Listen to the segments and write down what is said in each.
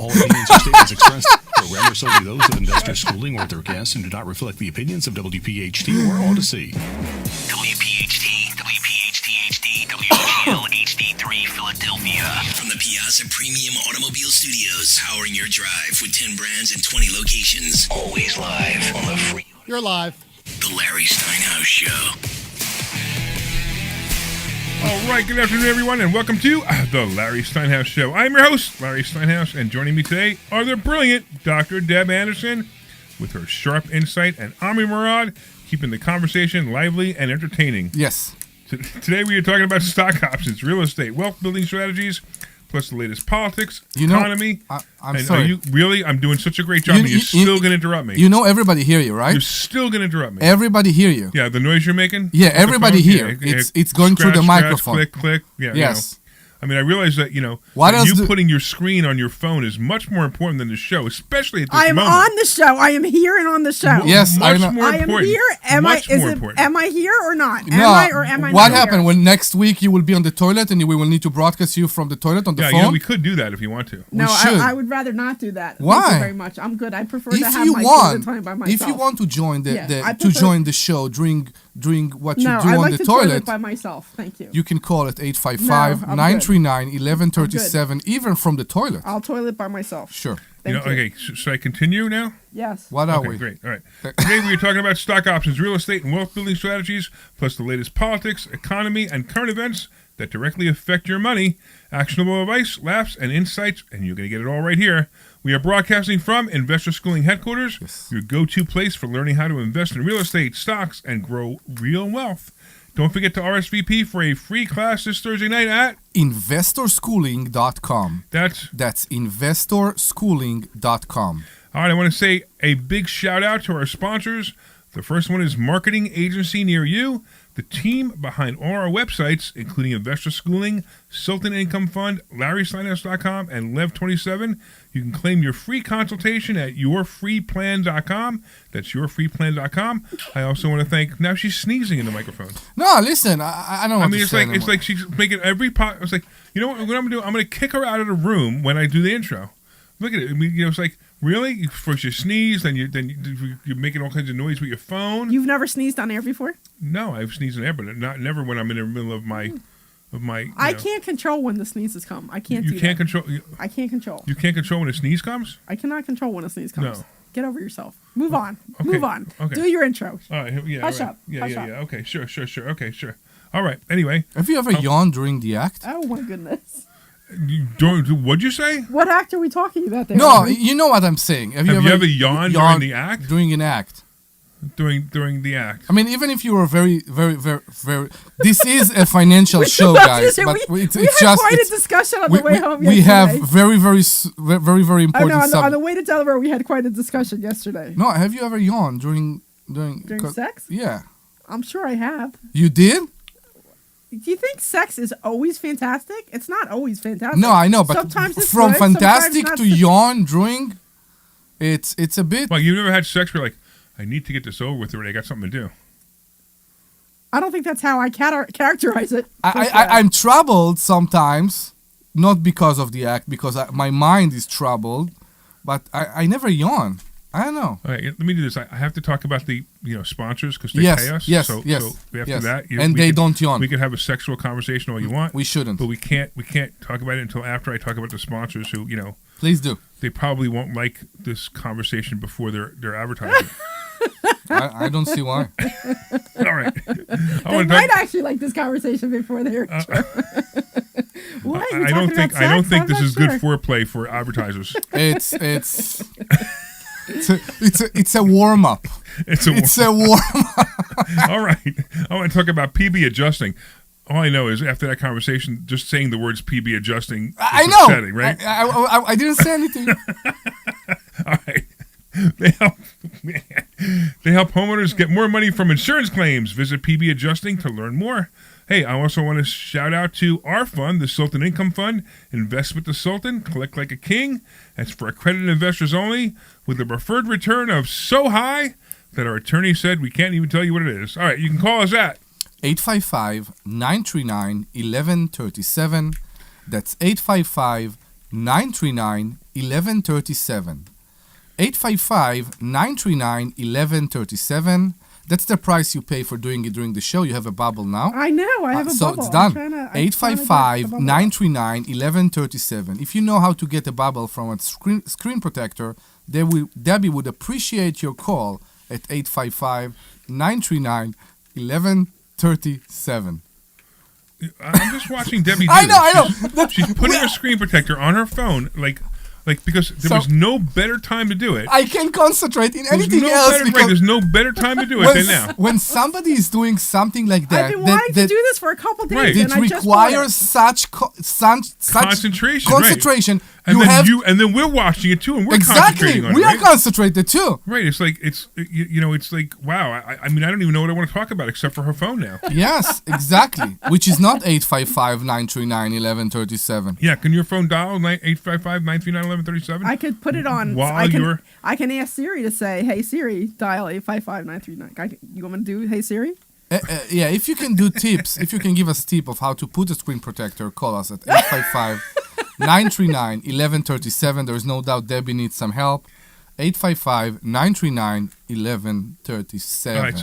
All opinions or statements expressed are solely those of Investor Schooling or their guests and do not reflect the opinions of WPHT or Odyssey. WPHT, WPHT-HD, WGL HD3 Philadelphia. From the Piazza Premium Automobile Studios, powering your drive with 10 brands and 20 locations. Always live on the free. You're live. The Larry Steinhouse Show. All right, good afternoon, everyone, and welcome to the Larry Steinhouse Show. I'm your host, Larry Steinhouse, and joining me today are the brilliant Dr. Deb Anderson with her sharp insight and Omri Morad, keeping the conversation lively and entertaining. Yes. Today we are talking about stock options, real estate, wealth building strategies, plus the latest politics, economy. I'm and sorry. Are you really? I'm doing such a great job, and you're still going to interrupt me. You know everybody hear you, right? You're still going to interrupt me. Everybody hear you. Yeah, the noise you're making? Yeah, everybody here. It's going through the microphone. Click, click. Yeah, yes. I mean, I realize that, putting your screen on your phone is much more important than the show, especially at this moment. I am on the show. I am here and on the show. Yes, I am here. Am I here or not? No. Am I What not happened here? when next week you will be on the toilet and we will need to broadcast you from the toilet on the phone? Yeah, we could do that if you want to. No, should. I would rather not do that. Why? Thank you very much. I'm good. I prefer to If have you my want, time by myself. if you want to join I join the show during what you do I on like the to toilet, by myself. Thank you. you can call it No, I'm 855-939-1137, even from the toilet. I'll toilet by myself. Sure. Thank you. Okay, should I continue now? Yes. What are Okay, we? great. All right. Today we are talking about stock options, real estate, and wealth building strategies, plus the latest politics, economy, and current events that directly affect your money, actionable advice, laughs, and insights, and you're going to get it all right here. We are broadcasting from Investor Schooling Headquarters, your go-to place for learning how to invest in real estate, stocks, and grow real wealth. Don't forget to RSVP for a free class this Thursday night at investorschooling.com. That's investorschooling.com. All right, I want to say a big shout out to our sponsors. The first one is Marketing Agency Near You, the team behind all our websites, including Investor Schooling, Sultan Income Fund, LarrySteinhouse.com, and Lev27. You can claim your free consultation at yourfreeplan.com. That's yourfreeplan.com. I also want to thank. Now she's sneezing in the microphone. No, listen, I don't. I mean, it's like she's making every pot. It's like, you know what I'm going to do? I'm going to kick her out of the room when I do the intro. Look at it. I mean, it's like, really? First you sneeze, then you're making all kinds of noise with your phone. You've never sneezed on air before? No, I've sneezed on air, but never when I'm in the middle of my. I can't control when the sneezes come. I can't. You can't control. I can't control. You can't control when a sneeze comes? I cannot control when a sneeze comes. No. Get over yourself. Move on. Okay. Move on. Okay. Do your intro. All right. Yeah. Hush right. up. Yeah. Hush Yeah. up. Yeah. Okay. Sure. Okay. Sure. All right. Anyway. Have you ever yawned during the act? Oh my goodness. What'd you say? What act are we talking about there? No, you know what I'm saying. Have you ever yawned during the act? During an act. During the act. I mean, even if you were very, very, very, very. This is a financial show, guys. But it's had just quite a discussion on the way home we yesterday. have very, very, very, very important on subject. the way to Delaware, we had quite a discussion yesterday. No, have you ever yawned during sex? Yeah. I'm sure I have. You did? Do you think sex is always fantastic? It's not always fantastic. No, I know, but sometimes it's from good, fantastic sometimes to not. yawn during, it's a bit. Well, you've never had sex where, like, I need to get this over with, or I got something to do. I don't think that's how I characterize it. I'm troubled sometimes, not because of the act, because my mind is troubled, but I never yawn. I don't know. All right, let me do this. I have to talk about the sponsors because they pay us. Yes. So after that, don't yawn. We can have a sexual conversation all you want. We shouldn't, but we can't talk about it until after I talk about the sponsors who Please do. They probably won't like this conversation before they're advertising. I don't see why. All right. They might actually like this conversation before they're. What? I don't think this is good foreplay for advertisers. It's a warm up. It's a warm up. All right. I want to talk about PB adjusting. All I know is after that conversation, just saying the words PB adjusting is upsetting, right? I didn't say anything. All right. They help homeowners get more money from insurance claims. Visit PB Adjusting to learn more. Hey, I also want to shout out to our fund, the Sultan Income Fund. Invest with the Sultan, collect like a king. That's for accredited investors only, with a preferred return of so high that our attorney said we can't even tell you what it is. All right, you can call us at 855-939-1137. That's 855 855-939-1137. 855-939-1137. That's the price you pay for doing it during the show. You have a bubble now. I know. I have a so bubble. it's done. 855-939-1137. If you know how to get a bubble from a screen protector, Debbie would appreciate your call at 855-939-1137. I'm just watching Debbie do I know. She's putting her screen protector on her phone, because there was no better time to do it. I can't concentrate in There's anything no else better, because there's no better time to do it than now. when somebody is doing something like that, I've been wanting to do this for a couple days, Right. and it I just bought requires it. such Concentration, concentration. Right. And then we're watching it too, and we're concentrating on we it. are Right? concentrated too. Right. It's like it's like wow. I mean, I don't even know what I want to talk about except for her phone now. Yes, exactly. Which is not 855-939-1137. Yeah. Can your phone dial 855-939-1137? I could put it on. I can ask Siri to say, "Hey Siri, dial 855-939." You want me to do "Hey Siri"? Yeah, if you can do tips, if you can give us tip of how to put a screen protector, call us at 855-939-1137. There is no doubt Debbie needs some help. 855-939-1137. All right.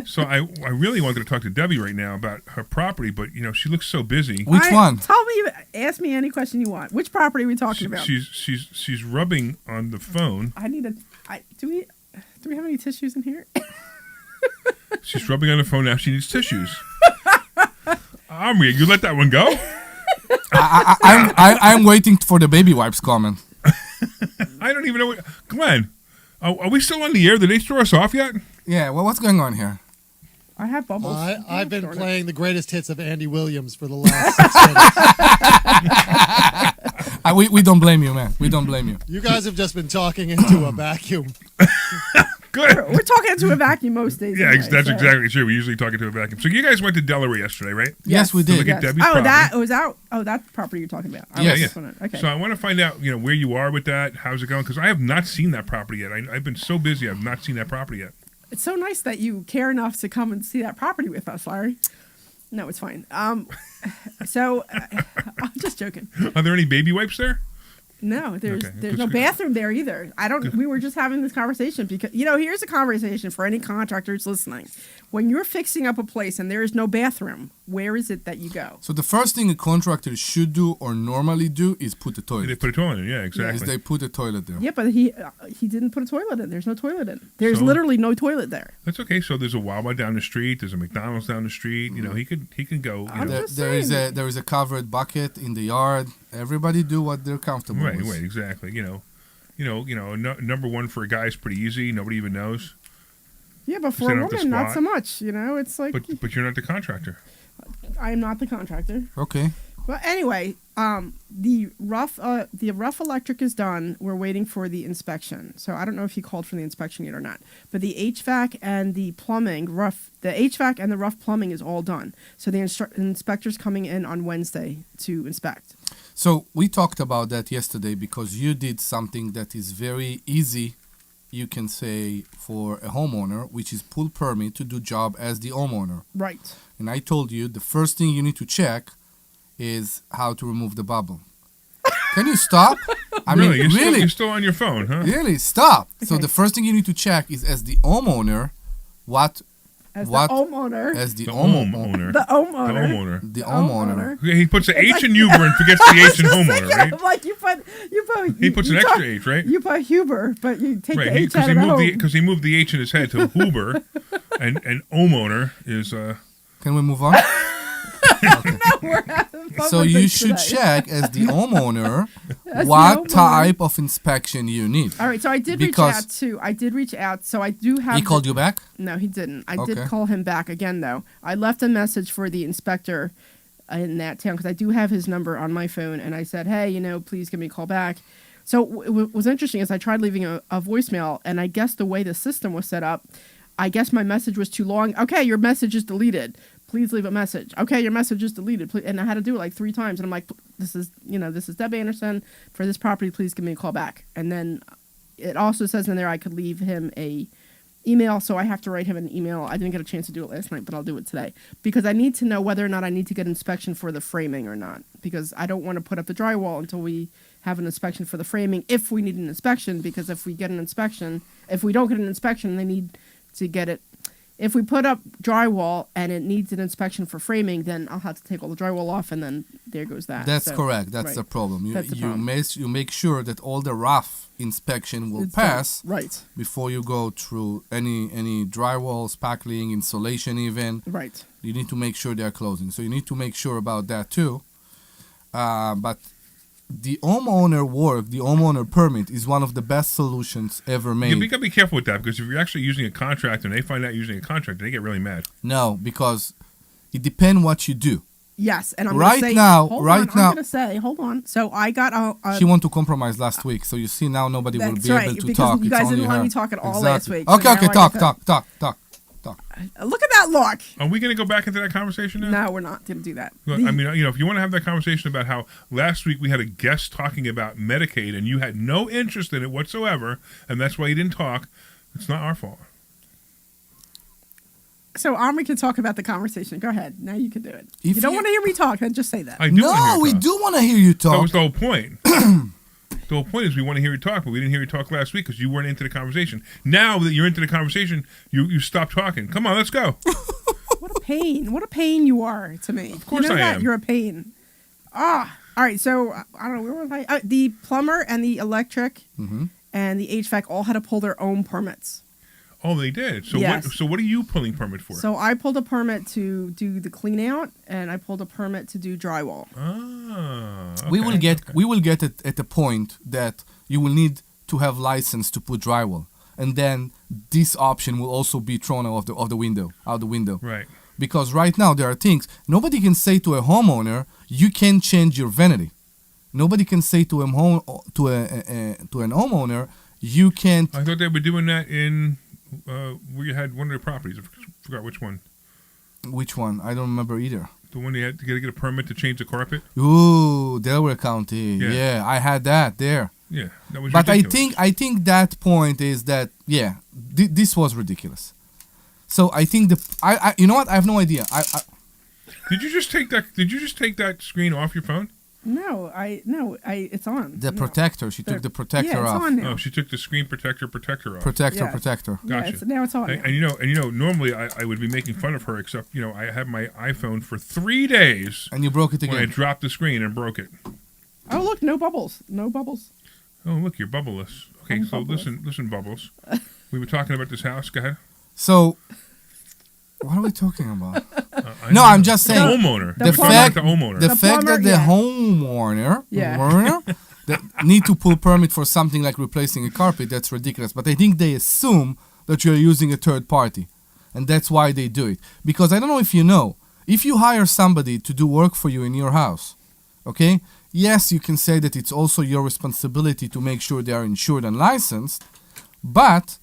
So I really wanted to talk to Debbie right now about her property, but she looks so busy. Which one? Tell me. Ask me any question you want. Which property are we talking about? She's rubbing on the phone. I need a. Do we have any tissues in here? She's rubbing on the phone now. She needs tissues. Omri, you let that one go? I'm waiting for the baby wipes comment. I don't even know what. Glenn, are we still on the air? Did they throw us off yet? Yeah, well, what's going on here? I have bubbles. I've been playing the greatest hits of Andy Williams for the last 6 minutes. We don't blame you, man. We don't blame you. You guys have just been talking into a vacuum. Good. We're talking into a vacuum most days. Yeah, anyway, that's so. exactly true. We usually talk into a vacuum. So you guys went to Delaware yesterday, right? Yes, we To did. look at Debbie's Oh, property. that was out. Oh, that property you're talking about. Yes. Yeah. Okay. So I want to find out, where you are with that. How's it going? Because I have not seen that property yet. I've been so busy. I've not seen that property yet. It's so nice that you care enough to come and see that property with us, Larry. No, it's fine. I'm just joking. Are there any baby wipes there? No, there's Okay. no bathroom there either. We were just having this conversation because here's a conversation for any contractors listening. When you're fixing up a place and there is no bathroom, where is it that you go? So the first thing a contractor should do or normally do is put a They toilet. put a toilet in. Yeah, Is exactly. they put a toilet there. Yeah, but he didn't put a toilet in. There's no toilet in. There's So? literally no toilet there. That's okay. So there's a Wawa down the street. There's a McDonald's down the street. He can go. I'm just There is saying. a covered bucket in the yard. Everybody do what they're comfortable Right, with. exactly. Number one for a guy is pretty easy. Nobody even knows. Yeah, but for Sit a up to woman, not squat. so much. It's like But you're not the contractor. I am not the contractor. Okay. Well, anyway, the rough electric is done. We're waiting for the inspection. So I don't know if he called for the inspection yet or not. But the HVAC and the plumbing, the HVAC and the rough plumbing is all done. So the inspector's coming in on Wednesday to inspect. So we talked about that yesterday because you did something that is very easy, you can say, for a homeowner, which is pull permit to do job as the homeowner. Right. And I told you the first thing you need to check is how to remove the bubble. Can you stop? I Really? mean, You're still on your phone, huh? really, stop. So Okay. the first thing you need to check is as the homeowner, As What? the homeowner. as the The homeowner, The homeowner. The homeowner. the homeowner. Yeah, he puts an It's H like- in Uber and forgets the H in homeowner, right? Like you put. He puts an extra H, right? You put Huber, but you take Right, the H out of the home. because he moved the H in his head to Huber, and homeowner is Can we move on? We're having fun So with you this should today. check as the homeowner As the what homeowner. type of inspection you need. All right, so I did Because- reach out. So I do have. He called you back? No, he didn't. I Okay. did call him back again, though. I left a message for the inspector in that town because I do have his number on my phone, and I said, "Hey, please give me a call back." So what was interesting is I tried leaving a voicemail, and I guess the way the system was set up, I guess my message was too long. Okay, your message is deleted. Please leave a message. Okay, your message is deleted. Please. And I had to do it like 3 times, and I'm like, "This is Deb Anderson for this property. Please give me a call back." And then it also says in there I could leave him a email, so I have to write him an email. I didn't get a chance to do it last night, but I'll do it today because I need to know whether or not I need to get inspection for the framing or not, because I don't want to put up the drywall until we have an inspection for the framing, if we need an inspection, because if we don't get an inspection, they need to get it. If we put up drywall and it needs an inspection for framing, then I'll have to take all the drywall off, and then there goes that. That's So, correct. That's right. the problem. That's the problem. You make sure that all the rough inspection will It's done. pass Right. before you go through any drywall, spackling, insulation even. Right. You need to make sure they are closing. So you need to make sure about that too. But the homeowner permit is one of the best solutions ever made. You got to be careful with that, because if you're actually using a contractor and they find out you're using a contractor, they get really mad. No, because it depends what you do. Yes, and I'm Right gonna say, now- hold right on, now- I'm gonna say, hold on. So I got a She wanted to compromise last week, so you see now nobody will That's be right, able to because talk. you It's guys only didn't let her. me talk at all last week, so Okay, now okay, I talk. look at that look. Are we going to go back into that conversation now? No, we're not gonna do that. Look, I mean, if you want to have that conversation about how last week we had a guest talking about Medicaid and you had no interest in it whatsoever, and that's why you didn't talk, it's not our fault. So Omri can talk about the conversation. Go ahead. Now you can do it. If you don't you- want to hear me talk, then just say that. I do wanna hear No, you we talk. do want to hear you That talk. was the whole point. The whole point is we want to hear you talk, but we didn't hear you talk last week because you weren't into the conversation. Now that you're into the conversation, you stop talking. Come on, let's go. What a pain. What a pain you are to me. Of course you know I that? am. You're a pain. All right. So I don't know. Where was I? The plumber and the electric and the HVAC all had to pull their own permits. Oh, they did. So Yes. what are you pulling permit for? So I pulled a permit to do the clean out, and I pulled a permit to do drywall. okay. We will get it at a point that you will need to have license to put drywall, and then this option will also be thrown out the window. Right. Because right now there are things nobody can say to a homeowner, you can change your vanity. Nobody can say to an homeowner, you can't. I thought they were doing that in where you had one of the properties. I forgot which one. Which one? I don't remember either. The one you had to get a permit to change the carpet. Ooh, Delaware County. Yeah. Yeah, I had that there. Yeah, that was. But ridiculous. I think that point is that this was ridiculous. So I think I you know what, I have no idea. Did you just take that screen off your phone? No, it's on. The protector. She took the protector yeah, it's off. on now. Oh, she took the screen protector off. Protector. Yeah, Gotcha. now it's on. And you know, normally I would be making fun of her, except I had my iPhone for 3 days And you broke it when I again. dropped the screen and broke it. Oh, look, no bubbles. No bubbles. Oh, look, you're bubbleless. Okay, I'm so bubbleless. listen, Bubbles. We were talking about this house. Go ahead. So what are we talking about? I No, know. I'm just saying. The homeowner. The We're talking fact- about the homeowner. The The fact plumber, that the yeah. homeowner that need to pull permit for something like replacing a carpet, that's ridiculous. But I think they assume that you're using a third party. And that's why they do it. Because I don't know if you know, if you hire somebody to do work for you in your house, okay? Yes, you can say that it's also your responsibility to make sure they are insured and licensed. But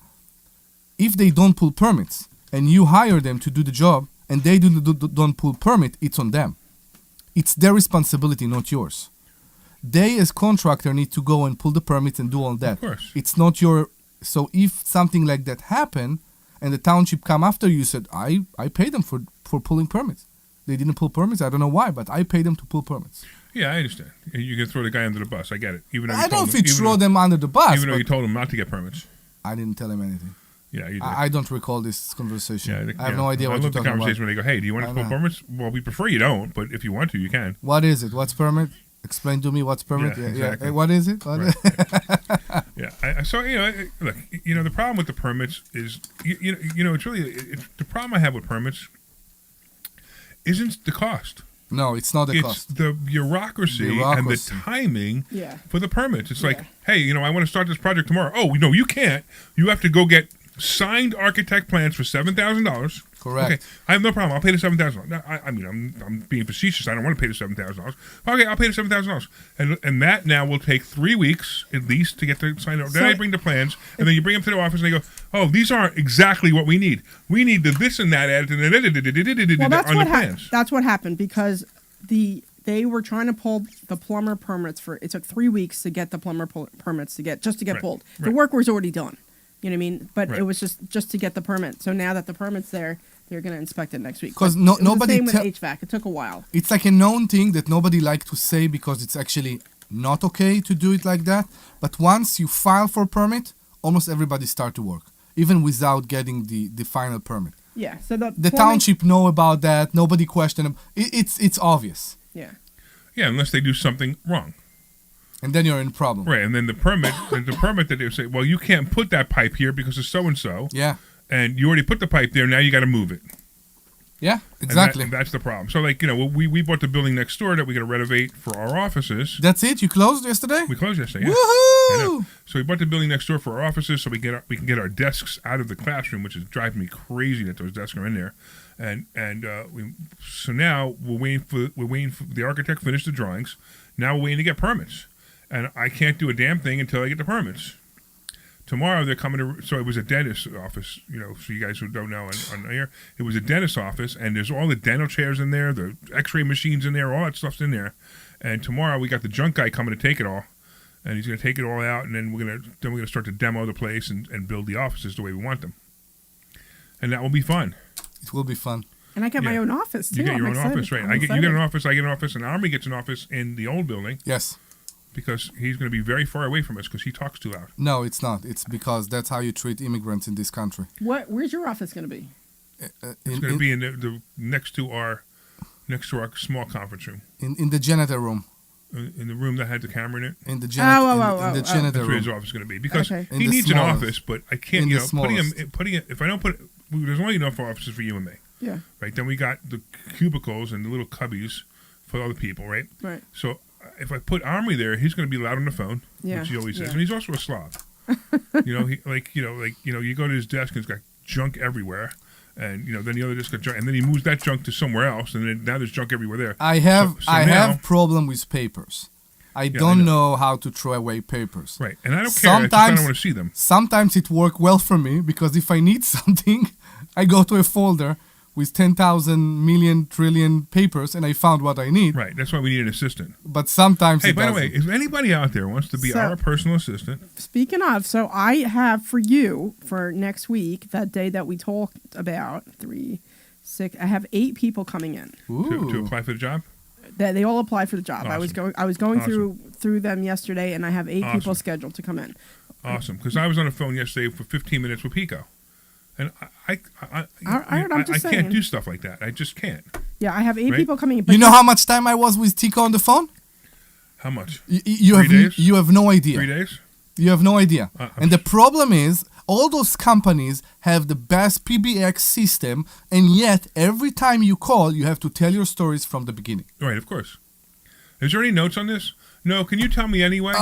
if they don't pull permits and you hire them to do the job and they don't pull permit, it's on them. It's their responsibility, not yours. They, as contractor, need to go and pull the permits and do all that. Of course. It's not your. So if something like that happened, and the township come after you, said, I paid them for pulling permits. They didn't pull permits. I don't know why, but I paid them to pull permits. Yeah, I understand. You can throw the guy under the bus. I get it. Even though you I don't told know if him, you throw them under the bus. even though you But told him not to get permits. I didn't tell him anything. Yeah, you did. I don't recall this conversation. Yeah, I have no idea I what you're love the talking conversation about. when they go, "Hey, do you want I to pull know. permits?" Well, we prefer you don't, but if you want to, you can. What is it? What's permit? Explain to me what's permit. Yeah, exactly. Hey, what is it? What Right. Yeah. So look, the problem with the permits is it's really the problem I have with permits isn't the cost. No, it's not the It's cost. the bureaucracy and the timing Yeah. for the permits. It's like, Yeah. hey, I want to start this project tomorrow. Oh, no, you can't. You have to go get signed architect plans for $7,000. Correct. Okay, I have no problem. I'll pay the $7,000. I mean, I'm being facetious. I don't want to pay the $7,000. Okay, I'll pay the $7,000, and that now will take 3 weeks at least to get the signed. Then I bring the plans, and then you bring them to the office, and they go, "Oh, these aren't exactly what we need. We need the this and that added Well, that's on the what plans." that's what happened because they were trying to pull the plumber permits for. It took 3 weeks to get the plumber permits to get Right, pulled. The right. work was already done. You know what I mean? But Right. it was just to get the permit. So now that the permit's there, they're going to inspect it next week. 'Cause But no- it was nobody the same with tell- HVAC. It took a while. It's like a known thing that nobody like to say because it's actually not okay to do it like that. But once you file for a permit, almost everybody start to work, even without getting the final permit. Yeah. So the The plumbing- township know about that. Nobody question them. It's obvious, Yeah. Yeah, unless they do something wrong. and then you're in problem. Right, and then the permit that they say, well, you can't put that pipe here because of so and so, Yeah, and you already put the pipe there. Now you got to move it. yeah, And exactly. and that's the problem. So, like, we bought the building next door that we're going to renovate for our offices. That's it. You closed yesterday. We closed yesterday. Yeah. I know. Woohoo! So we bought the building next door for our offices, so we can get our desks out of the classroom, which is driving me crazy that those desks are in there. So now we're waiting for the architect to finish the drawings. Now we're waiting to get permits, and I can't do a damn thing until I get the permits. Tomorrow they're coming to. So it was a dentist's office, so you guys who don't know on air, it was a dentist's office, and there's all the dental chairs in there, the X-ray machines in there, all that stuff's in there. And tomorrow we got the junk guy coming to take it all. And he's going to take it all out, and then we're going to start to demo the place and build the offices the way we want them, and that will be fun. It will be fun. And I get my Yeah. own office too. You get your I'm own excited. office, right? I'm You get excited. an office, I get an office, and Omri gets an office in the old building Yes. because he's going to be very far away from us because he talks too loud. No, it's not. It's because that's how you treat immigrants in this country. Where's your office going to be? It's going to be in the next to our small conference room, in the janitor room. in the room that had the camera in it. In the janitor oh, in the oh. janitor That's where his room. office is going to be because Okay. In he the needs an smallest. office, but I can't. In You the know, smallest. putting it. If I don't put, there's only enough offices for you and me. Yeah. Right, then we got the cubicles and the little cubbies for other people, right? Right. So if I put Omri there, he's going to be loud on the phone, Yeah, which he always is, yeah. and he's also a slob. You go to his desk and it's got junk everywhere, and then the other desk got junk, and then he moves that junk to somewhere else, and then now there's junk everywhere there. I have So I now- have problem with papers. I I don't know. know how to throw away papers. Right, and I don't care. I don't want to see them. Sometimes it work well for me because if I need something, I go to a folder with 10,000 million trillion papers and I found what I need. Right, that's why we need an assistant. But sometimes Hey, it by the doesn't. way, if anybody out there wants to be So- our personal assistant, Speaking of, so I have for you for next week, that day that we talked about, 3, 6, I have 8 people coming in. to Ooh. apply for the job, That they all applied for the job. Awesome. I was going Awesome. through them yesterday, and I have 8 people Awesome. scheduled to come in. awesome. Because I was on the phone yesterday for 15 minutes with Pico, and I I'm just can't saying. do stuff like that. I just can't. Yeah, I have 8 Right. people coming in. You know how much time I was with Tico on the phone? How much? You 3 have days? you have no idea. 3 days? You have no idea. I'm And the problem is, all those companies have the best PBX system, and yet every time you call, you have to tell your stories from the beginning. Right, of course. Is there any notes on this? No. Can you tell me anyway?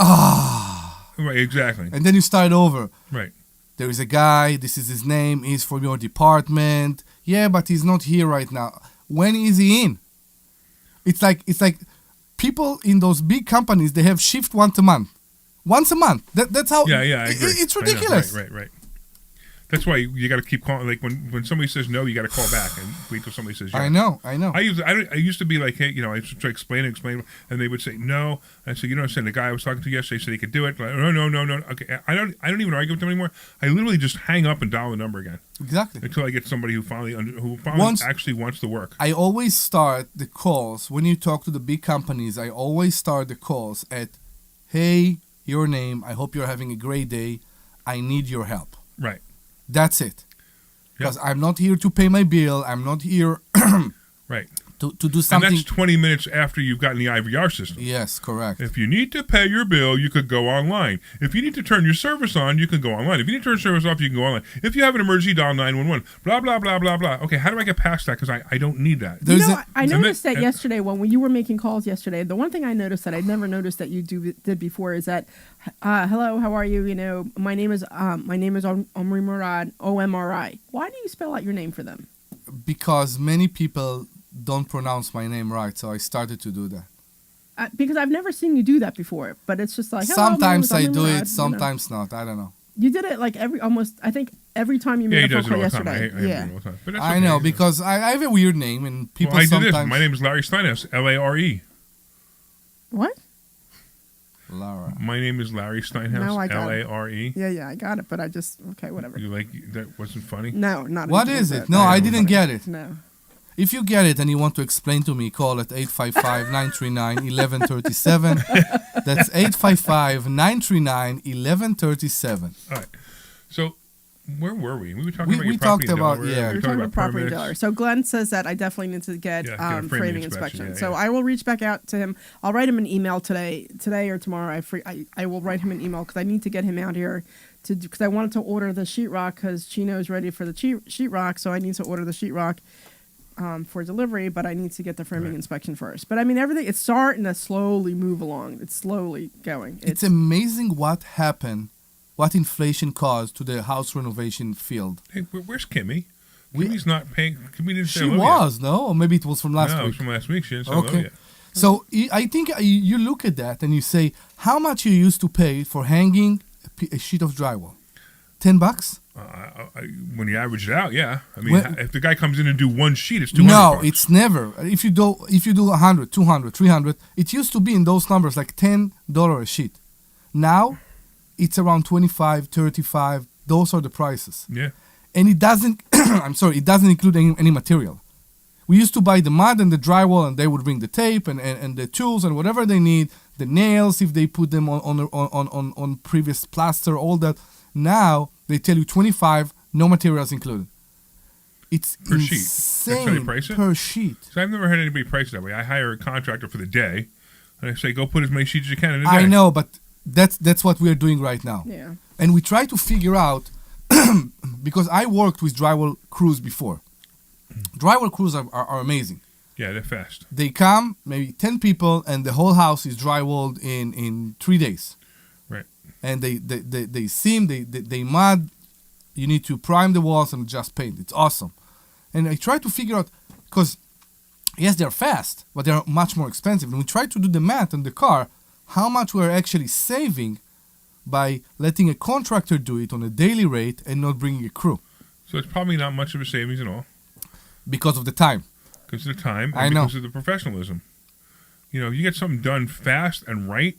Right, exactly. And then you start over. Right. There is a guy, this is his name, he's from your department. Yeah, but he's not here right now. When is he in? It's like people in those big companies, they have shift once a month. Once a month. That's how Yeah, I agree. It's I know. ridiculous. Right. That's why you got to keep calling. Like when somebody says no, you got to call back and wait till somebody says yes. I know. I used to be like, hey, I used to try to explain, and they would say no. And I said, you don't understand. The guy I was talking to yesterday said he could do it. Like, no. Okay, I don't even argue with them anymore. I literally just hang up and dial the number again Exactly. until I get somebody who finally actually wants to work. I always start the calls when you talk to the big companies. I always start the calls at, "Hey, your name. I hope you're having a great day. I need your help." Right. That's it. Yep. Because I'm not here to pay my bill. I'm not here Right. to do And something. that's 20 minutes after you've gotten the IVR system. Yes, correct. If you need to pay your bill, you could go online. If you need to turn your service on, you can go online. If you need to turn your service off, you can go online. If you have an emergency, dial 911. Blah, blah, blah, blah, blah. Okay, how do I get past that? Because I don't need that. There's You know, a- I and noticed then- that yesterday when you were making calls yesterday. The one thing I noticed that I'd never noticed that you did before is that, hello, how are you? My name is Omri Morad, OMRI. Why do you spell out your name for them? Because many people don't pronounce my name right, so I started to do that. Because I've never seen you do that before. But it's just like, hello, Sometimes my I name is do Omri Morad, it, sometimes not. I don't know. You did it like I think every time you Yeah, he made a phone does it call all the time. yesterday. I hear Yeah. it all the time. But that's I okay. know, because I have a weird name, and people Well, I do sometimes... this. My name is Larry Steinhouse, Lare. What? Lara. My name is Larry Steinhouse. No, I got it. Lare. Yeah, I got it, but I just okay, whatever. You like that? Wasn't funny. No, not. What even is a it? bit. No, I didn't get it. No. If you get it and you want to explain to me, call at 855-939-1137. That's 855-939-1137. All right. So, where were we? We were talking about We your property talked in about- Delaware. yeah. We We're were talking about property permits. dealer. So Glenn says that I definitely need to get, Yeah, get a framing inspection, inspection. yeah, So yeah. I will reach back out to him. I'll write him an email today or tomorrow. I will write him an email because I need to get him out here because I wanted to order the sheetrock because Chino's ready for the sheetrock. So I need to order the sheetrock for delivery, but I need to get the framing inspection first. But I mean, everything it's starting to slowly move along. It's slowly going. It's amazing what happened, what inflation caused to the house renovation field. Hey, where's Kimmy? Kimmy's not paying. Kimmy didn't say She hello was, no? Or maybe it was from yet. last No, it was week. from last week. She didn't say hello Okay. yet. So I think you look at that and you say, how much you used to pay for hanging a sheet of drywall? $10? When you average it out, yeah. I mean, When- if the guy comes in and do one sheet, it's $200. No, it's never. If you do 100, 200, 300, it used to be in those numbers like $10 a sheet. Now, it's around 25, 35. Those are the prices. Yeah. And it doesn't, I'm sorry, it doesn't include any material. We used to buy the mud and the drywall, and they would bring the tape and the tools and whatever they need, the nails if they put them on previous plaster, all that. Now they tell you 25, no materials included. It's Per sheet. insane That's how they price it? per sheet. So I've never had anybody price it that way. I hire a contractor for the day, and I say, go put as many sheets as you can in a day. I know, but that's what we are doing right now. Yeah. And we try to figure out because I worked with drywall crews before. Drywall crews are amazing. Yeah, they're fast. They come, maybe 10 people, and the whole house is drywalled in 3 days. Right. And they seam, they mud. You need to prime the walls and just paint. It's awesome. And I try to figure out, because yes, they're fast, but they're much more expensive. And we try to do the math on the car, how much we're actually saving by letting a contractor do it on a daily rate and not bringing a crew So it's probably not much of a savings at all because of the time. because of the time and I know. because of the professionalism. You know, if you get something done fast and right,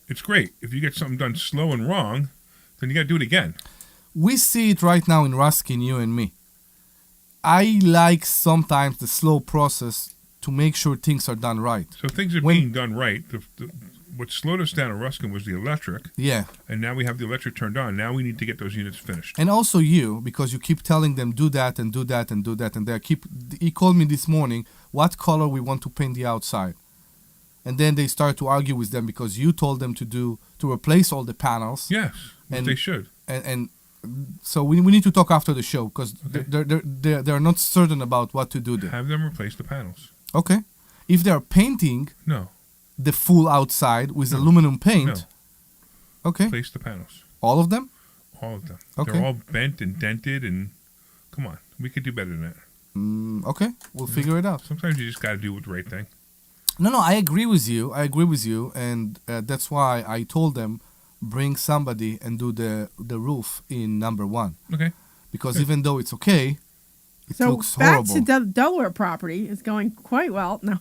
it's great. If you get something done slow and wrong, then you got to do it again. We see it right now in Ruskin, you and me. I like sometimes the slow process to make sure things are done right. So things are When- being done right. What slowed us down in Ruskin was the electric, Yeah. and now we have the electric turned on. Now we need to get those units finished. And also you, because you keep telling them do that and do that and do that, and he called me this morning, what color we want to paint the outside. And then they start to argue with them because you told them to replace all the panels. Yes, And- they should. And so we need to talk after the show because Okay. they're not certain about what to do there. Have them replace the panels. Okay. If they're painting No, the full outside with aluminum paint, okay, replace the panels. all of them? All of them. Okay. They're all bent and dented, and come on, we could do better than that. Okay, we'll figure it out. Sometimes you just got to do the right thing. No, I agree with you. And that's why I told them bring somebody and do the roof in number 1 Okay. because Good. even though it's okay, it So looks back horrible. to Delaware property is going quite well. No.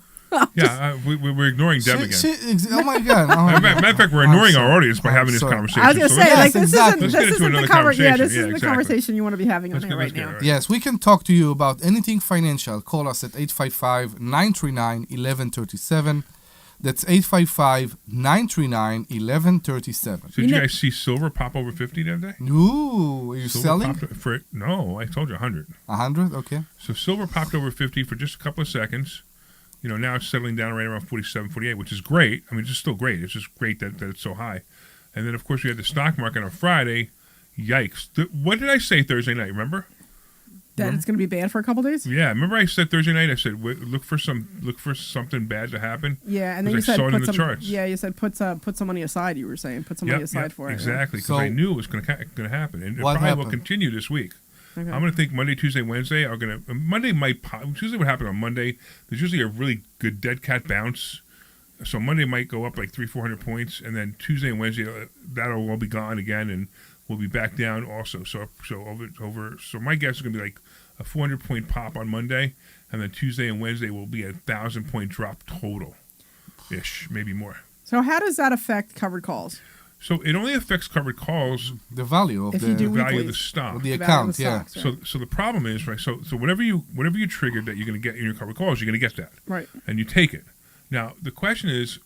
Yeah, we're ignoring Deb again. Oh my God! Oh my Matter God. of fact, we're I'm ignoring sorry. our audience by I'm having this sorry. conversation. I was gonna So say, let's- Yes, like, this exactly. Let's isn't get this into isn't the another conversation. Yeah, this conversation. isn't Yeah, the exactly. conversation you want to be having on Let's here get- right let's get now. it right. Yes, we can talk to you about anything financial. Call us at 855-939-1137. That's 855-939-1137. So did you guys see silver pop over 50 the other day? Ooh, are you Silver selling? popped for no, I told you 100. 100? Okay. So silver popped over 50 for just a couple of seconds. You know, now it's settling down right around 47, 48, which is great. I mean, it's just still great. It's just great that it's so high. And then, of course, we had the stock market on Friday. Yikes. What did I say Thursday night, remember? That it's going to be bad for a couple days. Yeah, remember I said Thursday night, I said, look for something bad to happen. Yeah, and then you Because I said saw it in put the some. charts. Yeah, you said put some money aside. You were saying put some money aside for it. Exactly, because So- I knew it was going to happen. And it What probably will happened? continue this week. Okay. I'm going to think Monday, Tuesday, Wednesday are going to. Monday might pop. Usually, what happens on Monday? There's usually a really good dead cat bounce. So Monday might go up like 300-400 points, and then Tuesday and Wednesday that'll all be gone again, and we'll be back down also. So over. So my guess is going to be like a 400-point pop on Monday, and then Tuesday and Wednesday will be a 1,000-point drop total, ish, maybe more. So how does that affect covered calls? So it only affects covered calls, The value of If the you do value of weekly. the stock. of the Value of account, the yeah. stocks, right. So the problem is, right, so whatever you triggered that you're going to get in your covered calls, you're going to get that. Right. And you take it. Now, the question is,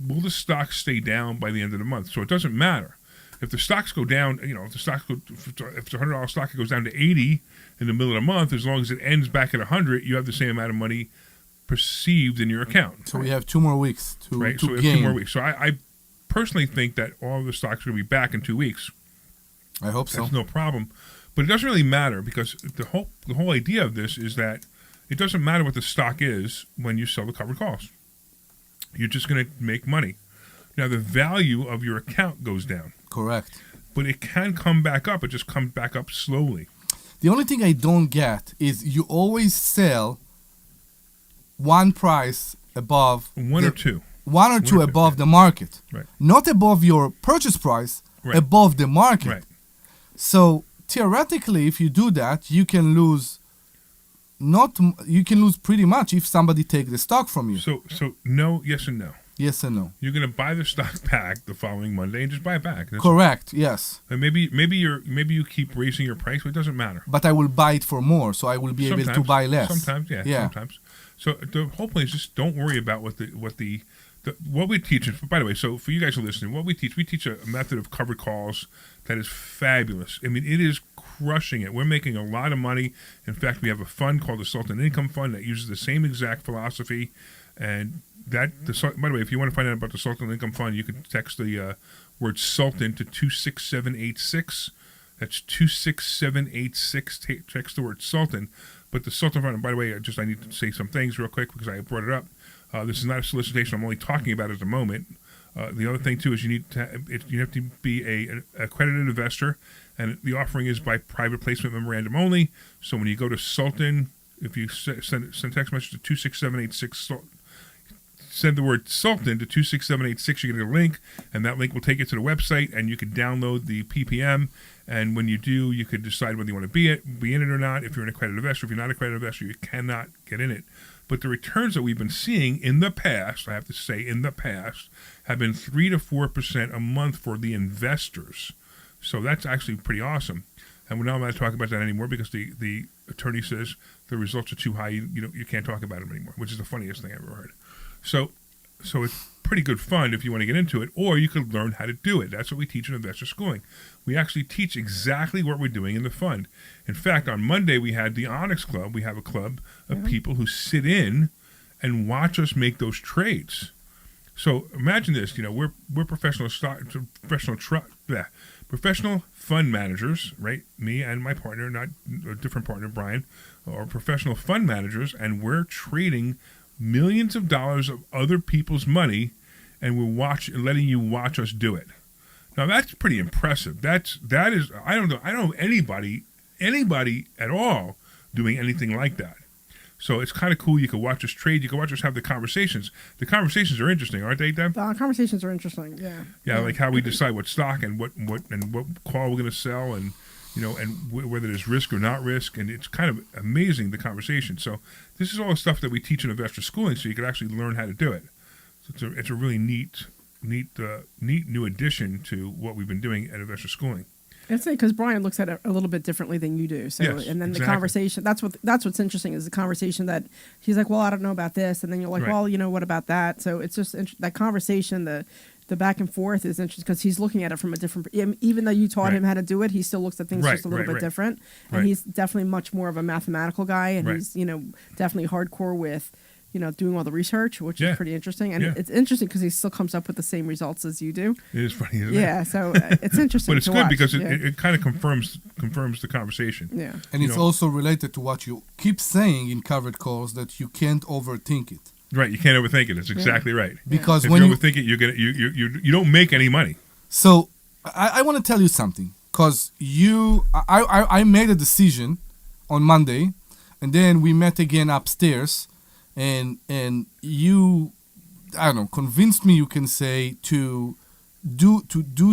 will the stock stay down by the end of the month? So it doesn't matter. If the stocks go down, if it's a $100 stock, it goes down to 80 in the middle of the month, as long as it ends back at 100, you have the same amount of money perceived in your account. So we have 2 more weeks to Right? So we have gain. 2 more weeks. So I personally think that all of the stocks are going to be back in 2 weeks. I hope so. That's no problem. But it doesn't really matter because the whole idea of this is that it doesn't matter what the stock is when you sell the covered calls. You're just going to make money. Now, the value of your account goes down, Correct. but it can come back up. It just comes back up slowly. The only thing I don't get is you always sell one price above One the- or two. one or two One or two, above yeah. the market, Right. not above your purchase price, Right. above the market. Right. So theoretically, if you do that, you can lose. You can lose pretty much if somebody take the stock from you. So no, yes, and no. Yes and no. You're going to buy the stock back the following Monday and just buy it back. That's Correct. Yes, And maybe you keep raising your price, but it doesn't matter. but I will buy it for more, so I will be able to buy less. Sometimes, yeah. Sometimes. So the whole point is just don't worry about what we teach. By the way, so for you guys who are listening, what we teach a method of covered calls that is fabulous. I mean, it is crushing it. We're making a lot of money. In fact, we have a fund called the Sultan Income Fund that uses the same exact philosophy. And by the way, if you want to find out about the Sultan Income Fund, you can text the word Sultan to 26786. That's 26786. Text the word Sultan. But the Sultan Fund, and by the way, I need to say some things real quick because I brought it up. This is not a solicitation. I'm only talking about it at the moment. The other thing, too, is you have to be an accredited investor, and the offering is by private placement memorandum only. So when you go to Sultan, if you send text message to 26786, send the word Sultan to 26786, you get a link, and that link will take you to the website, and you can download the PPM. And when you do, you could decide whether you want to be in it or not. If you're an accredited investor, if you're not an accredited investor, you cannot get in it. But the returns that we've been seeing in the past, I have to say in the past, have been 3 to 4% a month for the investors. So that's actually pretty awesome. And we're not allowed to talk about that anymore because the attorney says the results are too high. You can't talk about them anymore, which is the funniest thing I've ever heard. So it's pretty good fun if you want to get into it, or you could learn how to do it. That's what we teach in investor schooling. We actually teach exactly what we're doing in the fund. In fact, on Monday we had the Onyx Club. We have a club of people who sit in and watch us make those trades. So imagine this. We're professional fund managers, right? Me and my partner, not a different partner, Brian, are professional fund managers, and we're trading millions of dollars of other people's money, and we're letting you watch us do it. Now that's pretty impressive. That is I don't know anybody at all doing anything like that. So it's kind of cool. You can watch us trade. You can watch us have the conversations. The conversations are interesting, aren't they, Deb? The conversations are interesting. Yeah. Yeah, like how we decide what stock and what call we're going to sell, and whether there's risk or not risk, and it's kind of amazing, the conversation. So this is all the stuff that we teach in investor schooling, so you can actually learn how to do it. So it's a really neat new addition to what we've been doing at investor schooling. It's because Brian looks at it a little bit differently than you do. So, Yes, and then exactly. the conversation, that's what's interesting is the conversation that he's like, well, I don't know about this. And then you're like, Right. well, what about that? So it's just that conversation, the back and forth is interesting because he's looking at it from a different, even though you taught Right. him how to do it, he still looks at things just a little bit Right. different. And Right. he's definitely much more of a mathematical guy. And Right. he's, definitely hardcore with, doing all the research, which Yeah. is pretty interesting. And Yeah. it's interesting because he still comes up with the same results as you do. It is funny, isn't it? Yeah. So it's interesting. But it's to good watch. because Yeah. it kind of confirms the conversation. Yeah. And it's also related to what you keep saying in covered calls, that you can't overthink it. Right, you can't overthink it. That's exactly right. Because If when you you overthink it, you don't make any money. So I want to tell you something, because I made a decision on Monday, and then we met again upstairs, and you, I don't know, convinced me, you can say, to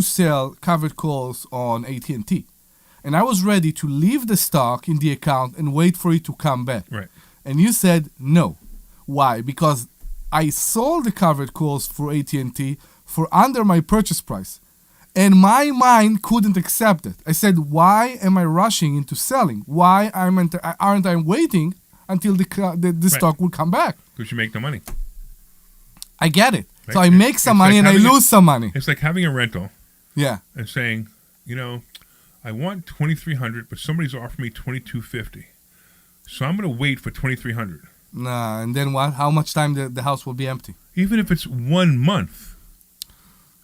sell covered calls on AT&T, and I was ready to leave the stock in the account and wait for it to come back. Right. And you said no. Why? Because I sold the covered calls for AT&T for under my purchase price. And my mind couldn't accept it. I said, why am I rushing into selling? Why aren't I waiting until the stock will come back? Because you make no money. I get it. Right? So I make some money and I lose some money. It's like having a rental Yeah. and saying, I want $2,300, but somebody's offering me $2,250. So I'm going to wait for $2,300. Nah, and then what? How much time the house will be empty? Even if it's 1 month,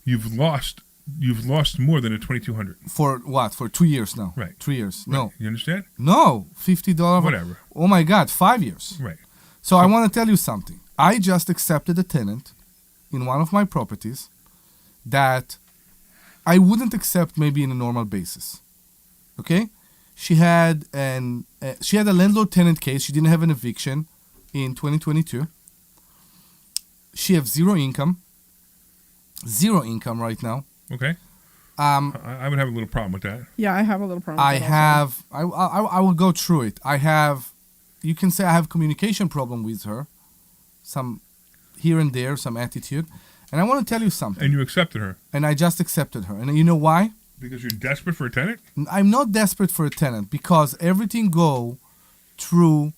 you've lost more than a $2,200. For what? For 2 years now. Right. 3 years. Right. No. You understand? No. $50. Whatever. Oh my God, 5 years. Right. So I want to tell you something. I just accepted a tenant in one of my properties that I wouldn't accept maybe in a normal basis. Okay? She had a landlord-tenant case. She didn't have an eviction in 2022. She has zero income right now. Okay. I would have a little problem with that. Yeah, I have a little problem with that also. I will go through it. You can say I have communication problem with her, some here and there, some attitude. And I want to tell you something. And you accepted her. And I just accepted her. And you know why? Because you're desperate for a tenant? I'm not desperate for a tenant because everything go through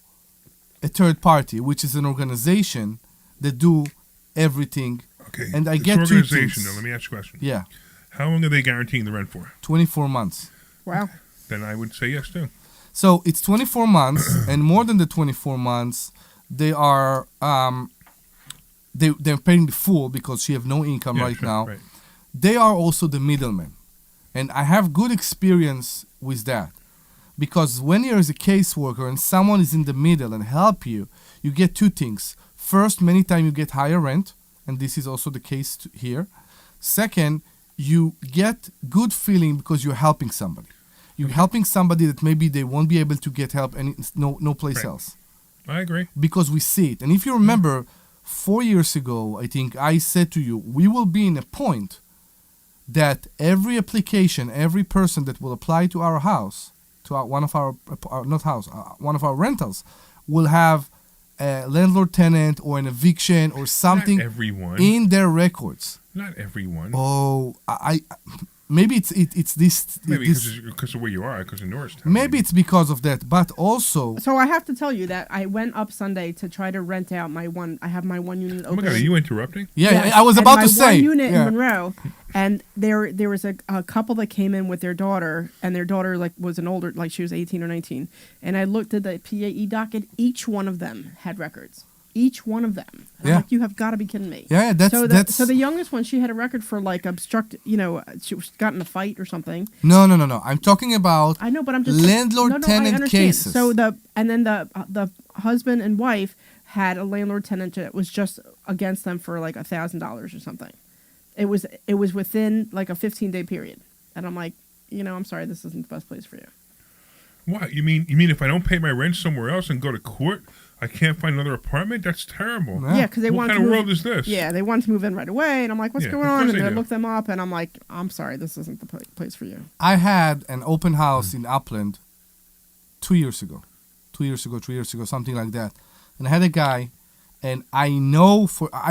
a third party, which is an organization that do everything. Okay. And I This get two organization, things. though, let me ask you a question. Yeah, How long are they guaranteeing the rent for? 24 months. Wow. Then I would say yes, too. So it's 24 months, and more than the 24 months, they are they're paying the full because she have no income Yeah, right sure, now. Right. They are also the middleman, and I have good experience with that because when there is a caseworker and someone is in the middle and help you, you get two things. First, many times you get higher rent, and this is also the case here. Second, you get good feeling because you're helping somebody. You're helping somebody that maybe they won't be able to get help no place Right. else. I agree. Because we see it. And if you remember, 4 years ago, I think I said to you, we will be in a point that every application, every person that will apply to our house, to one of our rentals, will have a landlord-tenant or an eviction or something Not everyone. in their records. Not everyone. Oh, maybe it's this. Maybe this because of where you are, because of Norristown. maybe it's because of that, but also So I have to tell you that I went up Sunday to try to rent out I have my one unit Oh open. my God, are you interrupting? Yes, I was and about my to say one unit yeah. in Monroe, and there was a couple that came in with their daughter, and their daughter was an older, she was 18 or 19, and I looked at the PAE docket. Each one of them had records. Each one of them. And Yeah. I'm like, you have got to be kidding me. Yeah, that's so the youngest one, she had a record for she got in a fight or something. No. I'm talking about I know, but I'm just landlord-tenant I understand. cases. So the husband and wife had a landlord tenant that was just against them for like $1,000 or something. It was within like a 15-day period, and I'm like, I'm sorry, this isn't the best place for you. What? You mean if I don't pay my rent somewhere else and go to court, I can't find another apartment? That's terrible. Yeah. Yeah, because they What wanted kind to of move, world is this? Yeah, they wanted to move in right away, and I'm like, what's Yeah, going of on? course And they then I do. looked them up, and I'm like, I'm sorry, this isn't the place for you. I had an open house in Upland 2 years ago, 3 years ago, something like that. And I had a guy, and I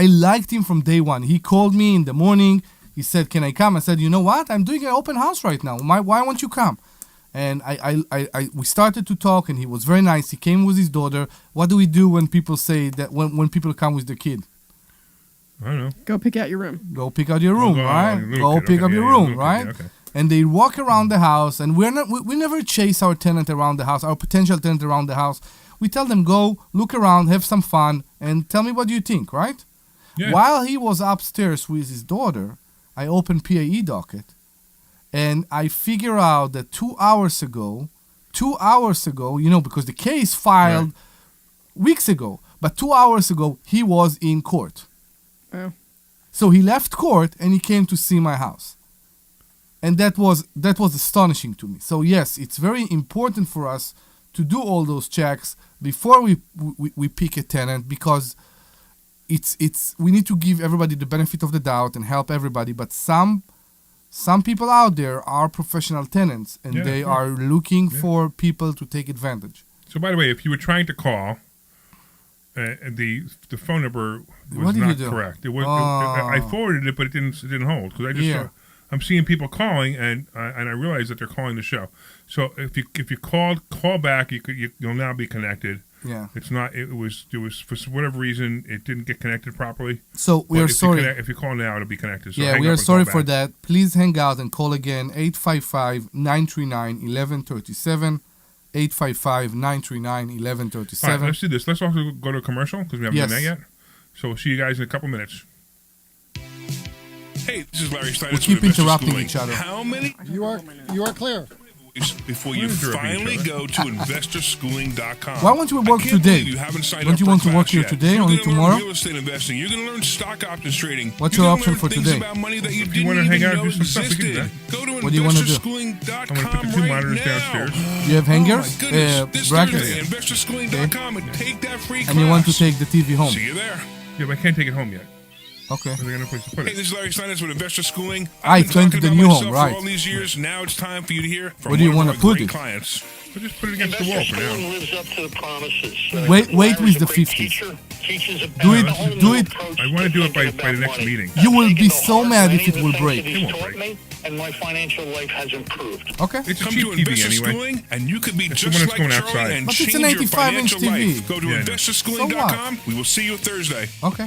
liked him from day one. He called me in the morning. He said, "Can I come?" I said, "You know what? I'm doing an open house right now. Why won't you come?" And we started to talk, and he was very nice. He came with his daughter. What do we do when people say that when people come with their kid? I don't know. Go pick out your room. Go pick out your room, Oh, right? little Go kid, pick okay, up your yeah, room, little kid, right? yeah, okay. And they walk around the house, and we never chase our tenant around the house, our potential tenant around the house. We tell them, go, look around, have some fun, and tell me what you think, right? Yeah. While he was upstairs with his daughter, I opened PAE docket, and I figure out that 2 hours ago, because the case filed weeks ago, but 2 hours ago, he was in court. Oh. So he left court, and he came to see my house. And that was astonishing to me. So yes, it's very important for us to do all those checks before we pick a tenant, because we need to give everybody the benefit of the doubt and help everybody. But some people out there are professional tenants, and they are looking for people to take advantage. So by the way, if you were trying to call the phone number was What did you not do? correct. It was. Oh. I forwarded it, but it didn't hold because I just Yeah. saw, I'm seeing people calling and I realize that they're calling the show. So if you call back, you'll now be connected. Yeah. It's not. It was for whatever reason it didn't get connected properly. So we But are if sorry. if you call now, it'll be connected. So Yeah, hang we up are and sorry call for back. that. Please hang out and call again 855-939-1137. 855-939-1137. All right, let's do this. Let's also go to a commercial because we haven't Yes. done that yet. So we'll see you guys in a couple minutes. Hey, this is Larry Steinhouse. We keep with Investor interrupting Schooling. each other. How many You are clear. before you finally go to investorschooling.com? Why won't you work I can't today? believe You haven't signed Don't up you for want to class work here yet. today, You're only gonna learn tomorrow? real estate investing. You're going to learn stock options trading. What's You're your gonna option learn for things today? about money that you If you didn't wanna even hang out and know do some stuff, we can do existed. that. Go to What do you wanna do? I'm investorschooling.com going to put the two right monitors now. downstairs. You have hangers? Oh my goodness. This Brackets? Thursday, investorschooling.com and take that free class. And you want to take the TV home? See you there. Yeah, but I can't take it home yet. Okay. I got no place to put Hey, it. this is Larry Steinhouse with Investor Schooling. Ah, I've it's been going to talking the about new myself home, for right. all these years. Now it's time for you to hear from Where do you one wanna of our put great it? clients. So just put it against the wall for now. Lives up to the promises. Wait Larry's with a the great 50s. teacher, teaches about Do it- the whole do new it- approach I want to do it by thinking the about next money. meeting. You will Taking be the so heart mad of if any it of the will things break. that It he's won't taught break. me, and my financial life has improved. Okay. It's a Come cheap to TV Investor anyway. Schooling, and you could be It's the just one that's like going Charlie outside. and But change it's an your 85-inch financial TV. life. Go to Yeah, I know. investorschooling.com. We will see you Thursday. Okay.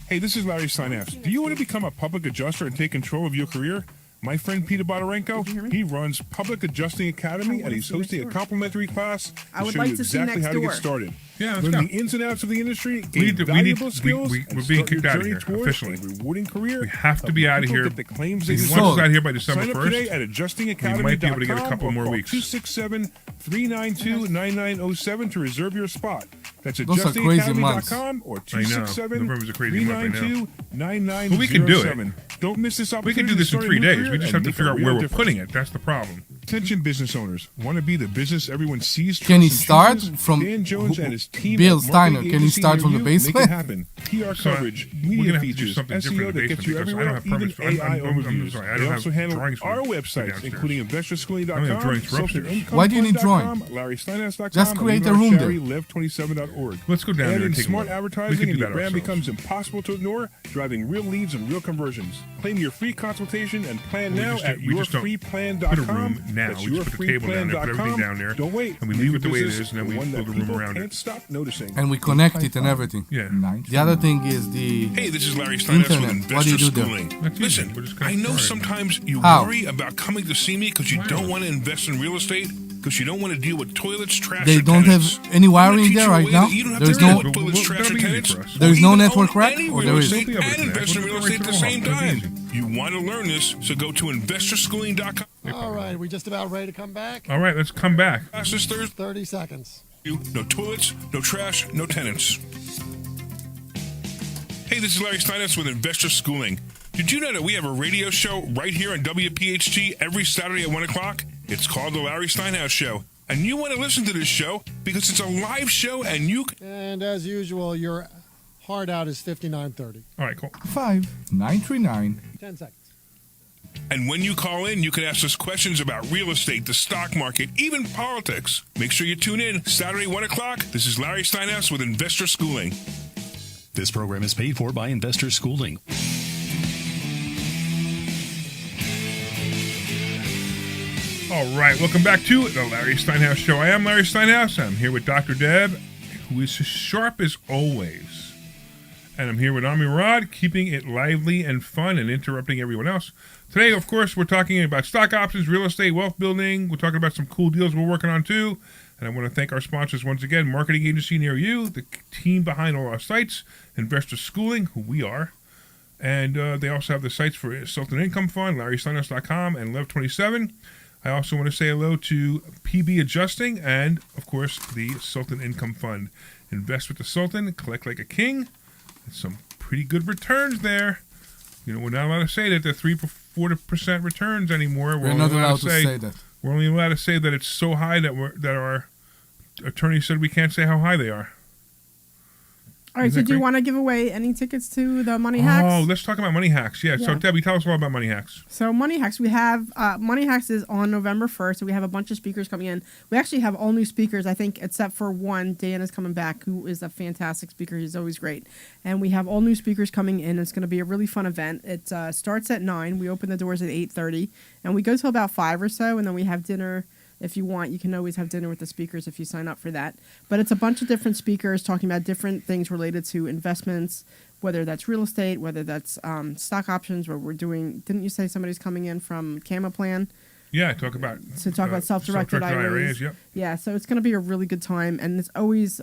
Hey, this is Larry Steinhouse. Do you want to become a public adjuster and take control of your career? My friend Peter Bodorenko, he runs Public Adjusting Academy, and he's hosting a complimentary class I to would show like you to see exactly next how to door. get started. Yeah, let's Learn go. the ins and outs of the industry, We gain need to- valuable skills, we're and being start kicked your out of journey here, towards officially. a rewarding career. We have to Help be out of people here. get the claims He they wants deserve. us out here by December Sign up 1st. today at adjustingacademy.com We might be able to get a couple or more call weeks. 267-392-9907 to reserve your spot. That's Those are crazy months. adjustingacademy.com or I know. November's a crazy month right now. 267-392-9907. But we can do it. Don't miss this We opportunity. can do this to in start a 3 new days. career We just and have to make a figure out real where we're difference. putting it. That's the problem. Attention business owners. Want to be the business everyone sees, Can he trusts, and start chooses? from Dan Jones who- and his team Bill at Steiner, Marketing can he Agency start near from the you basement? Make it happen. PR So, coverage, we're media gonna have to do features, something different SEO in the that gets you basement because I everywhere, don't have even permits for- AI I'm overviews. sorry, I They don't also have handle drawings for our downstairs. websites, including I don't have investorschooling.com, drawings for upstairs. Why do you need drawing? LarrySteinhouse.com, Just create a room there. Live27.org. Let's go down there Add in and take a smart look. We advertising can and do your that brand ourselves. becomes impossible to ignore, driving real leads and real conversions. Claim your free consultation and plan We now just- at we just don't yourfreeplan.com. put a room now. That's We just put a table down there, put everything down there, Don't wait. and we Make leave your it the way it business is, and then we one build that a room people around it. can't stop noticing. And we connect it and everything. Yeah. The other thing is the Hey, this is Larry Steinhouse with Internet. What do Investor you do there? Schooling. That's easy. Listen, We're just gonna I know start. sometimes you How? worry about coming to see me because you don't want to invest in real estate because you don't want to deal with toilets, trash, They or don't tenants. have any I'm gonna wiring teach there you a right way now? that You don't have There's to deal no- with toilets, Well, trash, that'll or be easy tenants. for us. There's Or no even network own rack? any Or real there is? estate We'll be able to and connect. invest in We'll real go estate at right the to same the hall. It'll be time. easy. You want to learn this, so go to investorschooling.com. All right, we just about ready to come back? All right, let's come back. Class this Thursday. 30 seconds. No toilets, no trash, no tenants. Hey, this is Larry Steinhouse with Investor Schooling. Did you know that we have a radio show right here on WPHT every Saturday at 1 o'clock? It's called The Larry Steinhouse Show. And you want to listen to this show because it's a live show and you can... And as usual, your hard out is 59:30. All right, cool. 5939. 10 seconds. And when you call in, you can ask us questions about real estate, the stock market, even politics. Make sure you tune in Saturday, 1 o'clock. This is Larry Steinhouse with Investor Schooling. This program is paid for by Investor Schooling. All right, welcome back to the Larry Steinhouse Show. I am Larry Steinhouse. I'm here with Dr. Deb, who is as sharp as always. And I'm here with Omri Morad, keeping it lively and fun and interrupting everyone else. Today, of course, we're talking about stock options, real estate, wealth building. We're talking about some cool deals we're working on, too. And I want to thank our sponsors once again, Marketing Agency Near You, the team behind all our sites, Investor Schooling, who we are. And they also have the sites for Sultan Income Fund, LarrySteinhouse.com, and Lev27. I also want to say hello to PB Adjusting and, of course, the Sultan Income Fund. Invest with the Sultan, collect like a king. That's some pretty good returns there. You know, we're not allowed to say that they're 3-4% returns anymore. We're not allowed to say that. We're only allowed to say that it's so high that our attorney said we can't say how high they are. All right, Isn't so that do you great? want to give away any tickets to the Money Hacks? Oh, let's talk about Money Hacks. Yeah. So Yeah. Debbie, tell us all about Money Hacks. So Money Hacks, we have Money Hacks is on November 1st. So we have a bunch of speakers coming in. We actually have all new speakers, I think, except for one. Dan is coming back, who is a fantastic speaker. He's always great. And we have all new speakers coming in. It's going to be a really fun event. It starts at 9. We open the doors at 8:30, and we go till about 5 or so, and then we have dinner. If you want, you can always have dinner with the speakers if you sign up for that. But it's a bunch of different speakers talking about different things related to investments, whether that's real estate, whether that's stock options, where we're doing. Didn't you say somebody's coming in from Cama Plan Yeah, talk about to talk about self-directed IRAs? Yep. Yeah, so it's going to be a really good time, and it's always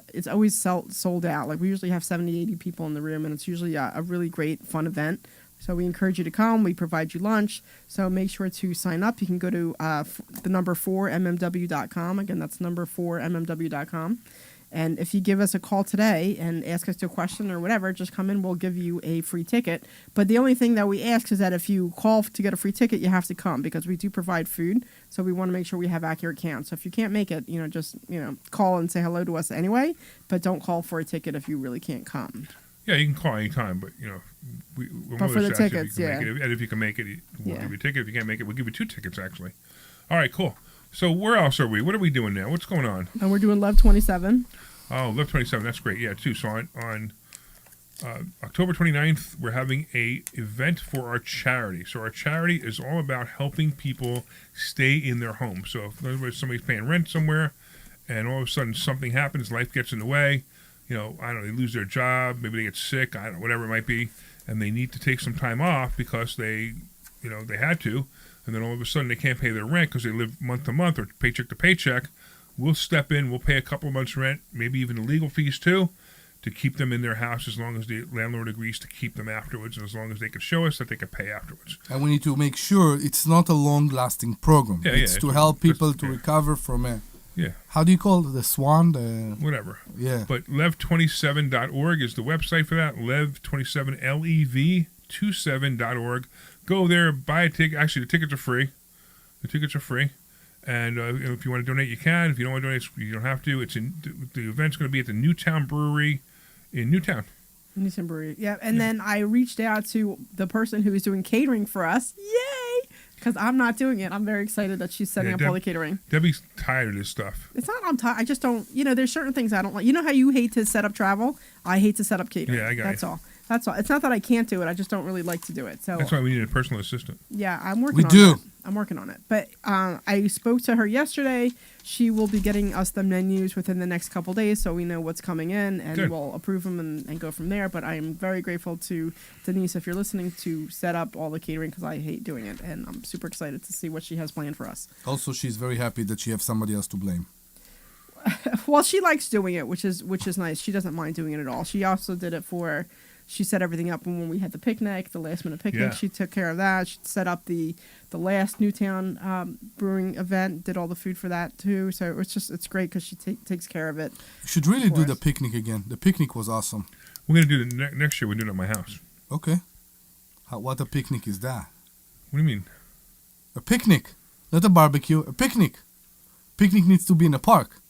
sold out. Like we usually have 70, 80 people in the room, and it's usually a really great, fun event. So we encourage you to come. We provide you lunch. So make sure to sign up. You can go to the number 4mmw.com. Again, that's number 4mmw.com. And if you give us a call today and ask us a question or whatever, just come in. We'll give you a free ticket. But the only thing that we ask is that if you call to get a free ticket, you have to come because we do provide food. So we want to make sure we have accurate counts. So if you can't make it, just call and say hello to us anyway. But don't call for a ticket if you really can't come. Yeah, you can call anytime, but we're But for the tickets, and if you can make it, we'll give you a ticket. If you can't make it, we'll give you 2 tickets actually. All right, cool. So where else are we? What are we doing now? What's going on? And we're doing Love 27. Oh, Love 27. That's great. Yeah, too. So on October 29th, we're having a event for our charity. So our charity is all about helping people stay in their home. So if somebody's paying rent somewhere, and all of a sudden something happens, life gets in the way. I don't know, they lose their job, maybe they get sick, I don't know, whatever it might be, and they need to take some time off because they had to, and then all of a sudden they can't pay their rent because they live month to month or paycheck to paycheck. We'll step in, we'll pay a couple of months' rent, maybe even the legal fees too, to keep them in their house as long as the landlord agrees to keep them afterwards, and as long as they can show us that they can pay afterwards. And we need to make sure it's not a long-lasting program. It's to help people to recover from a... Yeah. How do you call it? The swan? Whatever. Yeah. But lev27.org is the website for that. Lev27, LEV27.org. Go there, buy a ticket. Actually, the tickets are free. And if you want to donate, you can. If you don't want to donate, you don't have to. The event's going to be at the Newtown Brewery in Newtown. Newtown Brewery. Yeah. And then I reached out to the person who is doing catering for us. Yay! Because I'm not doing it. I'm very excited that she's setting up all the catering. Debbie's tired of this stuff. It's not I'm tired. I just don't, there's certain things I don't like. You know how you hate to set up travel? I hate to set up catering. Yeah, I got That's you. all. That's all. It's not that I can't do it. I just don't really like to do it. So That's why we need a personal assistant. yeah, I'm working on it. I'm working on it. But I spoke to her yesterday. She will be getting us the menus within the next couple days so we know what's coming in, and Good. we'll approve them and go from there. But I am very grateful to Denise, if you're listening, to set up all the catering because I hate doing it. And I'm super excited to see what she has planned for us. Also, she's very happy that she has somebody else to blame. Well, she likes doing it, which is nice. She doesn't mind doing it at all. She also did it she set everything up when we had the picnic, the last minute picnic. Yeah. She took care of that. She set up the last Newtown brewing event, did all the food for that too. So it's great because she takes care of it. You should really do us. the picnic again. The picnic was awesome. We're going to do the next year. We're doing it at my house. Okay. What a picnic is that? What do you mean? A picnic, not a barbecue. A picnic. Picnic needs to be in a park.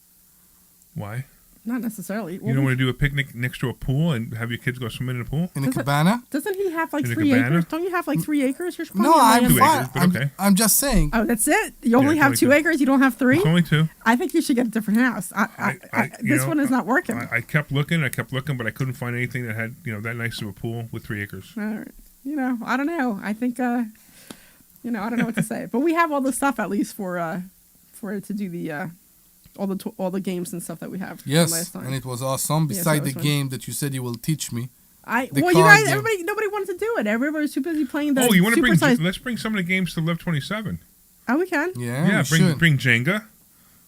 Why? Not necessarily. You don't want to do a picnic next to a pool and have your kids go swimming in a pool? In a cabana? Doesn't he have like In a 3 cabana? acres? Don't you have like 3 acres? There's plenty No, of I'm land. 2 fine. acres, but okay. I'm just saying. Oh, that's it? You only Yeah, have it's 2 only 2. acres? You don't have 3? It's only 2. I think you should get a different house. This one is not working. I kept looking, but I couldn't find anything that had, that nice of a pool with 3 acres. All right. I don't know. I think, I don't know what to say. But we have all the stuff at least for it to do the all the games and stuff that we have. From last Yes, time. and it was awesome. Yes, Beside that was the fun. game that you said you will teach me. The you card guys, game. nobody wanted to do it. Everybody was too busy playing the. You want to supersized- let's bring some of the games to Live 27. Oh, we can. Yeah, we should. bring Jenga,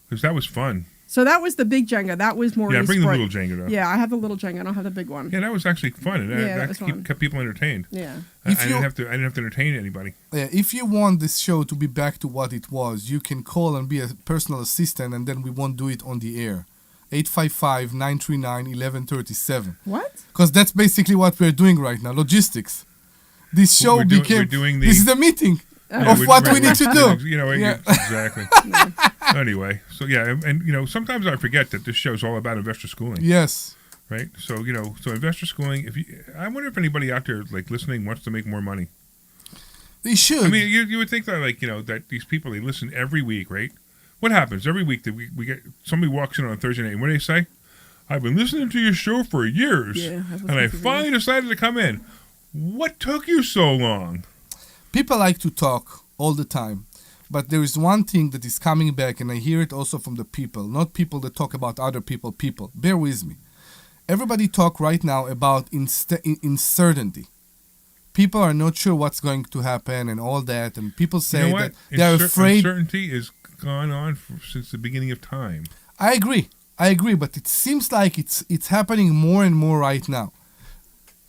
because that was fun. So that was the big Jenga. That was more. Yeah, bring the sport. little Jenga though. Yeah, I have the little Jenga. I don't have the big one. Yeah, that was actually fun, and Yeah, that that was fun. kept people entertained. Yeah. I If didn't you- have to entertain anybody. If you want this show to be back to what it was, you can call and be a personal assistant, and then we won't do it on the air. 855-939-1137. What? Because that's basically what we're doing right now. Logistics. This show We're doing the- This is the meeting Yeah, of what we need to do. Yeah. Exactly. Anyway, so yeah, and sometimes I forget that this show's all about investor schooling. Yes. right? So so investor schooling. I wonder if anybody out there like listening wants to make more money. They should. I mean, you would think that that these people, they listen every week, right? What happens every week that we get somebody walks in on Thursday night and what do they say? I've been listening to your show for years, and I finally decided to come in. What took you so long? People like to talk all the time, but there is one thing that is coming back, and I hear it also from the people, not people that talk about other people. People, bear with me. Everybody talk right now about uncertainty. People are not sure what's going to happen and all that, and people say that they're afraid. Uncertainty has gone on since the beginning of time. I agree, but it seems like it's happening more and more right now.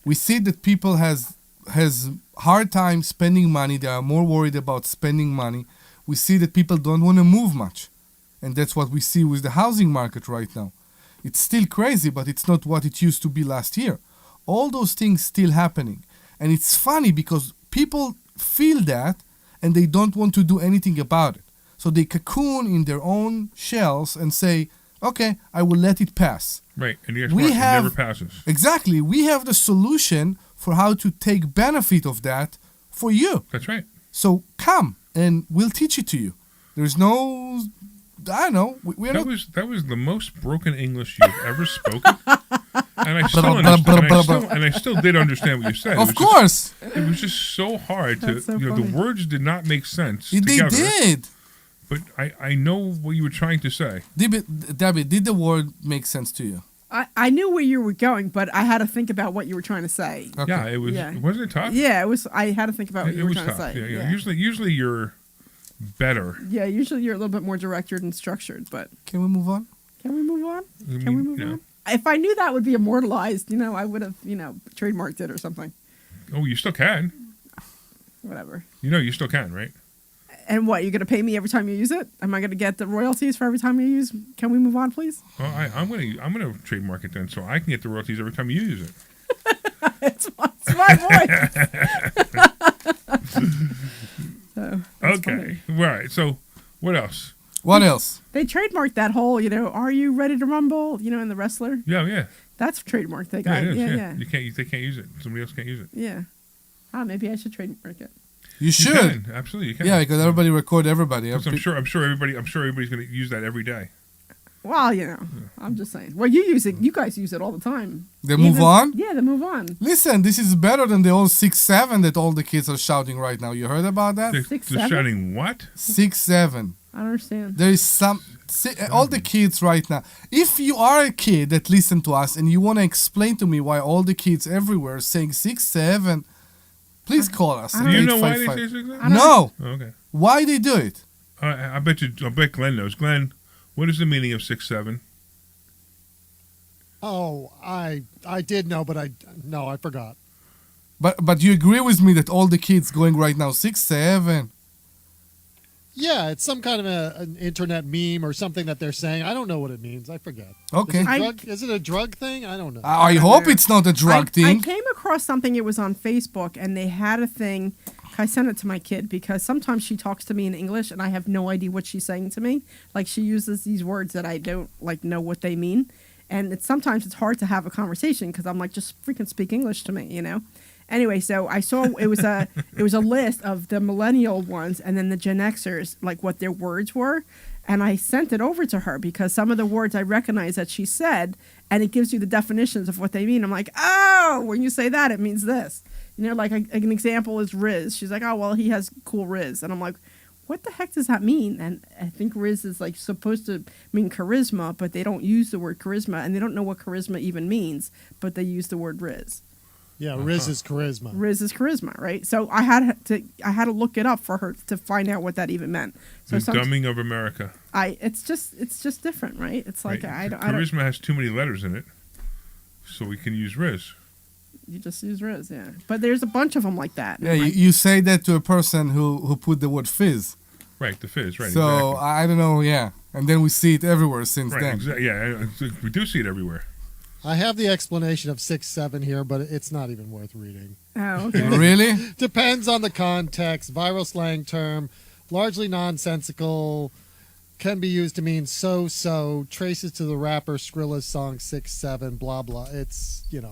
We see that people has hard time spending money. They are more worried about spending money. We see that people don't want to move much, and that's what we see with the housing market right now. It's still crazy, but it's not what it used to be last year. All those things still happening, and it's funny because people feel that and they don't want to do anything about it. So they cocoon in their own shells and say, okay, I will let it pass. Right, and guess what? It never passes. Exactly. We have the solution for how to take benefit of that for you. That's right. So come, and we'll teach it to you. There's no, I don't know. That was the most broken English you've ever spoken. And I still did understand what you said. Of course. It was just so hard to, so the words did not make sense They together. did. But I know what you were trying to say. Debbie, did the word make sense to you? I knew where you were going, but I had to think about what you were trying to say. Okay. Yeah, it was. Yeah. Wasn't it tough? Yeah, it was. I had to think about what you were trying tough. to say. Yeah. Usually you're better. Yeah, usually you're a little bit more directed and structured, but Can we move on? can we move on? I Can we mean, move on? If I knew that would be immortalized, I would have, trademarked it or something. Oh, you still can. Whatever. You still can, right? And what, you're going to pay me every time you use it? Am I going to get the royalties for every time you use? Can we move on, please? Well, I'm gonna trademark it then, so I can get the royalties every time you use it. It's my voice. So, Okay, right. So, what else? What else? they trademarked that whole, are you ready to rumble? In the wrestler. Yeah. That's trademarked. They Yeah, got it is. yeah. They can't use it. Somebody else can't use it. Yeah. Maybe I should trademark it. You should. You can. Absolutely, you can. Yeah, because everybody record everybody. I'm sure everybody's going to use that every day. Well, I'm just saying. Well, you guys use it all the time. They move on? Yeah, they move on. Listen, this is better than the old 6-7 that all the kids are shouting right now. You heard about that? They're shouting what? 6-7. I don't understand. There is all the kids right now. If you are a kid that listen to us and you want to explain to me why all the kids everywhere are saying 6-7, please call us. Do you know why they say 6-7? No. Okay. Why they do it? I bet Glenn knows. Glenn, what is the meaning of 6-7? Oh, I did know, but I forgot. But you agree with me that all the kids going right now 6-7? Yeah, it's some kind of an internet meme or something that they're saying. I don't know what it means. I forget. Okay. Is it a drug thing? I don't know. I hope it's not a drug thing. I came across something. It was on Facebook, and they had a thing. I sent it to my kid because sometimes she talks to me in English, and I have no idea what she's saying to me. Like, she uses these words that I don't know what they mean, and sometimes it's hard to have a conversation because I'm like, just freaking speak English to me, Anyway, so I saw it was a list of the millennial ones and then the Gen Xers, like what their words were, and I sent it over to her because some of the words I recognize that she said, and it gives you the definitions of what they mean. I'm like, oh, when you say that, it means this. Like an example is Riz. She's like, oh, well, he has cool Riz, and I'm like, what the heck does that mean? And I think Riz is like supposed to mean charisma, but they don't use the word charisma, and they don't know what charisma even means, but they use the word Riz. Yeah, Riz is charisma. Riz is charisma, right? So I had to look it up for her to find out what that even meant. So the dumbing of America. It's just different, right? It's like right. Charisma has too many letters in it, so we can use Riz. You just use Riz, yeah. But there's a bunch of them like that. Yeah, you say that to a person who put the word fizz. Right, the fizz, right. So exactly. I don't know, yeah. And then we see it everywhere since then. Yeah, we do see it everywhere. I have the explanation of 6-7 here, but it's not even worth reading. Oh, okay. Really? Depends on the context. Viral slang term, largely nonsensical, can be used to mean so, traces to the rapper Skrilla's song 6-7, blah, blah. It's, It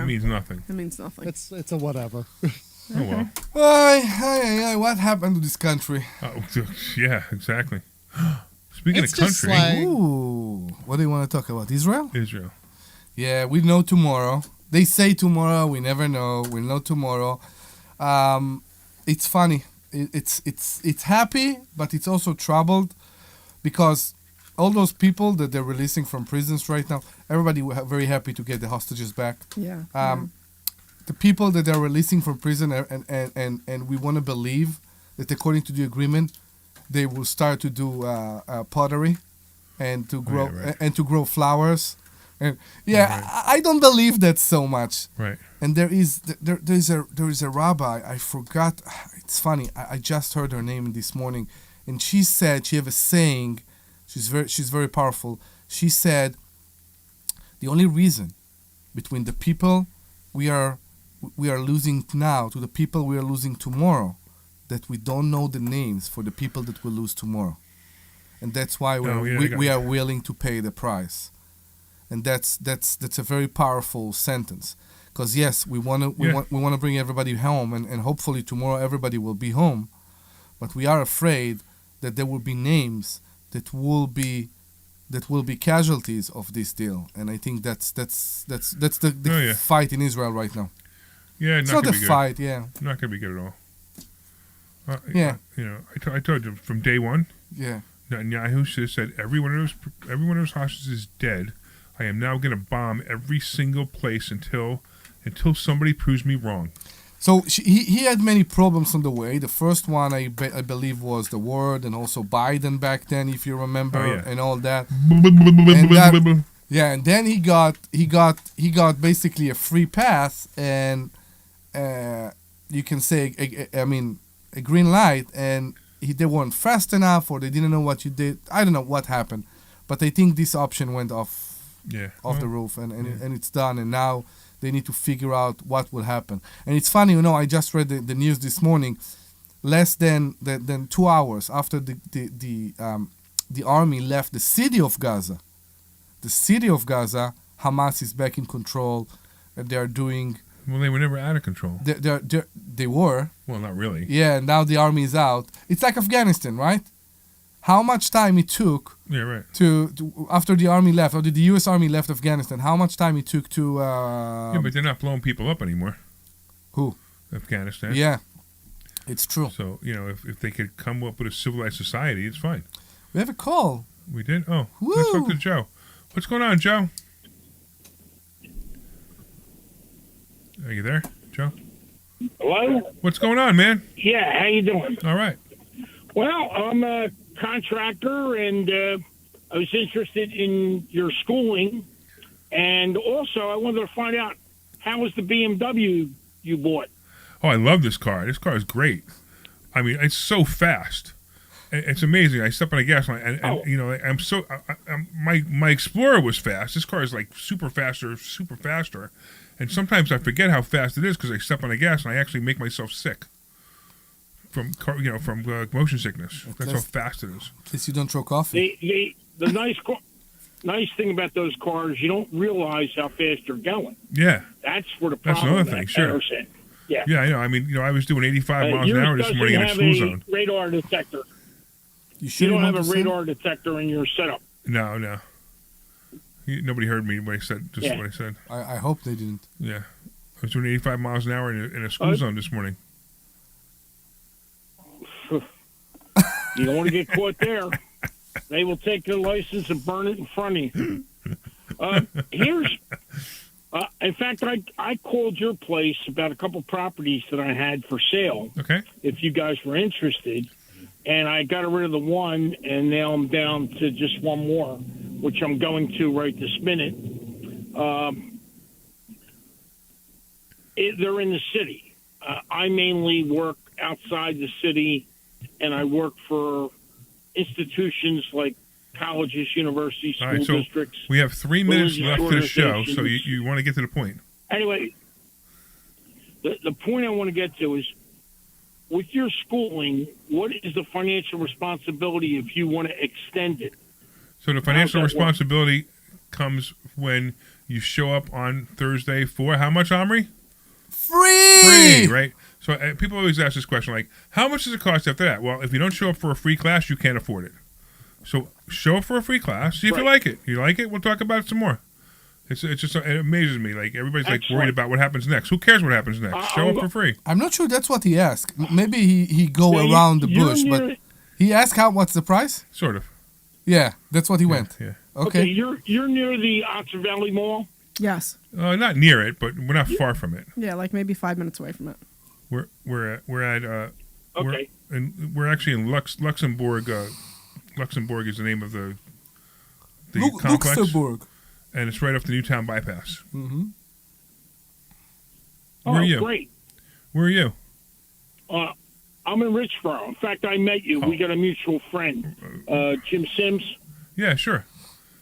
means nothing. It means nothing. it's a whatever. Oh, well. Ay, what happened to this country? Oh, yeah, exactly. Speaking It's of just country, slang. Ooh, what do you want to talk about? Israel? Israel. Yeah, we know tomorrow. They say tomorrow. We never know. We'll know tomorrow. It's funny. It's happy, but it's also troubled because all those people that they're releasing from prisons right now, everybody very happy to get the hostages back. Yeah. The people that they're releasing from prison and we want to believe that according to the agreement, they will start to do pottery and to grow and to grow flowers. And I don't believe that so much. Right. And there is a rabbi. I forgot. It's funny. I just heard her name this morning, and she said she have a saying. She's very powerful. She said, the only reason between the people we are losing now to the people we are losing tomorrow, that we don't know the names for the people that will lose tomorrow, and that's why we are willing to pay the price. And that's a very powerful sentence, because yes, we want to bring everybody home, and hopefully tomorrow everybody will be home, but we are afraid that there will be names that will be casualties of this deal, and I think that's the fight in Israel right now. Yeah, it's not a fight. Yeah, not gonna be good at all. Yeah, I told you from day one. Yeah, Netanyahu should have said every one of those hostages is dead. I am now going to bomb every single place until somebody proves me wrong. So he had many problems on the way. The first one I believe was the word, and also Biden back then, if you remember, and all that. And then he got basically a free pass, and you can say a green light, and they weren't fast enough, or they didn't know what you did. I don't know what happened, but I think this option went off the roof, and it's done, and now they need to figure out what will happen. And it's funny, I just read the news this morning. Less than 2 hours after the army left the city of Gaza, Hamas is back in control, and they are doing. Well, they were never out of control. They were. Well, not really. Yeah, now the army is out. It's like Afghanistan, right? How much time it took to after the army left, after the U.S. Army left Afghanistan, how much time it took to... but they're not blowing people up anymore. Who? Afghanistan. Yeah, it's true. So, if they could come up with a civilized society, it's fine. We have a call. We did? Oh, Woo. Let's talk to Joe. What's going on, Joe? Are you there, Joe? Hello? What's going on, man? Yeah, how you doing? All right. Well, I'm a contractor, and I was interested in your schooling, and also I wanted to find out, how was the BMW you bought? Oh, I love this car. This car is great. I mean, it's so fast. It's amazing. I step on a gas line, and my Explorer was fast. This car is like super faster, and sometimes I forget how fast it is because I step on a gas and I actually make myself sick. From motion sickness. That's how fast it is. At least you don't throw coffee. The nice thing about those cars, you don't realize how fast you're going. Yeah. That's where the problem. That's another thing, sure. Yeah. Yeah, I know. I mean, I was doing 85 miles an hour this morning in a school zone. Radar detector. You don't have a radar detector in your setup. No. Nobody heard me when I said what I said. I hope they didn't. Yeah. I was doing 85 miles an hour in a school zone this morning. You don't want to get caught there. They will take your license and burn it in front of you. In fact, I called your place about a couple properties that I had for sale. Okay. If you guys were interested. And I got rid of the one, and now I'm down to just one more, which I'm going to right this minute. They're in the city. I mainly work outside the city, and I work for institutions like colleges, universities, school districts. We have 3 minutes left to the show, so you want to get to the point. Anyway, the point I want to get to is, with your schooling, what is the financial responsibility if you want to extend it? So the financial How does that work? responsibility comes when you show up on Thursday for how much, Omri? Free! Right? So people always ask this question, like, how much does it cost after that? Well, if you don't show up for a free class, you can't afford it. So show up for a free class. See if you Right. like it. You like it? We'll talk about it some more. It's just it amazes me. Like everybody's like Excellent. worried about what happens next. Who cares what happens next? Show up for free. I'm not sure that's what he asked. Maybe he go Now, around the you're bush, but near- he asked what's the price? Sort of. Yeah, that's what he went. Yeah. Okay. you're near the Oxford Valley Mall. Yes. Not near it, but we're not far from it. Yeah, like maybe 5 minutes away from it. Okay. We're actually in Luxembourg. Luxembourg is the name of the complex, Luxembourg. and it's right off the Newtown bypass. Mm-hmm. Where are you? Great. Where are you? I'm in Richboro. In fact, I met you. We got a mutual friend, Jim Sims. Yeah, sure.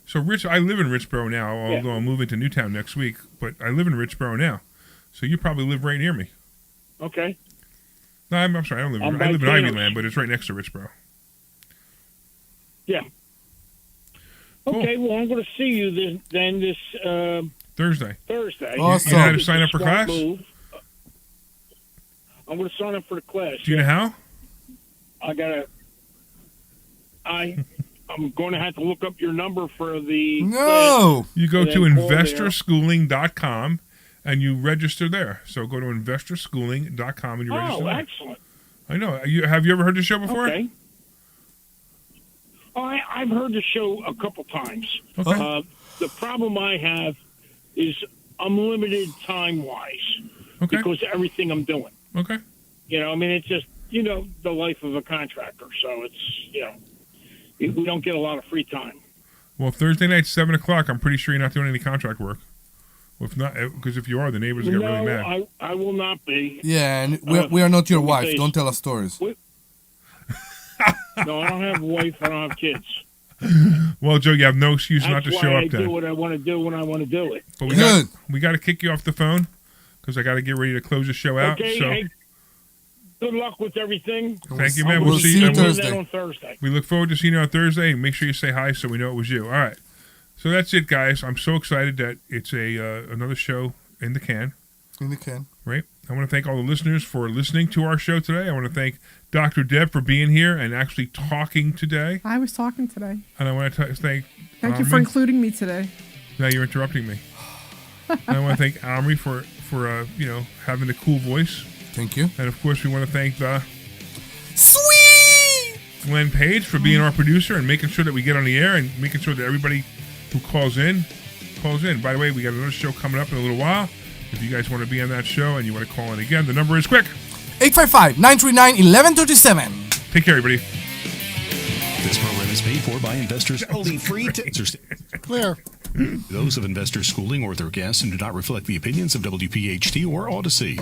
So I live in Richboro now, although I'm moving to Newtown next week. But I live in Richboro now, so you probably live right near me. Okay. No, I'm sorry, I don't live. I'm I by live in Thanos. Ivyland, but it's right next to Richboro. Yeah. Cool. Okay. Well, I'm going to see you this Thursday. Thursday. Awesome. You know how to It's a sign up for smart class? move. I'm going to sign up for the class. Do you know how? I'm going to have to look up your number for the class. No. You go And to then call there. investorschooling.com and you register there. So go to investorschooling.com and you register Oh, there. excellent. I know. Have you ever heard the show before? Okay. I've heard the show a couple times. Okay. The problem I have is I'm limited time-wise Okay. because of everything I'm doing. Okay. I mean, it's just, the life of a contractor. So it's, we don't get a lot of free time. Well, Thursday night, 7 o'clock, I'm pretty sure you're not doing any contract work. Well, if not, because if you are, the neighbors will get really mad. I will not be. Yeah, and we are not your wife. face. Don't tell us stories. No, I don't have a wife. I don't have kids. Well, Joe, you have no excuse not That's to show why I up do then. what I want to do when I want to do it. But Good. we got to kick you off the phone because I got to get ready to close the show out. Okay, So hey, good luck with everything. thank you, man. We'll see you and we'll- Thursday. On Thursday. We look forward to seeing you on Thursday. Make sure you say hi so we know it was you. All right. So that's it, guys. I'm so excited that it's another show in the can. In the can. Right. I want to thank all the listeners for listening to our show today. I want to thank Dr. Deb for being here and actually talking today. I was talking today. And I want to thank Thank you for Omri. including me today. Now you're interrupting me. And I want to thank Omri for having a cool voice. Thank you. And of course, we want to thank Sweet. Glenn Page for being our producer and making sure that we get on the air and making sure that everybody who calls in. By the way, we got another show coming up in a little while. If you guys want to be on that show and you want to call in again, the number is quick. 855-939-1137. Take care, everybody. This program is paid for by investors. Only free tickets. Clear. Those of Investor Schooling or their guests and do not reflect the opinions of WPHT or Odyssey.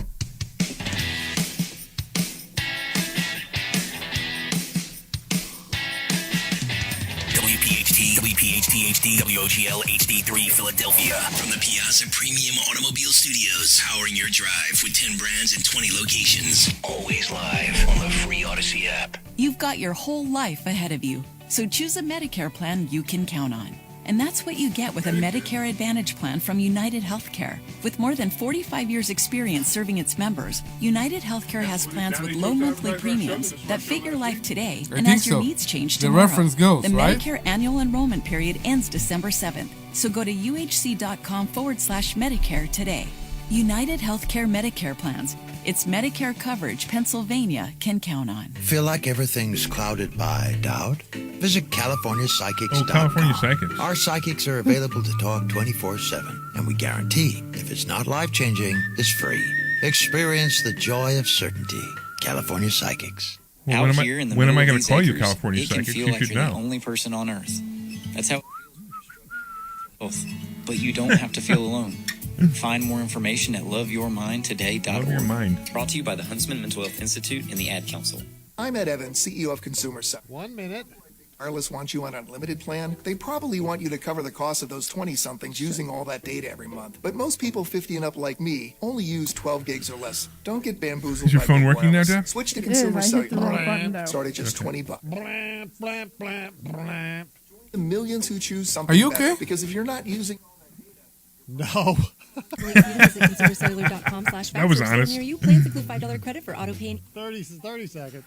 WPHT HD, WOGL HD3 Philadelphia. From the Piazza Premium Automobile Studios, powering your drive with 10 brands and 20 locations. Always live on the free Odyssey app. You've got your whole life ahead of you, so choose a Medicare plan you can count on. And that's what you get with a Medicare Advantage plan from United Healthcare. With more than 45 years' experience serving its members, United Healthcare has plans with low monthly premiums that fit your life today and think as your so. needs change The tomorrow. reference goes, the right? Medicare annual enrollment period ends December 7th, so go to uhc.com/Medicare today. United Healthcare Medicare plans. It's Medicare coverage Pennsylvania can count on. Feel like everything's clouded by doubt? Visit CaliforniaPsychics.com. Oh, California Psychics. Our psychics are available to talk 24/7, and we guarantee if it's not life-changing, it's free. Experience the joy of certainty. California Psychics. Well, Out here in the when am I middle going of to call these you, acres, California it can Psychics? feel You like should you're the know. only person on Earth. That's how. Both, but you don't have to feel alone. Find more information at loveyourmindtoday.org. Love your mind. Brought to you by the Huntsman Mental Health Institute and the Ad Council. I'm Ed Evans, CEO of Consumer Side. 1 minute. Wireless wants you on an unlimited plan, they probably want you to cover the cost of those 20-somethings using all that data every month. But most people 50 and up like me only use 12 gigs or less. Don't get bamboozled. Is your by phone big working now, wireless. Deb? Switch to It is. consumer I hit the wrong cellular. button, though. Start at just $20. Blam, blam, blam, blam. The millions who choose something Are you better, okay? because if you're not using No. That was honest. Near you, plans include $5 credit for auto pay. 30 seconds.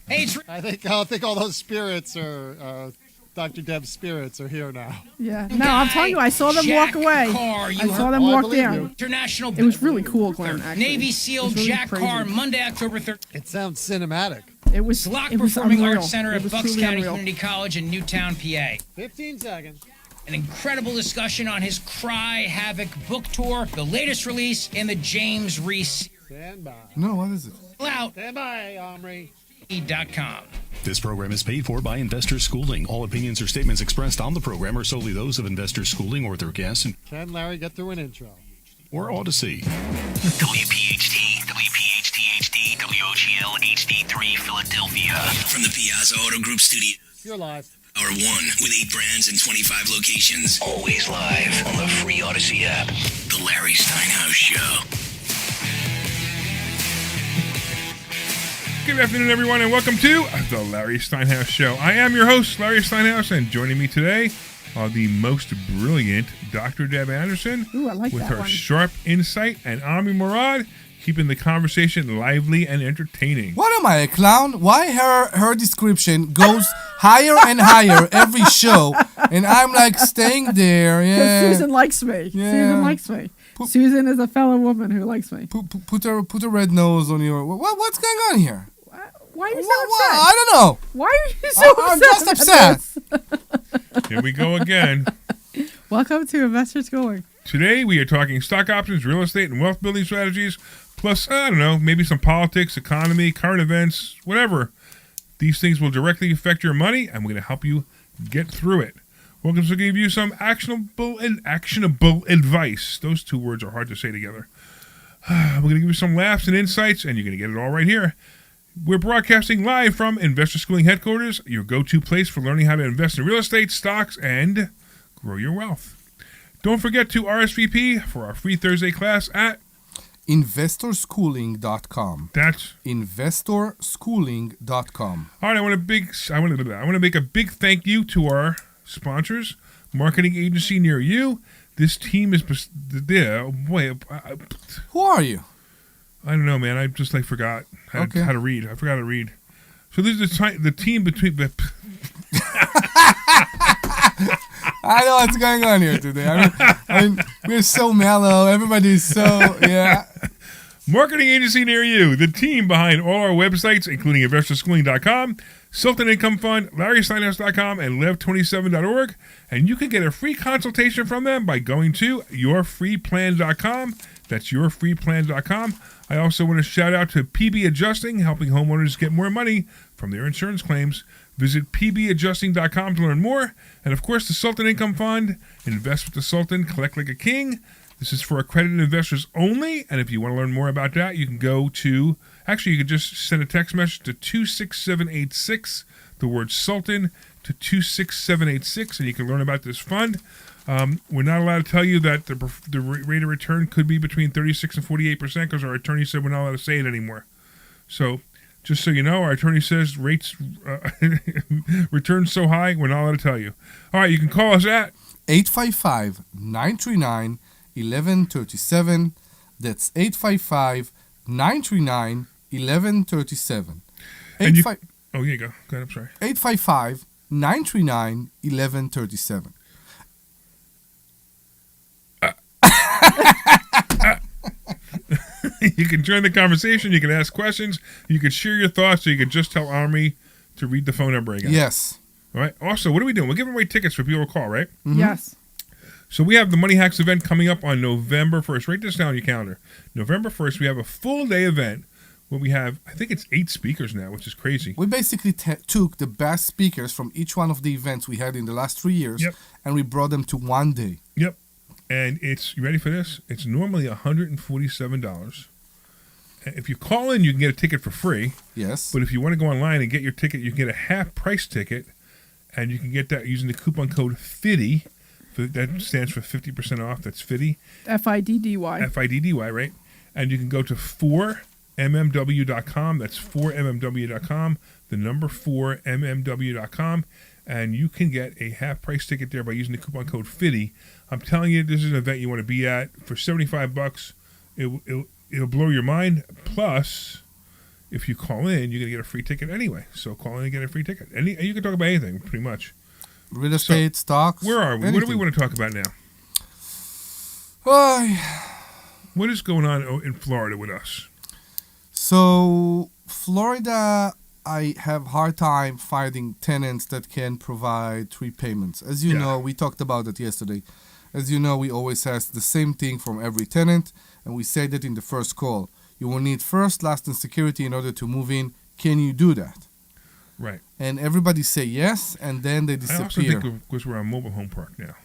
Hey, I think all those spirits are Dr. Deb's spirits are here now. Yeah. No, I'm telling you, I saw them walk away. I saw them walk down. International. It was really cool, Glenn. Actually. Navy SEAL It was really Jack crazy. Carr, Monday, October 3rd. It sounds cinematic. It was Slock it was Performing unreal. Arts Center It at was Bucks truly County unreal. Community College in Newtown, PA. 15 seconds. An incredible discussion on his Cry Havoc book tour, the latest release in the James Reese. Stand by. No, what is it? Out. Stand by, Omri. .com. This program is paid for by Investors Schooling. All opinions or statements expressed on the program are solely those of Investors Schooling or their guests Can Larry get through an intro? or Odyssey. WPHT, WPHT-HD, WOGL HD3 Philadelphia. From the Piazza Auto Group studio. You're live. Hour 1 with 8 brands and 25 locations. Always live on the free Odyssey app. The Larry Steinhouse Show. Good afternoon, everyone, and welcome to the Larry Steinhouse Show. I am your host, Larry Steinhouse, and joining me today are the most brilliant Dr. Deb Anderson Ooh, I like with that her one. sharp insight, and Omri Morad keeping the conversation lively and entertaining. What am I, a clown? Why her description goes higher and higher every show, and I'm like staying there. Because Yeah. Susan likes me. Yeah. Susan likes me. Susan is a fellow woman who likes me. Put a red nose on your. What's going on here? Why are you so Well, upset? I don't know. Why are you so I'm upset? just about upset. this? Here we go again. Welcome to Investor Schooling. Today we are talking stock options, real estate, and wealth building strategies, plus, I don't know, maybe some politics, economy, current events, whatever. These things will directly affect your money, and we're going to help you get through it. We're going to give you some actionable advice. Those two words are hard to say together. We're going to give you some laughs and insights, and you're going to get it all right here. We're broadcasting live from Investor Schooling Headquarters, your go-to place for learning how to invest in real estate, stocks, and grow your wealth. Don't forget to RSVP for our free Thursday class at InvestorSchooling.com. That's InvestorSchooling.com. all right. I want to make a big thank you to our sponsors, marketing agency near you. This team is Who are you? I don't know, man. I just forgot how to read. I forgot to read. So this is the team between. I know what's going on here today. I mean, we're so mellow. Everybody's so, yeah. Marketing agency near you. The team behind all our websites, including InvestorSchooling.com, Sultan Income Fund, LarrySteinhouse.com, and Lev27.org. And you can get a free consultation from them by going to YourFreePlan.com. That's YourFreePlan.com. I also want to shout out to PB Adjusting, helping homeowners get more money from their insurance claims. Visit pbadjusting.com to learn more. And of course, the Sultan Income Fund. Invest with the Sultan, collect like a king. This is for accredited investors only. And if you want to learn more about that, you can go to, actually, you can just send a text message to 26786, the word Sultan, to 26786, and you can learn about this fund. We're not allowed to tell you that the rate of return could be between 36 and 48% because our attorney said we're not allowed to say it anymore. So just so you know, our attorney says rates return so high, we're not allowed to tell you. All right, you can call us at 855-939-1137. That's 855-939-1137. And you, oh, here you go. Go ahead, I'm sorry. 855-939-1137. You can join the conversation. You can ask questions. You can share your thoughts. Or you can just tell Omri to read the phone number again. Yes. All right. Also, what are we doing? We're giving away tickets for people to call, right? Mm-hmm. Yes. So we have the Money Hacks event coming up on November 1st. Write this down on your calendar. November 1st, we have a full-day event where we have, I think it's 8 speakers now, which is crazy. We basically took the best speakers from each one of the events we had in the last 3 years, and we brought them to one day. Yep. And it's, you ready for this? It's normally $147. If you call in, you can get a ticket for free. Yes. But if you want to go online and get your ticket, you can get a half-price ticket and you can get that using the coupon code FIDDY. That stands for 50% off. That's FIDDY. FIDDY. FIDDY, right? And you can go to 4mmw.com. That's 4mmw.com. The number 4mmw.com. And you can get a half-price ticket there by using the coupon code FIDDY. I'm telling you, this is an event you want to be at. For $75, it'll blow your mind. Plus, if you call in, you're going to get a free ticket anyway. So call in and get a free ticket. And you can talk about anything, pretty much. Real estate, stocks. Where are we? Anything. What do we want to talk about now? What is going on in Florida with us? So, Florida, I have hard time finding tenants that can provide 3 payments. As you know, we talked about it yesterday. As you know, we always ask the same thing from every tenant, and we say that in the first call. You will need first, last, and security in order to move in. Can you do that? Right. And everybody say yes, and then they disappear. I also think because we're on mobile home park now.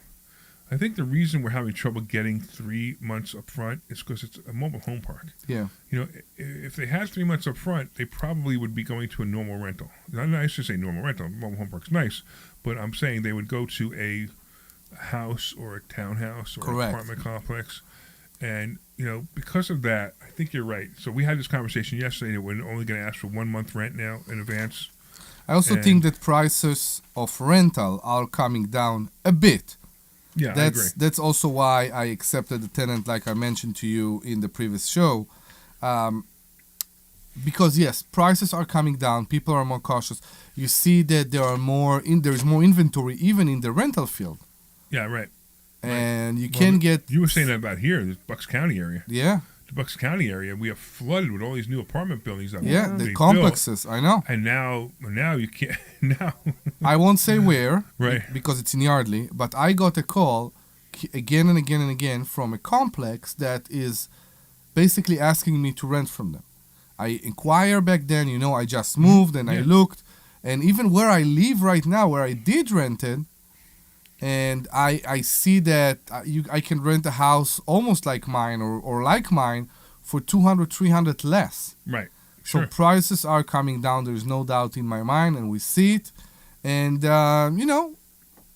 I think the reason we're having trouble getting 3 months up front is because it's a mobile home park. Yeah. You know, if they had 3 months up front, they probably would be going to a normal rental. I should say normal rental. Mobile home park's nice, but I'm saying they would go to a house or a townhouse or an apartment complex. And, you know, because of that, I think you're right. So we had this conversation yesterday that we're only going to ask for 1 month rent now in advance. I also think that prices of rental are coming down a bit. Yeah, I agree. That's also why I accepted the tenant, like I mentioned to you in the previous show. Because yes, prices are coming down. People are more cautious. You see that there's more inventory even in the rental field. Yeah, right. And you can get. You were saying that about here, the Bucks County area. Yeah. The Bucks County area, we are flooded with all these new apartment buildings. That the complexes. Built. I know. And now you can't. Now. I won't say where, right? Because it's in Yardley. But I got a call again and again and again from a complex that is basically asking me to rent from them. I inquire back then. You know, I just moved and I looked, and even where I live right now, where I did rent it. And I see that I can rent a house almost like mine or like mine for $200, $300 less. Right. So prices are coming down. There's no doubt in my mind, and we see it. And you know,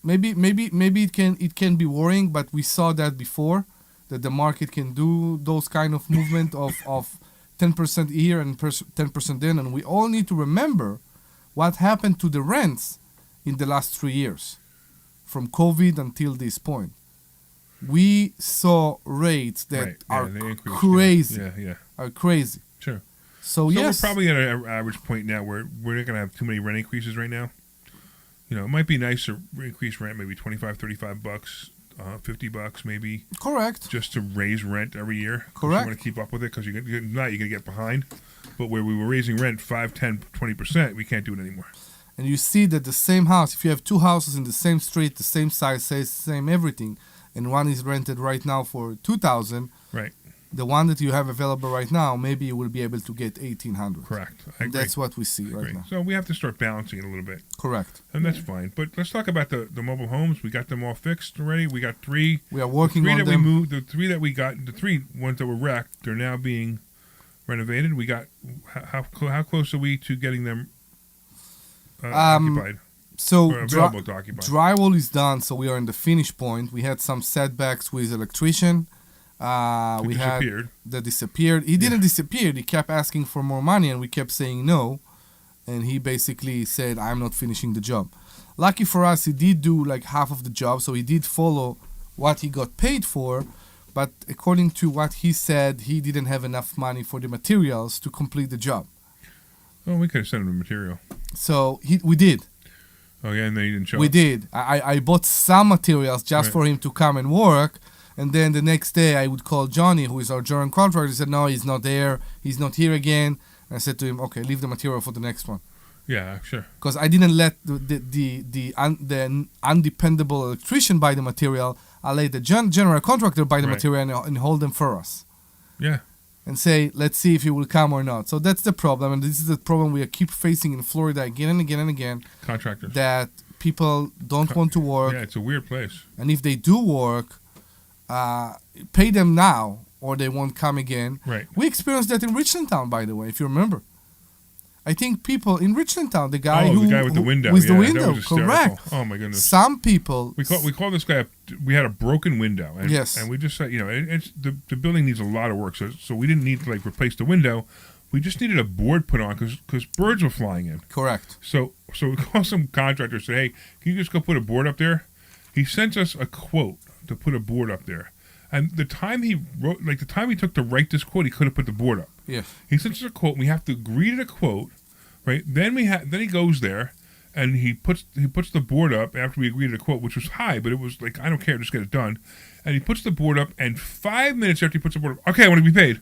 maybe it can be worrying, but we saw that before, that the market can do those kind of movement of 10% here and 10% then. And we all need to remember what happened to the rents in the last 3 years. From COVID until this point, we saw rates that are crazy. Are crazy. Sure. So we're probably at an average point now where we're not going to have too many rent increases right now. You know, it might be nice to increase rent, maybe $25, $35, $50 maybe. Correct. Just to raise rent every year. Correct. You want to keep up with it because you're going to get behind. But where we were raising rent 5, 10, 20%, we can't do it anymore. And you see that the same house, if you have 2 houses in the same street, the same size, same everything, and one is rented right now for $2,000, right? The one that you have available right now, maybe you will be able to get $1,800. Correct. And that's what we see right now. So we have to start balancing it a little bit. Correct. And that's fine. But let's talk about the mobile homes. We got them all fixed already. We got 3. We are working on them. We moved, the 3 that we got, the 3 ones that were wrecked, they're now being renovated. We got, how close are we to getting them occupied? So available to occupy. Drywall is done, so we are in the finish point. We had some setbacks with electrician. Disappeared. He didn't disappear. He kept asking for more money, and we kept saying no. And he basically said, "I'm not finishing the job." Lucky for us, he did do like half of the job, so he did follow what he got paid for. But according to what he said, he didn't have enough money for the materials to complete the job. Oh, we could have sent him the material. So we did. Oh yeah, and then he didn't show up. We did. I bought some materials just for him to come and work, and then the next day I would call Johnny, who is our general contractor. He said, "No, he's not there. He's not here again." And I said to him, "Okay, leave the material for the next one." Yeah, sure. Because I didn't let the undependable electrician buy the material. I let the general contractor buy the material and hold them for us. Yeah. And say, let's see if he will come or not. So that's the problem, and this is the problem we keep facing in Florida again and again and again. Contractors. That people don't want to work. Yeah, it's a weird place. And if they do work, pay them now or they won't come again. Right. We experienced that in Richland Town, by the way, if you remember. I think people in Richland Town, the guy with the window. With the that window, was hysterical. correct. Oh my goodness. Some people. We called this guy. We had a broken window. And, Yes. And we just said, it's the building needs a lot of work. So we didn't need to replace the window. We just needed a board put on because birds were flying in. Correct. So we called some contractor and said, hey, can you just go put a board up there? He sent us a quote to put a board up there. And the time he wrote, the time he took to write this quote, he could have put the board up. Yes. He sent us a quote, and we have to agree to the quote, right? Then he goes there, and he puts the board up after we agree to the quote, which was high, but it was I don't care, just get it done. And he puts the board up, and 5 minutes after he puts the board up, okay, I want to be paid.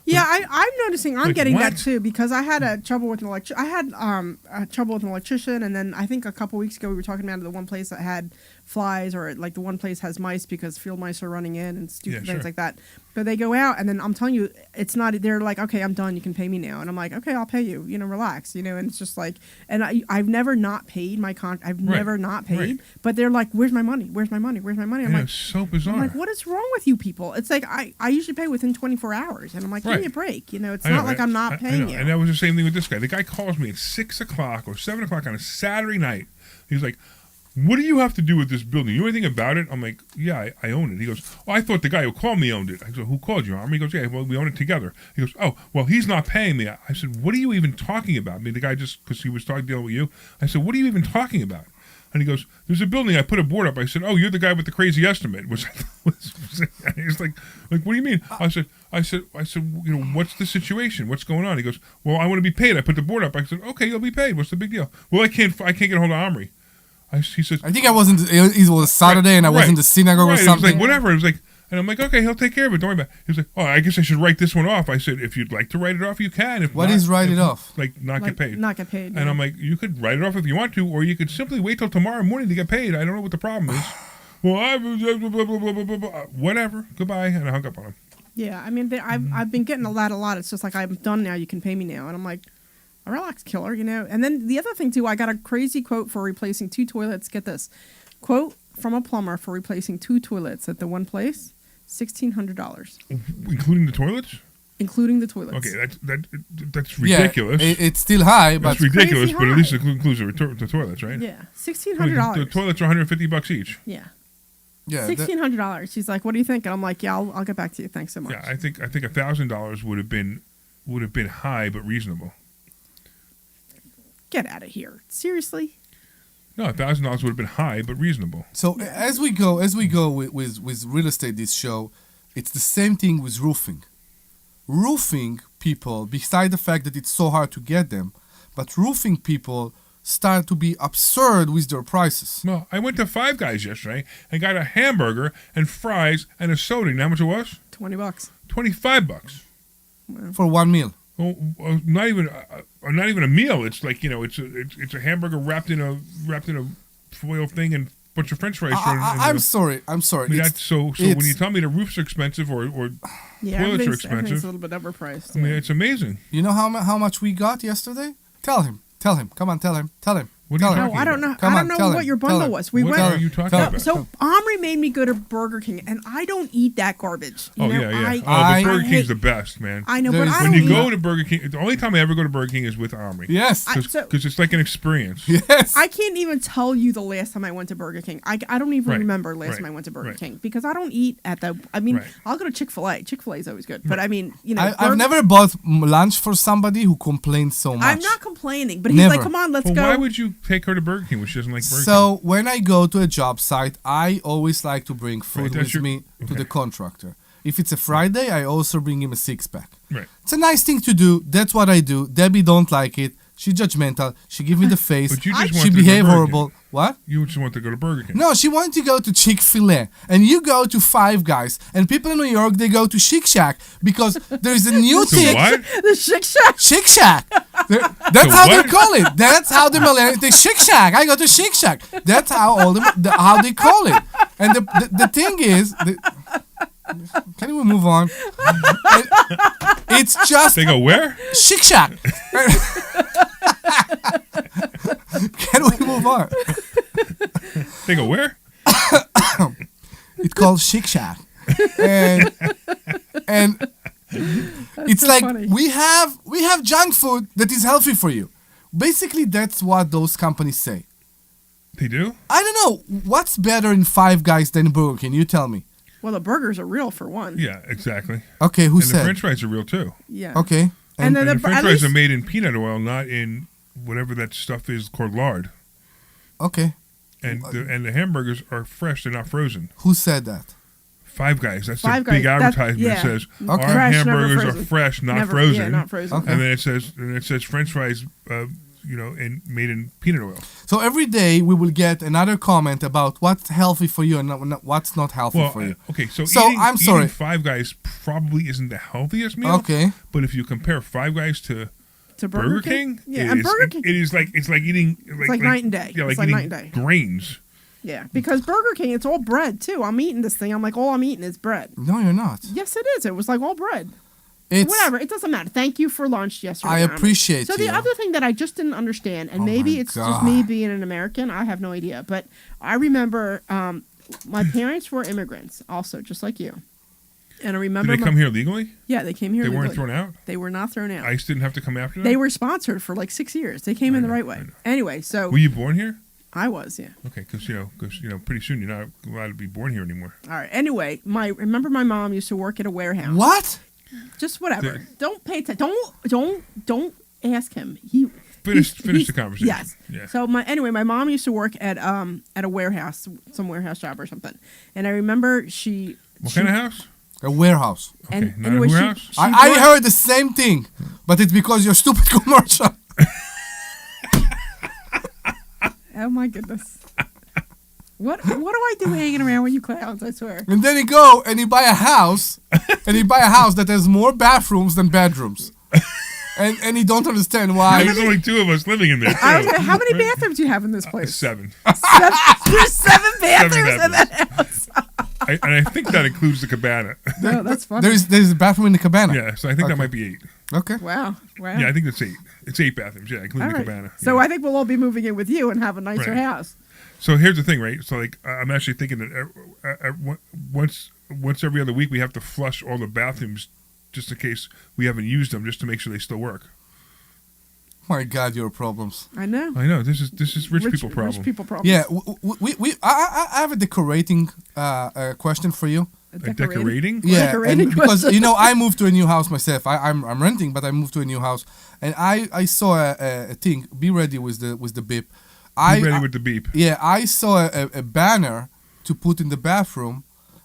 Yeah, I'm noticing I'm getting what? that too because I had trouble with an trouble with an electrician, and then I think a couple weeks ago we were talking about the one place that had flies, or the one place has mice because field mice are running in and stupid things like that. But they go out, and then I'm telling you, it's not. They're like, okay, I'm done. You can pay me now, and I'm like, okay, I'll pay you. Relax. And it's just and I've never not paid my I've never not paid. Right. But they're like, where's my money? Where's my money? Where's my money? I'm like, it's so bizarre. I'm like, what is wrong with you people? It's like I usually pay within 24 hours, and I'm like, give me a break. It's not like I'm not paying you. And that was the same thing with this guy. The guy calls me at 6 o'clock or 7 o'clock on a Saturday night. He's like, what do you have to do with this building? You know anything about it? I'm like, yeah, I own it. He goes, oh, I thought the guy who called me owned it. I go, who called you, Omri? He goes, yeah, well, we own it together. He goes, oh, well, he's not paying me. I said, what are you even talking about? I mean, the guy just, because he was dealing with you. I said, what are you even talking about? And he goes, there's a building, I put a board up. I said, oh, you're the guy with the crazy estimate. He's like, what do you mean? I said, what's the situation? What's going on? He goes, well, I want to be paid. I put the board up. I said, okay, you'll be paid. What's the big deal? Well, I can't get a hold of Omri. He said, I think I wasn't. It was Saturday, and I was in the synagogue or something. It was like whatever. It was like, and I'm like, okay, he'll take care of it. Don't worry about it. He was like, oh, I guess I should write this one off. I said, if you'd like to write it off, you can. If what not, is write it off? Not get paid. Not get paid. And I'm like, you could write it off if you want to, or you could simply wait till tomorrow morning to get paid. I don't know what the problem is. Well, whatever. Goodbye. And I hung up on him. Yeah, I mean, I've been getting a lot. It's just like, I'm done now. You can pay me now. And I'm like, relax, killer, And then the other thing too, I got a crazy quote for replacing 2 toilets. Get this quote from a plumber for replacing 2 toilets at the one place, $1,600, including the toilets. Including the toilets. Okay, that's ridiculous. Yeah, it's still high, but that's ridiculous. But at least it includes the toilets, right? Yeah, $1,600. The toilets are $150 each. Yeah. Yeah, $1,600. She's like, "What do you think?" And I'm like, "Yeah, I'll get back to you. Thanks so much." Yeah, I think $1,000 would have been high but reasonable. Get out of here! Seriously? No, $1,000 would have been high but reasonable. So as we go with real estate this show, it's the same thing with roofing. Roofing people, beside the fact that it's so hard to get them, but roofing people start to be absurd with their prices. Well, I went to Five Guys yesterday and got a hamburger and fries and a soda. You know how much it was? $20. $25 for one meal. Oh, not even a meal. It's like it's a hamburger wrapped in a foil thing and a bunch of French fries. I'm sorry. I mean, that's so when you tell me the roofs are expensive or toilets are expensive, everything's a little bit overpriced. I mean, it's amazing. You know how much we got yesterday? Tell him. Come on, tell him. What are you talking I don't know. Come I on, don't know what your bundle was. We what went. are you talking about? So Omri made me go to Burger King, and I don't eat that garbage. You know? Yeah. Burger King's the best, man. I know, but I when don't you go to Burger King, the only time I ever go to Burger King is with Omri. Yes, because it's like an experience. Yes, I can't even tell you the last time I went to Burger King. I don't even remember last time I went to Burger King because I don't eat at the. I mean, I'll go to Chick-fil-A. Chick-fil-A is always good, but I mean, I've never bought lunch for somebody who complains so much. I'm not complaining, but he's like, "Come on, let's go." Why would you take her to Burger King when she doesn't like Burger King? So when I go to a job site, I always like to bring food with me to the contractor. If it's a Friday, I also bring him a 6-pack. Right. It's a nice thing to do. That's what I do. Debbie don't like it. She's judgmental. She give me the face. But you just she behave horrible. What? You just want to go to Burger King. No, she wanted to go to Chick-fil-A. And you go to Five Guys. And people in New York, they go to Shake Shack because there's a new thing. What? The Shake Shack. Shake Shack. That's how they call it. That's how the millennials. They Shake Shack. I go to Shake Shack. That's how how they call it. And the thing is, can we move on? It's just. They go where? Shake Shack. Can we move on? They go where? It's called Shake Shack, and it's so like funny. we have We have junk food that is healthy for you. Basically, that's what those companies say. They do? I don't know. What's better in Five Guys than Burger King? You tell me. Well, the burgers are real for one. Yeah, exactly. Okay, who and said? the French fries are real too. Yeah. Okay. And then the the- French at fries least- are made in peanut oil, not in whatever that stuff is called lard. Okay. And the hamburgers are fresh; they're not frozen. Who said that? Five Guys. That's Five the big Guys, that's- advertisement. yeah. It says Okay. our Fresh, never hamburgers are frozen. fresh, not Never- frozen. yeah, not frozen. Okay. And then it says French fries, made in peanut oil. So every day we will get another comment about what's healthy for you and what's not healthy Well, for you. okay, so I'm sorry. eating Five Guys probably isn't the healthiest meal. Okay. But if you compare Five Guys to Burger King? Yeah, it and is- Burger King- it's like eating like night and day. Yeah, like It's like eating night and day. grains. Yeah, because Burger King, it's all bread too. I'm eating this thing. I'm like, all I'm eating is bread. No, you're not. Yes, it is. It was like all bread. It's Whatever. It doesn't matter. Thank you for lunch yesterday. I Omri. appreciate So you. the other thing that I just didn't understand, and Oh maybe my it's just me God. being an American, I have no idea, but I remember my parents were immigrants also, just like you. And I remember Did they come here legally? Yeah, they came here. They weren't legally. thrown out? They were not thrown out. ICE didn't have to come after them? They were sponsored for like 6 years. They came in the right way. Anyway, so Were you born here? I was, yeah. Okay, because pretty soon you're not allowed to be born here anymore. All right. Anyway, remember my mom used to work at a warehouse. What? Just whatever. There- Don't pay attention. Don't ask him. Finish he's- the conversation. Yes. Yeah. So my mom used to work at a warehouse, some warehouse job or something, and I remember What kind of house? A warehouse. And Okay, not anyway, a she- warehouse? she I brought- heard the same thing, but it's because your stupid commercial. Oh my goodness. What do I do hanging around with you clowns? I swear. And then you go and you buy a house, that has more bathrooms than bedrooms. And you don't understand why. There's only two of us living in there. I was too. gonna- how many bathrooms do you have in this place? 7. There's 7 bathrooms in that house. And I think that includes the cabana. No, that's funny. There's a bathroom in the cabana. Yeah, so I think that might be 8. Okay. Wow. Yeah, I think that's 8. It's 8 bathrooms, yeah, including All the right. cabana. So yeah. I think we'll all be moving in with you and have a nicer Right. house. So here's the thing, right? So like, I'm actually thinking that once every other week we have to flush all the bathrooms just in case we haven't used them, just to make sure they still work. My God, your problems. I know. I know this is rich people problem. Rich people problem. Yeah, I have a decorating question for you. A decorating? Yeah, Decorating and because question. I moved to a new house myself. I'm renting, but I moved to a new house, and I saw a thing. Be ready with the beep. Be ready with the beep. Yeah, I saw a banner to put in the bathroom,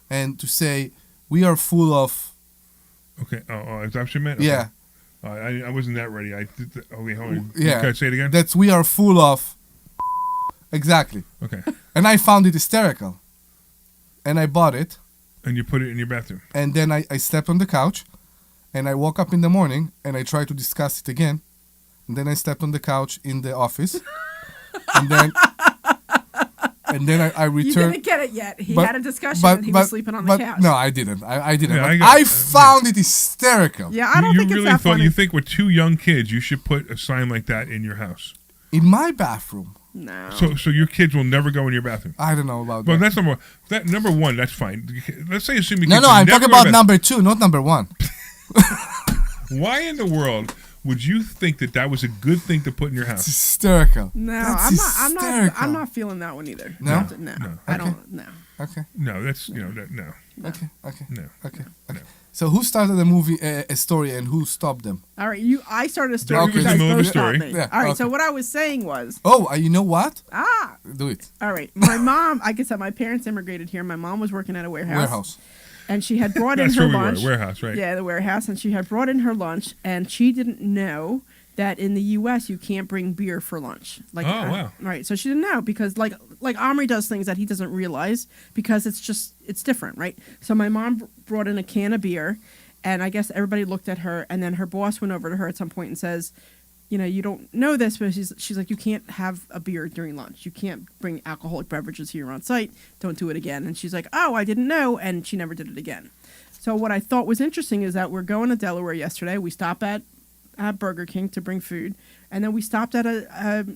and to say we are full of. Okay. Oh, is that what you meant? Okay. Yeah. I wasn't that ready. Wait, hold on. Yeah. Can I say it again? That's we are full of. Exactly. Okay. And I found it hysterical. And I bought it. And you put it in your bathroom. And then I slept on the couch. And I woke up in the morning and I tried to discuss it again. And then I slept on the couch in the office. and then I returned. You didn't get it yet. He But- had a discussion but- and he but- was sleeping on the but couch. No, I didn't. I didn't. Yeah, But I I found it hysterical. Yeah, I don't you think it's really that thought funny. you think with 2 young kids you should put a sign like that in your house. In my bathroom. No. So your kids will never go in your bathroom. I don't know about Well, that. that's number 1. That's fine. Let's say assuming No, kids no, will I'm never talking go to about bed. number 2, not number 1. Why in the world would you think that was a good thing to put in your house? Hysterical. No, That's I'm hysterical. not feeling that one either. No? No. I don't. No. Okay. No, that's no. Okay. No. Okay. So who started the movie, a story, and who stopped them? All right, I started a story. Okay. You In the guys middle of both the story. stopped me. Yeah, All right. okay. So what I was saying was. Oh, you know what? Do it. All right. My mom, like I said, my parents immigrated here. My mom was working at a warehouse. And she had brought in That's her where we were, lunch. warehouse, right. Yeah, the warehouse. And she had brought in her lunch, and she didn't know that in the U.S. you can't bring beer for lunch. Like, Oh, wow. Right. So she didn't know because like Omri does things that he doesn't realize because it's different, right? So my mom brought in a can of beer, and I guess everybody looked at her, and then her boss went over to her at some point and says, you know, you don't know this, but she's like, you can't have a beer during lunch. You can't bring alcoholic beverages here on site. Don't do it again. And she's like, oh, I didn't know. And she never did it again. So what I thought was interesting is that we're going to Delaware yesterday. We stopped at Burger King to bring food. And then we stopped at a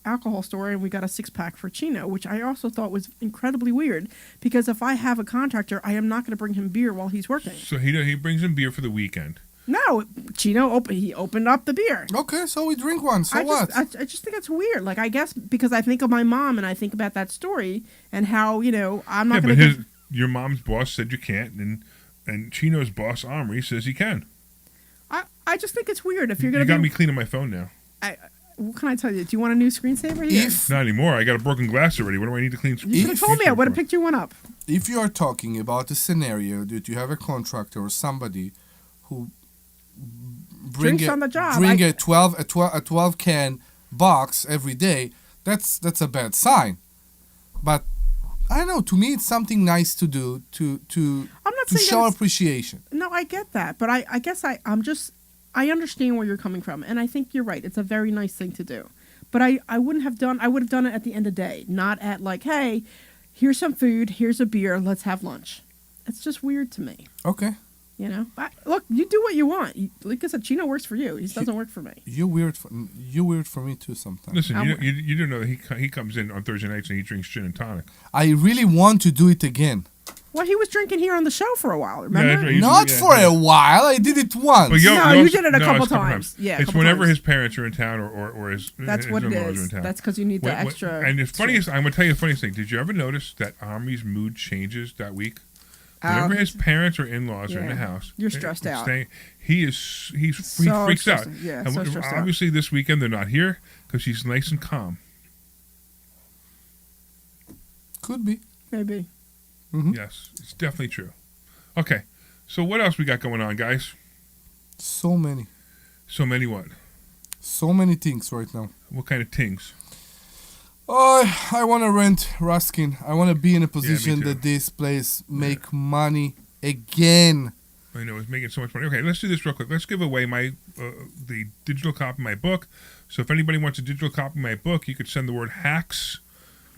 alcohol store and we got a 6-pack for Chino, which I also thought was incredibly weird because if I have a contractor, I am not going to bring him beer while he's working. So he brings in beer for the weekend. No, Chino he opened up the beer. Okay, so we drink one. So what? I just think it's weird. Like, I guess because I think of my mom and I think about that story and how, I'm not going to. Your mom's boss said you can't, and Chino's boss, Omri, says he can. I just think it's weird. If you're going to. You got me cleaning my phone now. What can I tell you? Do you want a new screensaver here? Not anymore. I got a broken glass already. What do I need to clean? You should have told me. I would have picked you one up. If you are talking about a scenario that you have a contractor or somebody who bring on the job. Bring a 12 can box every day, that's a bad sign. But I don't know. To me, it's something nice to do to show appreciation. No, I get that, but I guess I understand where you're coming from, and I think you're right. It's a very nice thing to do, but I would have done it at the end of the day, not at like, hey, here's some food, here's a beer, let's have lunch. It's just weird to me. Okay. But look, you do what you want. Like I said, Chino works for you. He doesn't work for me. You're weird for me too sometimes. Listen, you don't know that he comes in on Thursday nights and he drinks gin and tonic. I really want to do it again. Well, he was drinking here on the show for a while, remember? Yeah, Not for a while. I did it once. You did it a couple times. Yeah, it's whenever his parents are in town or his That's his what it in-laws is. are in town. That's because you need the extra. And it's funniest. I'm going to tell you the funniest thing. Did you ever notice that Omri's mood changes that week? Whenever his parents or in-laws are in the house, you're stressed out. He freaks out. Yeah, and so stressed out. obviously this weekend they're not here because he's nice and calm. Could be. Maybe. Mm-hmm. Yes, it's definitely true. Okay, so what else we got going on, guys? So many. So many what? So many things right now. What kind of things? I want to rent Ruskin. I want to be in a position that this place make money again. I know, it's making so much money. Okay, let's do this real quick. Let's give away my the digital copy of my book. So if anybody wants a digital copy of my book, you could send the word HACKS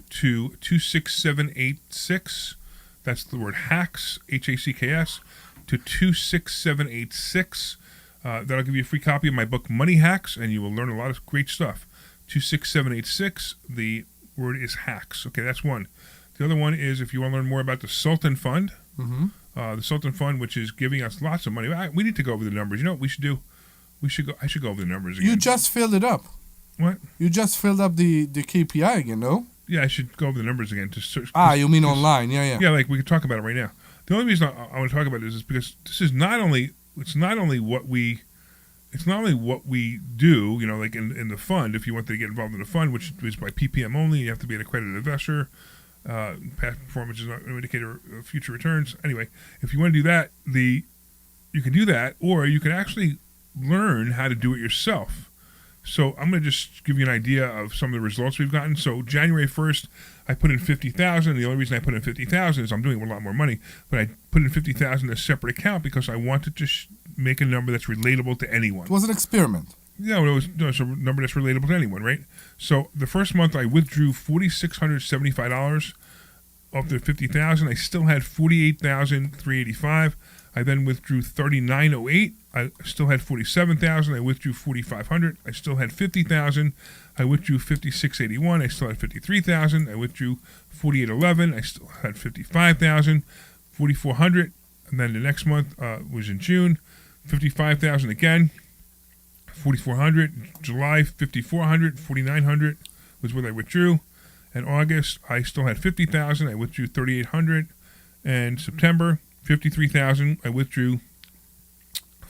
to 26786. That's the word HACKS, HACKS, to 26786. That'll give you a free copy of my book, Money Hacks, and you will learn a lot of great stuff. 26786. The word is HACKS. Okay, that's one. The other one is if you want to learn more about the Sultan Fund. Mm-hmm. The Sultan Fund, which is giving us lots of money. We need to go over the numbers. You know what we should do? I should go over the numbers again. You just filled it up. What? You just filled up the KPI again, no? Yeah, I should go over the numbers again. You mean online? Yeah. Yeah, like we could talk about it right now. The only reason I want to talk about it is because this is not only what we do, like in the fund, if you want to get involved in the fund, which is by PPM only, you have to be an accredited investor. Past performance is not an indicator of future returns. Anyway, if you want to do that, you can do that, or you can actually learn how to do it yourself. So I'm going to just give you an idea of some of the results we've gotten. So January 1st, I put in $50,000. The only reason I put in $50,000 is I'm doing a lot more money, but I put in $50,000 in a separate account because I wanted to make a number that's relatable to anyone. It was an experiment. Yeah, it's a number that's relatable to anyone, right? So the first month I withdrew $4,675 of the $50,000. I still had $48,385. I then withdrew $39,08. I still had $47,000. I withdrew $4,500. I still had $50,000. I withdrew $56,81. I still had $53,000. I withdrew $48,11. I still had $55,000. $4,400. And then the next month was in June, $55,000 again. $4,400. July, $5,400. $4,900 was what I withdrew. In August, I still had $50,000. I withdrew $3,800. And September, $53,000. I withdrew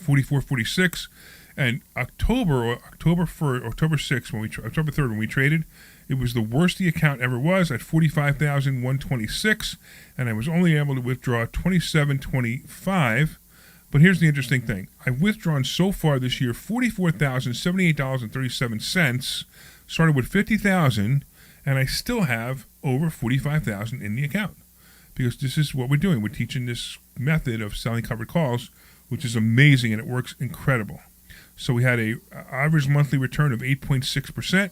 $44.46. And October 6th, October 3rd when we traded, it was the worst the account ever was at $45,126, and I was only able to withdraw $27.25. But here's the interesting thing: I've withdrawn so far this year $44,078.37. Started with $50,000, and I still have over $45,000 in the account because this is what we're doing. We're teaching this method of selling covered calls, which is amazing, and it works incredible. So we had an average monthly return of 8.6%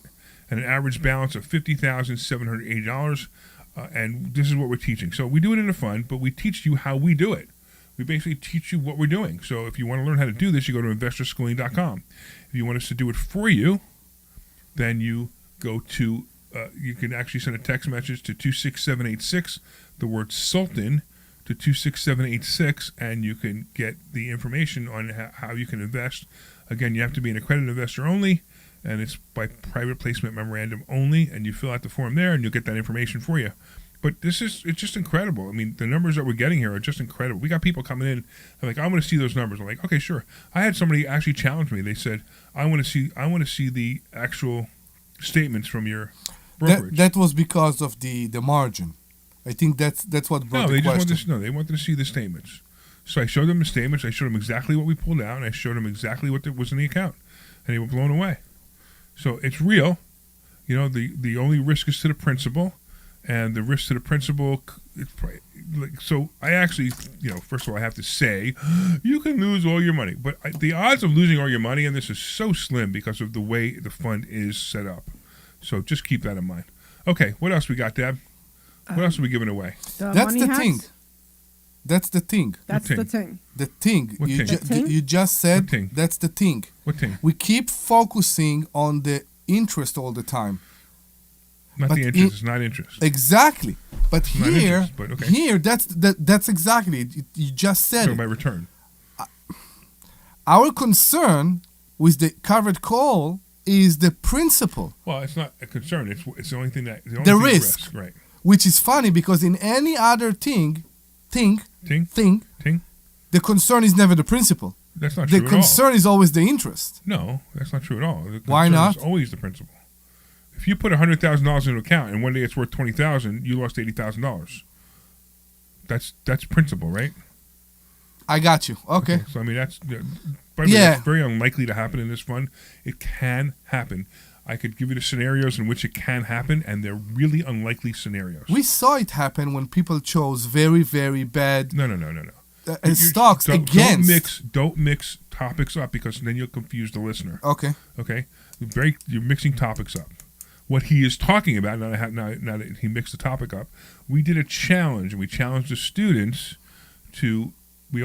and an average balance of $50,780. And this is what we're teaching. So we do it in a fund, but we teach you how we do it. We basically teach you what we're doing. So if you want to learn how to do this, you go to investorschooling.com. If you want us to do it for you, then you go to, you can actually send a text message to 26786, the word Sultan, to 26786, and you can get the information on how you can invest. Again, you have to be an accredited investor only, and it's by private placement memorandum only, and you fill out the form there, and you'll get that information for you. But it's just incredible. I mean, the numbers that we're getting here are just incredible. We got people coming in, they're like, I want to see those numbers. I'm like, okay, sure. I had somebody actually challenge me. They said, I want to see the actual statements from your brokerage. That was because of the margin. I think that's what brought the question. They wanted to see the statements. So I showed them the statements. I showed them exactly what we pulled out, and I showed them exactly what was in the account, and they were blown away. So it's real. You know, the only risk is to the principal, and the risk to the principal. So I actually, first of all, I have to say, you can lose all your money, but the odds of losing all your money in this is so slim because of the way the fund is set up. So just keep that in mind. Okay, what else we got, Deb? What else are we giving away? That's the thing. That's the thing. That's the thing. The thing. What thing? You just said What thing? That's the thing. What thing? We keep focusing on the interest all the time. Not the interest. It's not interest. Exactly. But It's not here, interest, but okay. here, that's exactly it. You just said So it. my return. Our concern with the covered call is the principle. Well, it's not a concern. It's the only thing that The risk. Right. Which is funny because in any other thing, the concern is never the principle. That's not true The at all. concern is always the interest. No, that's not true at all. The Why concern not? is always the principal. If you put $100,000 in an account and one day it's worth $20,000, you lost $80,000. That's principal, right? I got you. Okay. So I mean that's by the way, that's very unlikely to happen in this fund. It can happen. I could give you the scenarios in which it can happen, and they're really unlikely scenarios. We saw it happen when people chose very, very bad No. stocks against. Don't mix topics up because then you'll confuse the listener. Okay. You're mixing topics up. What he is talking about, now that he mixed the topic up, we did a challenge, and we challenged the students to, we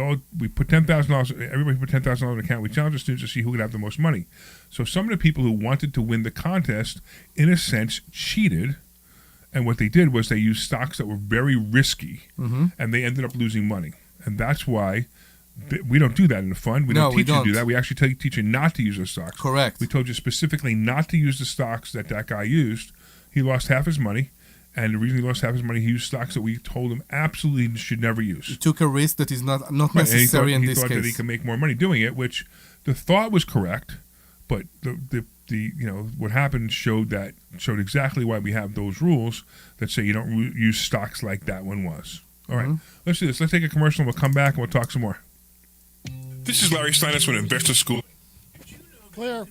put $10,000, everybody put $10,000 in an account. We challenged the students to see who could have the most money. So some of the people who wanted to win the contest, in a sense, cheated, and what they did was they used stocks that were very risky, and they ended up losing money. And that's why we don't do that in the fund. We don't teach you to do that. We actually teach you not to use those stocks. Correct. We told you specifically not to use the stocks that guy used. He lost half his money, and the reason he lost half his money, he used stocks that we told him absolutely should never use. He took a risk that is not Right, necessary in this case. He thought that he could make more money doing it, which the thought was correct, but the what happened showed exactly why we have those rules that say you don't use stocks like that one was. All right, let's do this. Let's take a commercial, and we'll come back, and we'll talk some more. This is Larry Steinhouse with Investor School. Clear.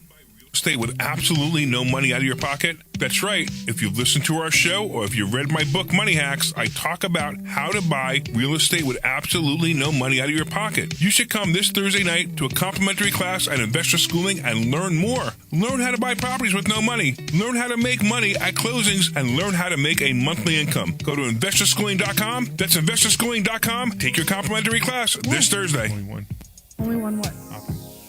Stay with absolutely no money out of your pocket? That's right. If you've listened to our show or if you've read my book, Money Hacks, I talk about how to buy real estate with absolutely no money out of your pocket. You should come this Thursday night to a complimentary class at Investor Schooling and learn more. Learn how to buy properties with no money. Learn how to make money at closings and learn how to make a monthly income. Go to investorschooling.com. That's investorschooling.com. Take your complimentary class this Thursday. Only one what?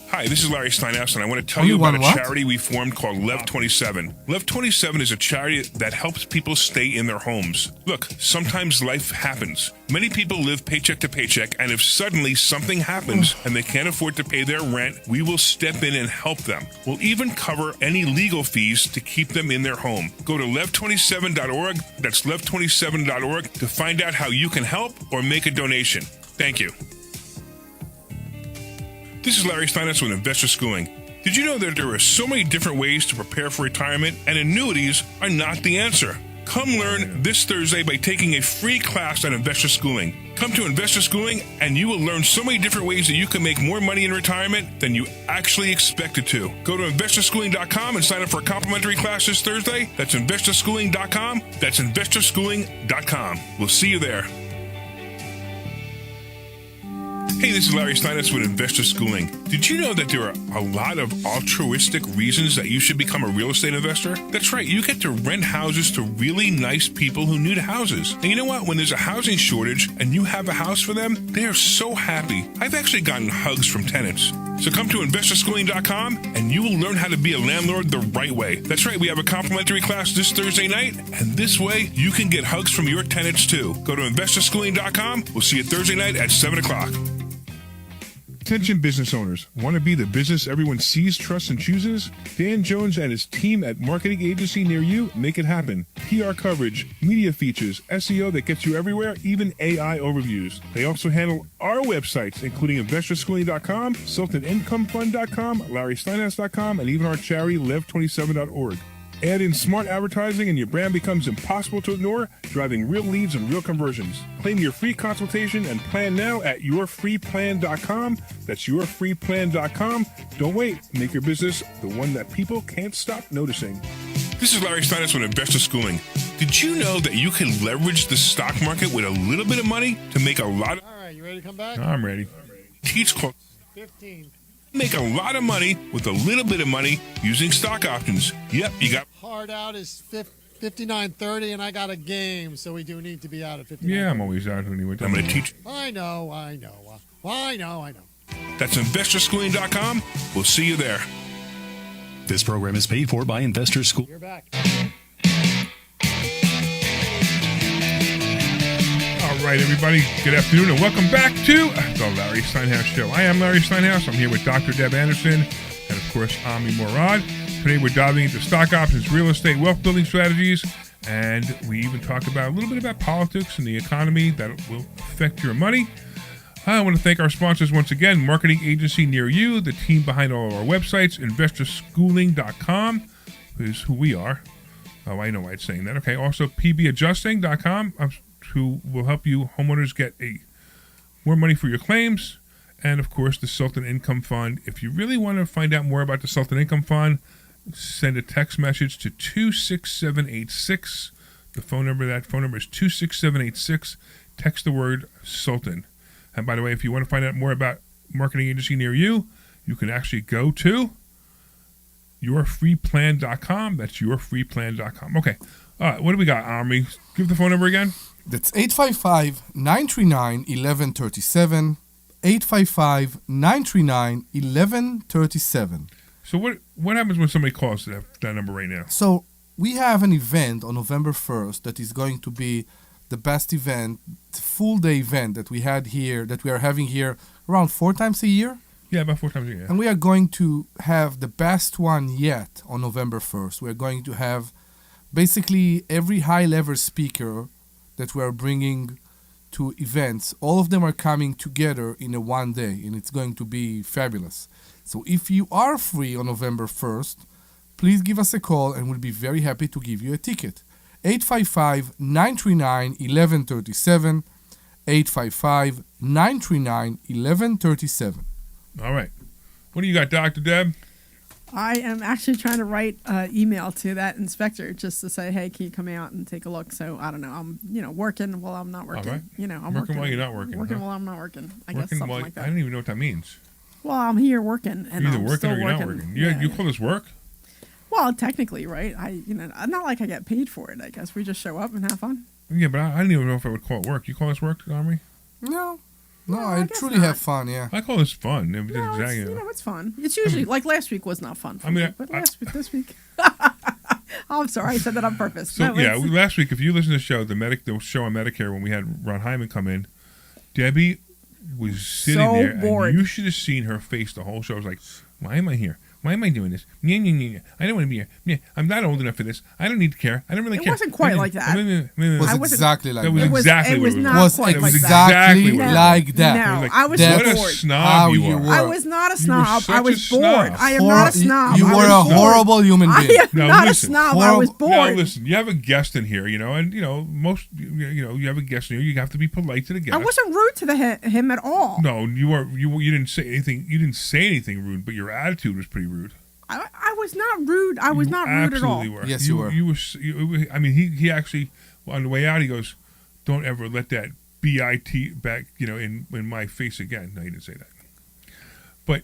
Hi, this is Larry Steinhouse, and I want to tell you about a charity we formed called Lev 27. Lev 27 is a charity that helps people stay in their homes. Look, sometimes life happens. Many people live paycheck to paycheck, and if suddenly something happens and they can't afford to pay their rent, we will step in and help them. We'll even cover any legal fees to keep them in their home. Go to lev27.org, that's lev27.org, to find out how you can help or make a donation. Thank you. This is Larry Steinhouse with Investor Schooling. Did you know that there are so many different ways to prepare for retirement, and annuities are not the answer? Come learn this Thursday by taking a free class at Investor Schooling. Come to Investor Schooling, and you will learn so many different ways that you can make more money in retirement than you actually expected to. Go to investorschooling.com and sign up for a complimentary class this Thursday. That's investorschooling.com. That's investorschooling.com. We'll see you there. Hey, this is Larry Steinhouse with Investor Schooling. Did you know that there are a lot of altruistic reasons that you should become a real estate investor? That's right, you get to rent houses to really nice people who need houses. And you know what? When there's a housing shortage and you have a house for them, they are so happy. I've actually gotten hugs from tenants. So come to investorschooling.com and you will learn how to be a landlord the right way. That's right, we have a complimentary class this Thursday night, and this way you can get hugs from your tenants too. Go to investorschooling.com. We'll see you Thursday night at 7 o'clock. Attention business owners. Want to be the business everyone sees, trusts, and chooses? Dan Jones and his team at Marketing Agency Near You make it happen. PR coverage, media features, SEO that gets you everywhere, even AI overviews. They also handle our websites, including investorschooling.com, SultanIncomeFund.com, LarrySteinhouse.com, and even our charity, Lev27.org. Add in smart advertising and your brand becomes impossible to ignore, driving real leads and real conversions. Claim your free consultation and plan now at yourfreeplan.com. That's yourfreeplan.com. Don't wait. Make your business the one that people can't stop noticing. This is Larry Steinhouse with Investor Schooling. Did you know that you can leverage the stock market with a little bit of money to make a lot of... All right, you ready to come back? I'm ready. Teach called 15. Make a lot of money with a little bit of money using stock options. Yep, you got... Hard out is 59:30, and I got a game, so we do need to be out at 59:30. Yeah, I'm always out anyway. I'm going to teach... I know. That's investorschooling.com. We'll see you there. This program is paid for by Investor School. You're back. All right, everybody. Good afternoon, and welcome back to the Larry Steinhouse Show. I am Larry Steinhouse. I'm here with Dr. Deb Anderson and, of course, Omri Morad. Today, we're diving into stock options, real estate, wealth building strategies, and we even talk about a little bit about politics and the economy that will affect your money. I want to thank our sponsors once again, Marketing Agency Near You, the team behind all of our websites, investorschooling.com is who we are. Oh, I know why it's saying that. Okay, also pbadjusting.com, who will help you homeowners get more money for your claims, and of course the Sultan Income Fund. If you really want to find out more about the Sultan Income Fund, send a text message to 26786. The phone number is 26786. Text the word Sultan. And by the way, if you want to find out more about Marketing Agency Near You, you can actually go to yourfreeplan.com. That's yourfreeplan.com. Okay. All right. What do we got, Omri? Give the phone number again. That's 855-939-1137. 855-939-1137. So what happens when somebody calls that number right now? So we have an event on November 1st that is going to be the best event, full day event that we are having here around 4 times a year. Yeah, about 4 times a year. And we are going to have the best one yet on November 1st. We're going to have basically every high-level speaker that we are bringing to events. All of them are coming together in a one day, and it's going to be fabulous. So if you are free on November 1st, please give us a call, and we'll be very happy to give you a ticket. 855-939-1137, 855-939-1137. All right. What do you got, Dr. Deb? I am actually trying to write an email to that inspector just to say, hey, can you come out and take a look? So I don't know. I'm, working while I'm not working. All right. I'm working while you're not working. Working while I'm not working. I guess something like that. I don't even know what that means. Well, I'm here working, and you're either I'm working still or you're working. not working. You call this work? Well, technically, right? Not like I get paid for it. I guess we just show up and have fun. Yeah, but I don't even know if I would call it work. You call this work, Omri? No, I truly have fun. Yeah, I call this fun. No, it's fun. It's usually like last week was not fun for me, but this week. Oh, I'm sorry, I said that on purpose. So last week, if you listen to the show, the show on Medicare when we had Ron Hyman come in, Debbie was sitting there, bored. And you should have seen her face the whole show. I was like, why am I here? Why am I doing this? I don't want to be here. I'm not old enough for this. I don't need to care. I don't really care. It wasn't quite like that. It was exactly like that. That was exactly what it was. Was exactly like that. No, I was what bored. a snob you are. I was not a snob. I was bored. Snob. I am not a snob. You were a horrible human being. I am not a snob. I was bored. Now listen, you have a guest in here, and most, you have a guest in here. You have to be polite to the guest. I wasn't rude to him at all. No, you didn't say anything. You didn't say anything rude, but your attitude was pretty rude. I was not rude. I was not rude at all. Absolutely were. Yes, you were. He actually, on the way out, he goes, don't ever let that BIT back, in my face again. No, you didn't say that. But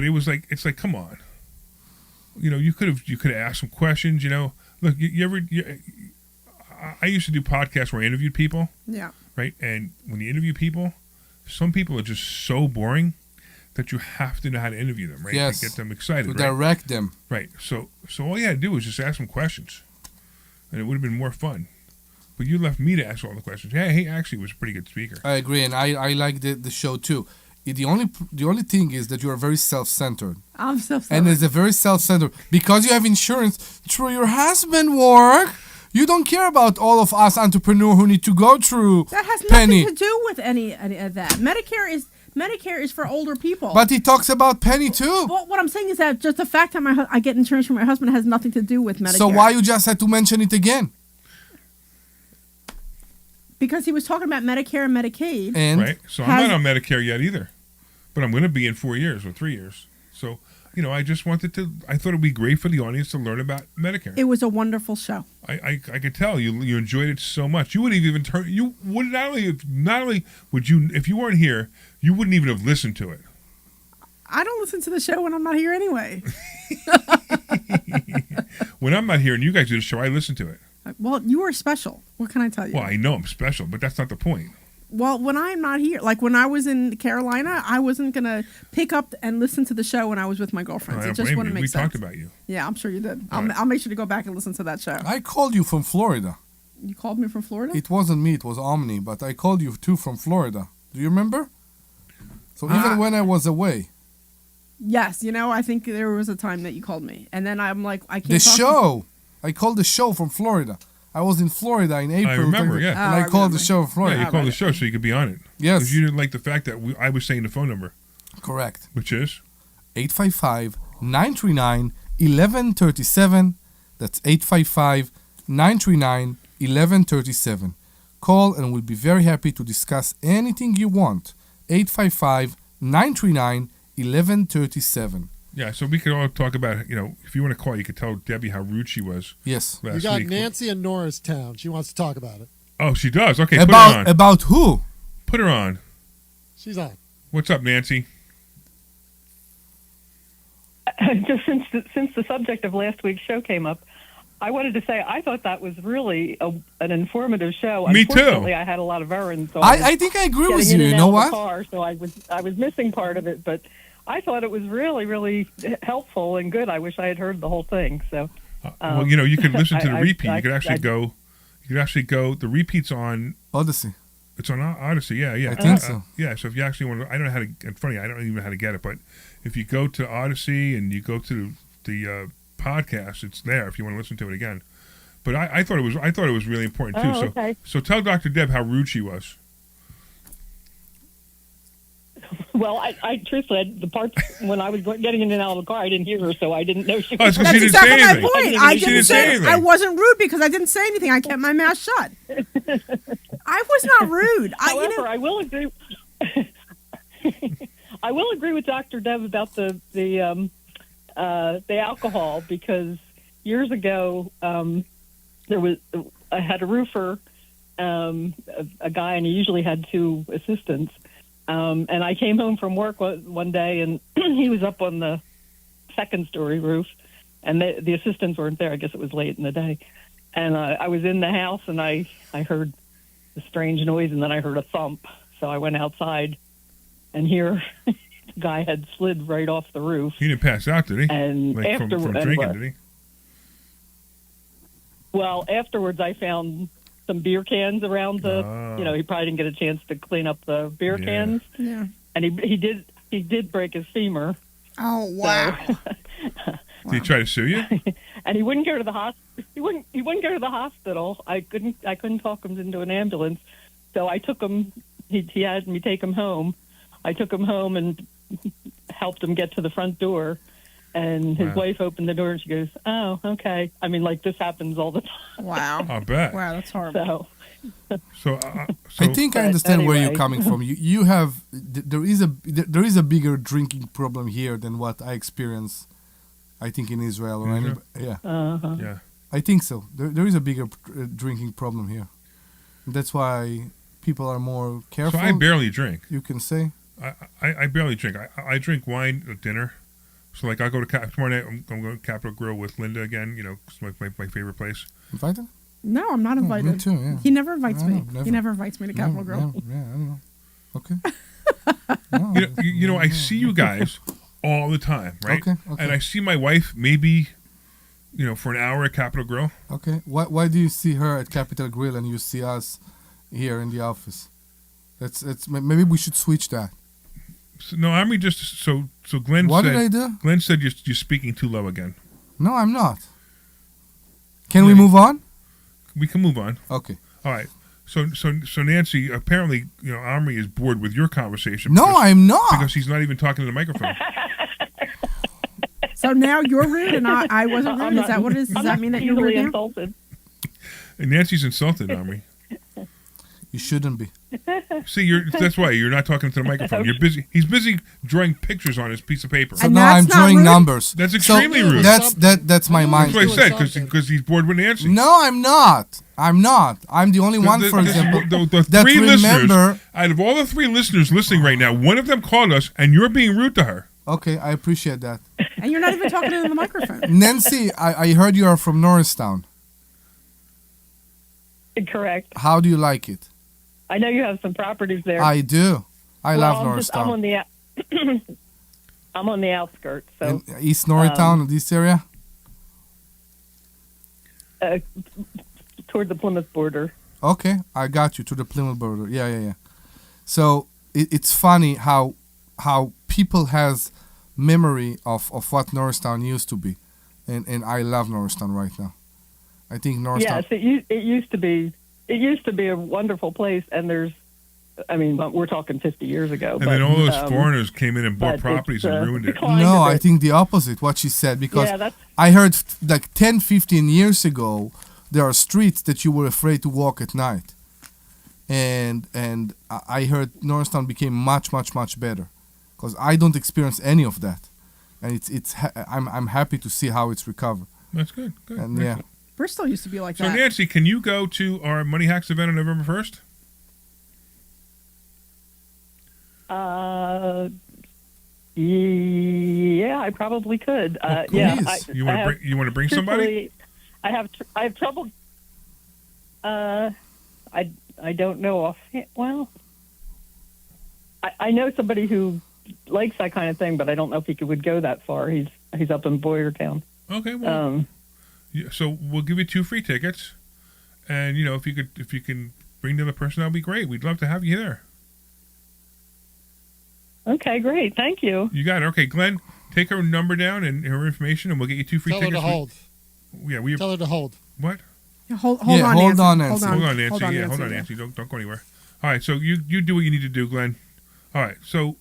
it was like, it's like, come on. You could have asked some questions. Look, I used to do podcasts where I interviewed people. Yeah. Right, and when you interview people, some people are just so boring that you have to know how to interview them, right? Yes. To get them excited, to right? direct them. Right. So all you had to do was just ask them questions, and it would have been more fun. But you left me to ask all the questions. Yeah, he actually was a pretty good speaker. I agree, and I like the show too. The only thing is that you are very self-centered. I'm self-centered. And it's a very self-centered because you have insurance through your husband work. You don't care about all of us entrepreneurs who need to go through. That has Penny. nothing to do with any of that. Medicare is for older people. But he talks about Penny too. Well, what I'm saying is that just the fact that I get insurance from my husband has nothing to do with Medicare. So why you just had to mention it again? Because he was talking about Medicare and Medicaid. Right. So I'm not on Medicare yet either, but I'm going to be in 4 years or 3 years. So I just wanted to. I thought it'd be great for the audience to learn about Medicare. It was a wonderful show. I could tell you enjoyed it so much. You wouldn't even turn. You would not only would you, if you weren't here, you wouldn't even have listened to it. I don't listen to the show when I'm not here anyway. When I'm not here and you guys do the show, I listen to it. Well, you are special. What can I tell you? Well, I know I'm special, but that's not the point. Well, when I'm not here, like when I was in Carolina, I wasn't going to pick up and listen to the show when I was with my girlfriends. It just wouldn't make sense. We talked about you. Yeah, I'm sure you did. I'll make sure to go back and listen to that show. I called you from Florida. You called me from Florida? It wasn't me, it was Omni, but I called you too from Florida. Do you remember? So even when I was away. Yes, I think there was a time that you called me. And then I'm like, I can't The show! I called the show from Florida. I was in Florida in April. I remember, yeah. And I called the show from Florida. Yeah, you called the show so you could be on it. Yes. Because you didn't like the fact that I was saying the phone number. Correct. Which is? 855-939-1137. That's 855-939-1137. Call and we'll be very happy to discuss anything you want. 855-939-1137. Yeah, so we could all talk about, if you want to call, you could tell Debbie how rude she was. Yes. We got Nancy in Norristown. She wants to talk about it. Oh, she does? Okay, put her on. About who? Put her on. She's on. What's up, Nancy? Just since the subject of last week's show came up, I wanted to say I thought that was really an informative show. Me too. Unfortunately, I had a lot of errands. So I think I agree with you. You know what? Car, so I was missing part of it, but I thought it was really, really helpful and good. I wish I had heard the whole thing. So, well, you could listen to the repeat. You could actually go. The repeat's on Odyssey. It's on Odyssey. Yeah. I think so. Yeah. So if you actually want to, I don't know how to. It's funny. I don't even know how to get it. But if you go to Odyssey and you go to the podcast, it's there if you want to listen to it again. But I thought it was really important too. Okay. So tell Dr. Deb how rude she was. Well, I truthfully, the parts when I was getting in and out of the car, I didn't hear her, so I didn't know she was. That's exactly my point. I didn't say anything. I wasn't rude because I didn't say anything. I kept my mouth shut. I was not rude. However, I will agree. I will agree with Dr. Deb about the alcohol because years ago I had a roofer, a guy, and he usually had two assistants. And I came home from work one day, and he was up on the second story roof, and the assistants weren't there. I guess it was late in the day. And I was in the house, and I heard a strange noise, and then I heard a thump. So I went outside, and here the guy had slid right off the roof. He didn't pass out, did he? And like from drinking, did he? Well, afterwards I found some beer cans around the, he probably didn't get a chance to clean up the beer cans. Yeah. And he did break his femur. Oh, wow. So, did he try to sue you? And he wouldn't go to the hospital. He wouldn't go to the hospital. I couldn't talk him into an ambulance. So I took him, he had me take him home. I took him home and helped him get to the front door. And his wife opened the door and she goes, "Oh, okay." I mean, like this happens all the time. Wow. I bet. Wow, that's horrible. So I think I understand where you're coming from. You have there is a bigger drinking problem here than what I experience. I think in Israel or yeah. Yeah. I think so. There is a bigger drinking problem here. That's why people are more careful. So I barely drink. You can say. I barely drink. I drink wine at dinner. So like I'll go to tomorrow night. I'm going to Capitol Grill with Linda again. You know, it's my favorite place. Invited? No, I'm not invited. Me too. Yeah. He never invites me. Never. He never invites me to Capitol Grill. Yeah, I don't know. Okay. You know, I see you guys all the time, right? Okay. And I see my wife maybe, you know, for an hour at Capitol Grill. Okay. Why do you see her at Capitol Grill and you see us here in the office? That's maybe we should switch that. So, no, Omri just so Glenn. What said, did I do? Glenn said you're speaking too low again. No, I'm not. Can we move on? We can move on. Okay. All right. So Nancy, apparently, you know, Omri is bored with your conversation. No, I'm not. Because he's not even talking to the microphone. So now you're rude and I wasn't rude. Is that what it is? Does that mean that you're rude now? Insulted. And Nancy's insulted, Omri. You shouldn't be. See, that's why you're not talking to the microphone. You're busy. He's busy drawing pictures on his piece of paper. So now I'm drawing numbers. That's extremely rude. That's my mind. That's what I said because he's bored with Nancy. No, I'm not. I'm the only one, for example, the that three remember. Listeners, out of all the three listeners listening right now, one of them called us, and you're being rude to her. Okay, I appreciate that. And you're not even talking into the microphone. Nancy, I heard you are from Norristown. Correct. How do you like it? I know you have some properties there. I do. I love Norristown. I'm on the outskirts. So in East Norristown, in this area? Toward the Plymouth border. Okay, I got you, to the Plymouth border. Yeah. So it's funny how people has memory of what Norristown used to be. And I love Norristown right now. I think Norristown... Yes, it used to be. It used to be a wonderful place, and we're talking 50 years ago. And then all those foreigners came in and bought properties and ruined it. No, I think the opposite, what she said, because I heard like 10, 15 years ago, there are streets that you were afraid to walk at night. And I heard Norristown became much, much, much better, because I don't experience any of that. And I'm happy to see how it's recovered. That's good. And yeah. Bristol used to be like that. So Nancy, can you go to our Money Hacks event on November 1st? Yeah, I probably could. Cool. Yeah, you want to bring somebody? I have trouble. I don't know offhand. Well, I know somebody who likes that kind of thing, but I don't know if he would go that far. He's up in Boyertown. Okay. Well, so we'll give you 2 free tickets, and you know if you can bring the other person, that'll be great. We'd love to have you there. Okay, great. Thank you. You got it. Okay, Glenn, take her number down and her information, and we'll get you 2 free tickets. Tell her to hold. Tell her to hold. What? Yeah, hold on, Nancy. Hold on, Nancy. Hold on, Nancy. Don't go anywhere. All right, so you do what you need to do, Glenn. All right, so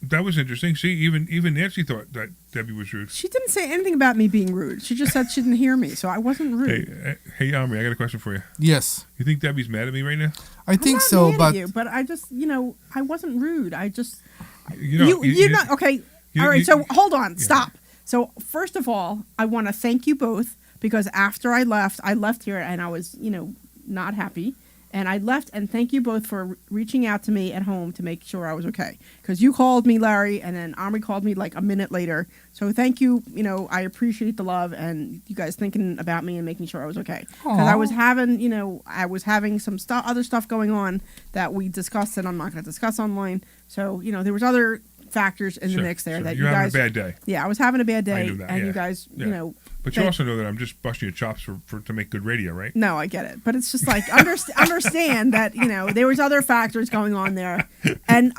that was interesting. See, even Nancy thought that Debbie was rude. She didn't say anything about me being rude. She just said she didn't hear me, so I wasn't rude. Hey, Omri, I got a question for you. Yes. You think Debbie's mad at me right now? I think so, but but I just, I wasn't rude. I just, okay. All right. So hold on. Stop. So first of all, I want to thank you both, because after I left here and I was, not happy. And I left, and thank you both for reaching out to me at home to make sure I was okay. Because you called me, Larry, and then Omri called me like a minute later. So thank you. I appreciate the love and you guys thinking about me and making sure I was okay. Because I was having some other stuff going on that we discussed that I'm not going to discuss online. So, there was other factors in the mix there that you guys... You're having a bad day. Yeah, I was having a bad day. I knew that, and you guys, But you also know that I'm just busting your chops to make good radio, right? No, I get it. But it's just like, understand that, there was other factors going on there. And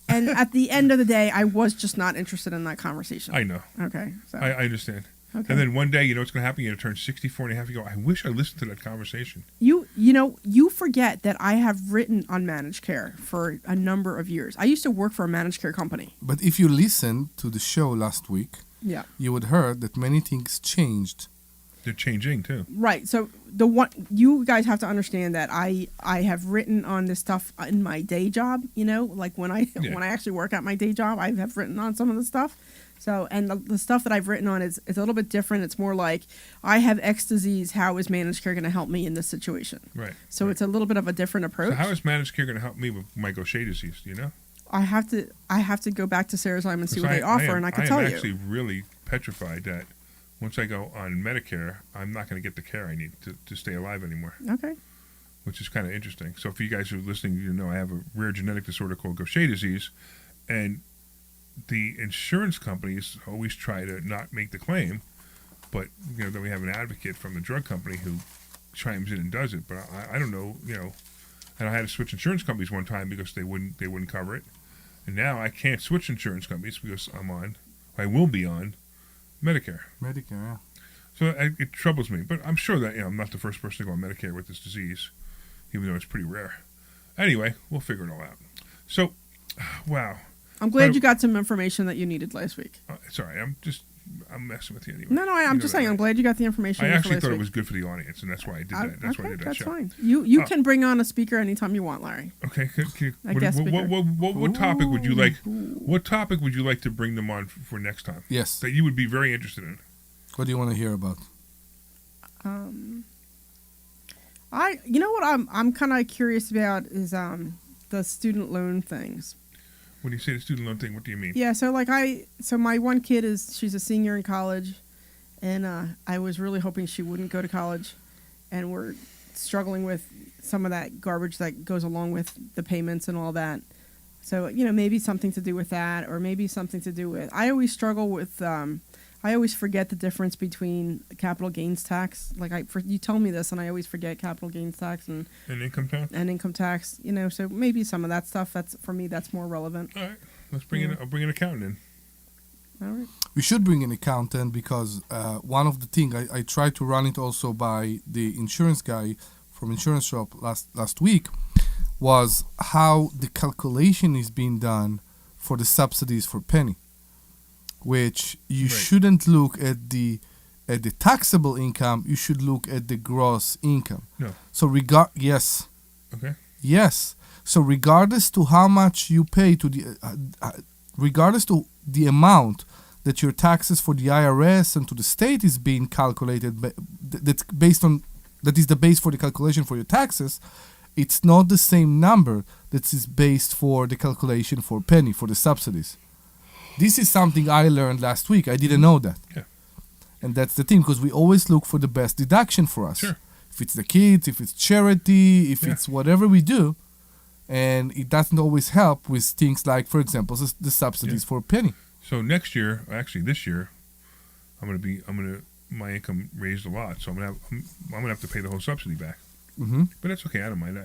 at the end of the day, I was just not interested in that conversation. I know. Okay. So. I understand. Okay. And then one day, what's going to happen? You're going to turn 64 and a half. You go, I wish I listened to that conversation. You forget that I have written on managed care for a number of years. I used to work for a managed care company. But if you listened to the show last week, you would heard that many things changed. They're changing too. Right. So you guys have to understand that I have written on this stuff in my day job. Like when I actually work at my day job, I have written on some of the stuff. So, and the stuff that I've written on is a little bit different. It's more like, I have X disease. How is managed care going to help me in this situation? Right. So it's a little bit of a different approach. So how is managed care going to help me with my Gaucher disease? Do you know? I have to go back to Sarah's Lyme and see what they offer, and I can tell you. I'm actually really petrified that once I go on Medicare, I'm not going to get the care I need to stay alive anymore. Okay. Which is kind of interesting. So for you guys who are listening, you know I have a rare genetic disorder called Gaucher disease, and the insurance companies always try to not make the claim, but then we have an advocate from the drug company who chimes in and does it. But I don't know, and I had to switch insurance companies one time because they wouldn't cover it, and now I can't switch insurance companies because I will be on Medicare. Medicare, yeah. So it troubles me, but I'm sure that I'm not the first person to go on Medicare with this disease, even though it's pretty rare. Anyway, we'll figure it all out. So, wow. I'm glad you got some information that you needed last week. Sorry, I'm messing with you anyway. No, I'm just saying. I'm glad you got the information. I actually thought it was good for the audience, and that's why I did that. That's why I did that that's show. Fine. You can bring on a speaker anytime you want, Larry. Okay. What topic would you like? What topic would you like to bring them on for next time? Yes. That you would be very interested in. What do you want to hear about? You know what I'm kind of curious about is the student loan things. When you say the student loan thing, what do you mean? Yeah, so my one kid she's a senior in college, and I was really hoping she wouldn't go to college, and we're struggling with some of that garbage that goes along with the payments and all that. So maybe something to do with that, or maybe something to do with. I always struggle with. I always forget the difference between capital gains tax. You tell me this, and I always forget capital gains tax and income tax. And income tax, so maybe some of that stuff. That's for me. That's more relevant. All right, let's bring in. I'll bring an accountant in. All right. We should bring an accountant because one of the things I tried to run it also by the insurance guy from insurance shop last week was how the calculation is being done for the subsidies for penny. Which you shouldn't look at the taxable income. You should look at the gross income. No. So yes. Okay. Yes. So regardless to how much you pay to regardless to the amount that your taxes for the IRS and to the state is being calculated, that is the base for the calculation for your taxes. It's not the same number that is based for the calculation for penny for the subsidies. This is something I learned last week. I didn't know that. Yeah. And that's the thing, because we always look for the best deduction for us. Sure. If it's the kids, if it's charity, if it's whatever we do, and it doesn't always help with things like, for example, the subsidies for penny. So next year, actually this year, my income raised a lot, so I'm gonna have to pay the whole subsidy back. Mm-hmm. But that's okay. I don't mind.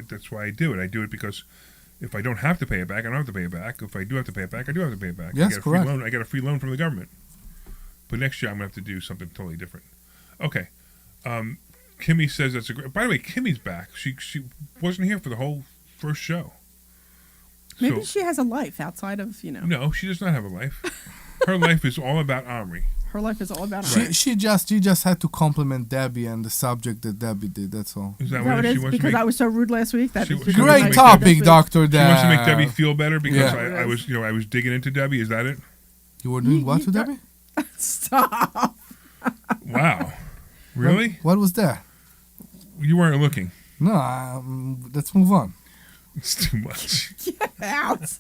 That's why I do it. I do it because if I don't have to pay it back, I don't have to pay it back. If I do have to pay it back, I do have to pay it back. Yes, correct. I get a free loan from the government. But next year, I'm going to have to do something totally different. Okay. Kimmy says that's a great... By the way, Kimmy's back. She wasn't here for the whole first show. Maybe she has a life outside of, No, she does not have a life. Her life is all about Omri. Her life is all about Omri. She just had to compliment Debbie and the subject that Debbie did. That's all. Is that what it is? Because I was so rude last week. Great topic, Dr. She wants to make Debbie feel better because Yeah. I was digging into Debbie. Is that it? You were doing what to Debbie? Stop. Wow. Really? What was that? You weren't looking. No, let's move on. It's too much. Get out.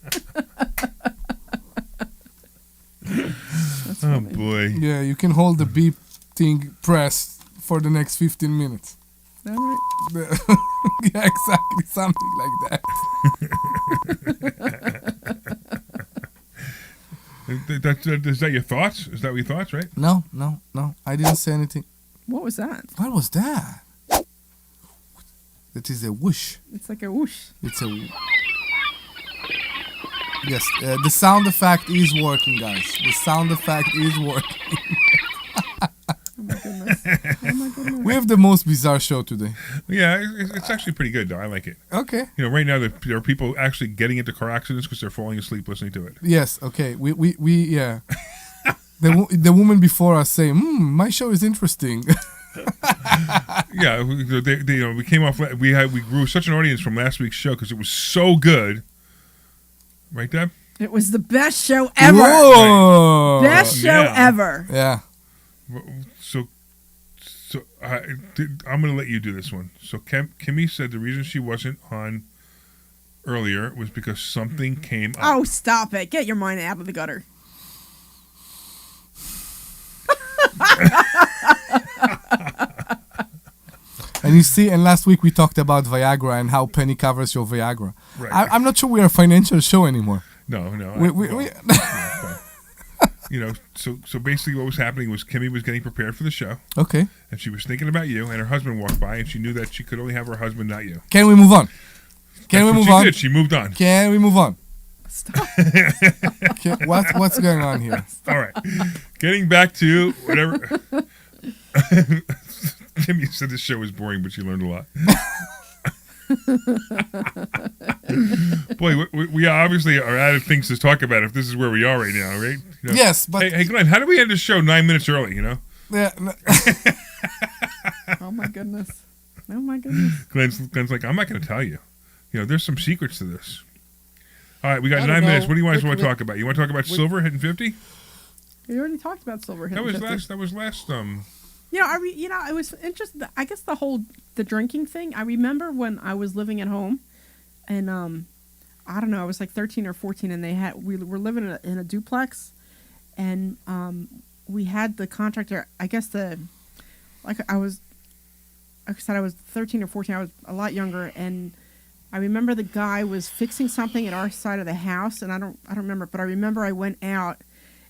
Oh boy. Yeah, you can hold the beep thing pressed for the next 15 minutes. All right. Yeah, exactly, something like that. Is that your thoughts? Is that your thoughts, right? No. I didn't say anything. What was that? What was that? That is a whoosh. It's like a whoosh. It's a... Yes, the sound effect is working, guys. The sound effect is working. Oh my goodness. We have the most bizarre show today. Yeah, it's actually pretty good, though. I like it. Okay. Right now there are people actually getting into car accidents because they're falling asleep listening to it. Yes, okay. We yeah. The woman before us saying, my show is interesting. Yeah, we came off. We grew such an audience from last week's show because it was so good. Right, Deb? It was the best show ever. Whoa. Best show ever. Yeah. So I'm going to let you do this one. So Kimmy said the reason she wasn't on earlier was because something came up. Oh, stop it. Get your mind out of the gutter. And you see, and last week we talked about Viagra and how Penny covers your Viagra. Right. I'm not sure we are a financial show anymore. No. So basically what was happening was Kimmy was getting prepared for the show. Okay. And she was thinking about you, and her husband walked by, and she knew that she could only have her husband, not you. Can we move on? Can we move on? She did. She moved on. Can we move on? Stop. Okay, what's going on here? All right. Getting back to whatever. Kimmy said this show was boring, but she learned a lot. Boy, we obviously are out of things to talk about if this is where we are right now, right? You know? Yes, but... Hey, Glenn, how do we end the show 9 minutes early, you know? Yeah. No. Oh, my goodness. Oh, my goodness. Glenn's like, I'm not going to tell you. You know, there's some secrets to this. All right, we got I 9 don't know. minutes. What do you guys want to talk about? You want to talk about silver hitting 50? We already talked about silver hitting That was 50. last. It was interesting. I guess the drinking thing. I remember when I was living at home, and I don't know, I was like 13 or 14, and we were living in a duplex, and we had the contractor. I was 13 or 14. I was a lot younger, and I remember the guy was fixing something at our side of the house, and I don't remember, but I remember I went out,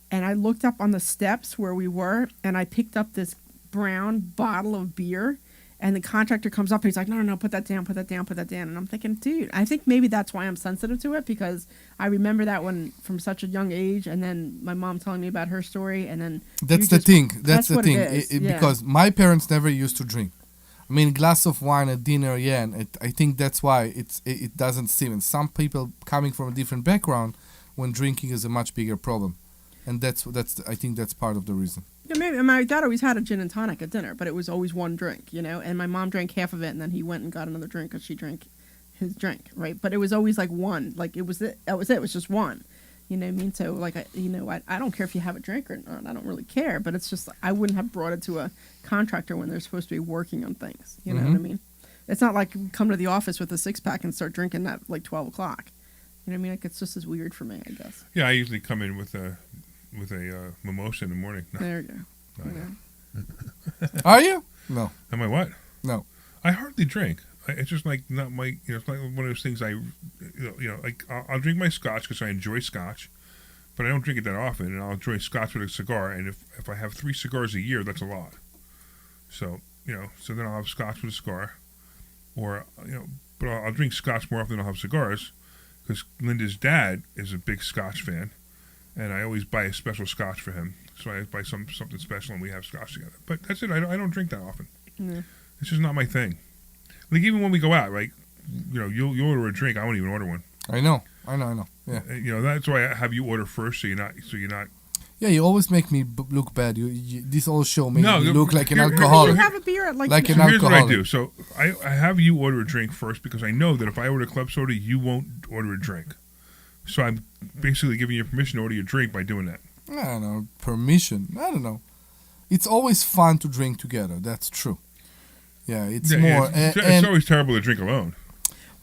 and I looked up on the steps where we were, and I picked up this brown bottle of beer, and the contractor comes up and he's like, no, put that down, and I'm thinking, dude, I think maybe that's why I'm sensitive to it, because I remember that one from such a young age, and then my mom telling me about her story, and then that's the thing. Yeah. Because my parents never used to drink. I mean, glass of wine at dinner, yeah, and I think that's why it doesn't seem. And some people coming from a different background, when drinking is a much bigger problem, and that's I think that's part of the reason. Yeah, maybe my dad always had a gin and tonic at dinner, but it was always one drink, and my mom drank half of it, and then he went and got another drink because she drank his drink, right? But it was always like one, like it was it. That was it. It was just one. You know what I mean? So like, I don't care if you have a drink or not. I don't really care, but it's just I wouldn't have brought it to a contractor when they're supposed to be working on things. You know what I mean? It's not like we come to the office with a 6-pack and start drinking at like 12 o'clock. You know what I mean? Like it's just as weird for me, I guess. Yeah, I usually come in with a mimosa in the morning. No. There you go. No. Are you? No. Am I what? No. I hardly drink. It's just like not my. It's like one of those things. Like I'll drink my scotch because I enjoy scotch, but I don't drink it that often. And I'll enjoy scotch with a cigar. And if I have 3 cigars a year, that's a lot. So so then I'll have scotch with a cigar, or but I'll drink scotch more often than I'll have cigars, because Linda's dad is a big scotch fan, and I always buy a special scotch for him. So I buy something special, and we have scotch together. But that's it. I don't drink that often. Yeah. It's just not my thing. Like even when we go out, right? You'll order a drink. I won't even order one. I know. Yeah. That's why I have you order first, so you're not. Yeah, you always make me look bad. This whole show makes me look like an alcoholic. You have a beer at an here's alcoholic. What I do. So I have you order a drink first, because I know that if I order club soda, you won't order a drink. So I'm basically giving you permission to order your drink by doing that. I don't know. Permission. I don't know. It's always fun to drink together. That's true. Yeah, it's more. It's always terrible to drink alone.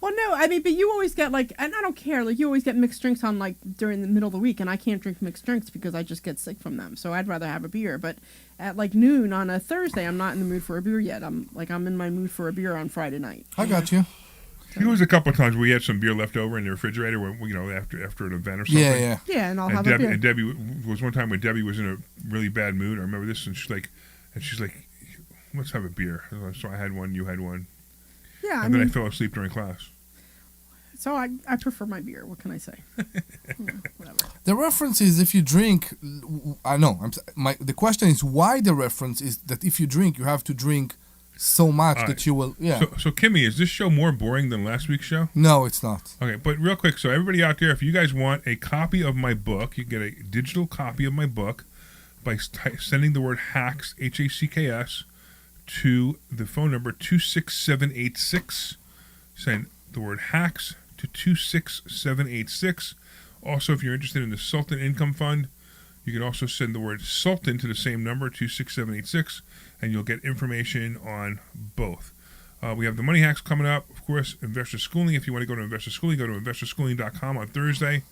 Well, no, I mean, but you always get and I don't care, you always get mixed drinks on during the middle of the week, and I can't drink mixed drinks because I just get sick from them. So I'd rather have a beer. But at noon on a Thursday, I'm not in the mood for a beer yet. I'm in my mood for a beer on Friday night. I got you. There was a couple of times we had some beer left over in the refrigerator, after an event or something. Yeah. Yeah, and I'll have a beer. And Debbie was one time when Debbie was in a really bad mood. I remember this, and she's like, let's have a beer. So I had one, you had one. Yeah, and then I fell asleep during class. So I prefer my beer. What can I say? Whatever. The reference is if you drink. I know. The question is why the reference is that if you drink, you have to drink so much that you will. Yeah. So Kimmy, is this show more boring than last week's show? No, it's not. Okay, but real quick, so everybody out there, if you guys want a copy of my book, you can get a digital copy of my book by sending the word HACKS, HACKS, to the phone number 26786. Send the word HACKS to 26786. Also, if you're interested in the Sultan Income Fund, you can also send the word Sultan to the same number, 26786, and you'll get information on both. We have the Money Hacks coming up. Of course, Investor Schooling. If you want to go to Investor Schooling, go to investorschooling.com on Thursday.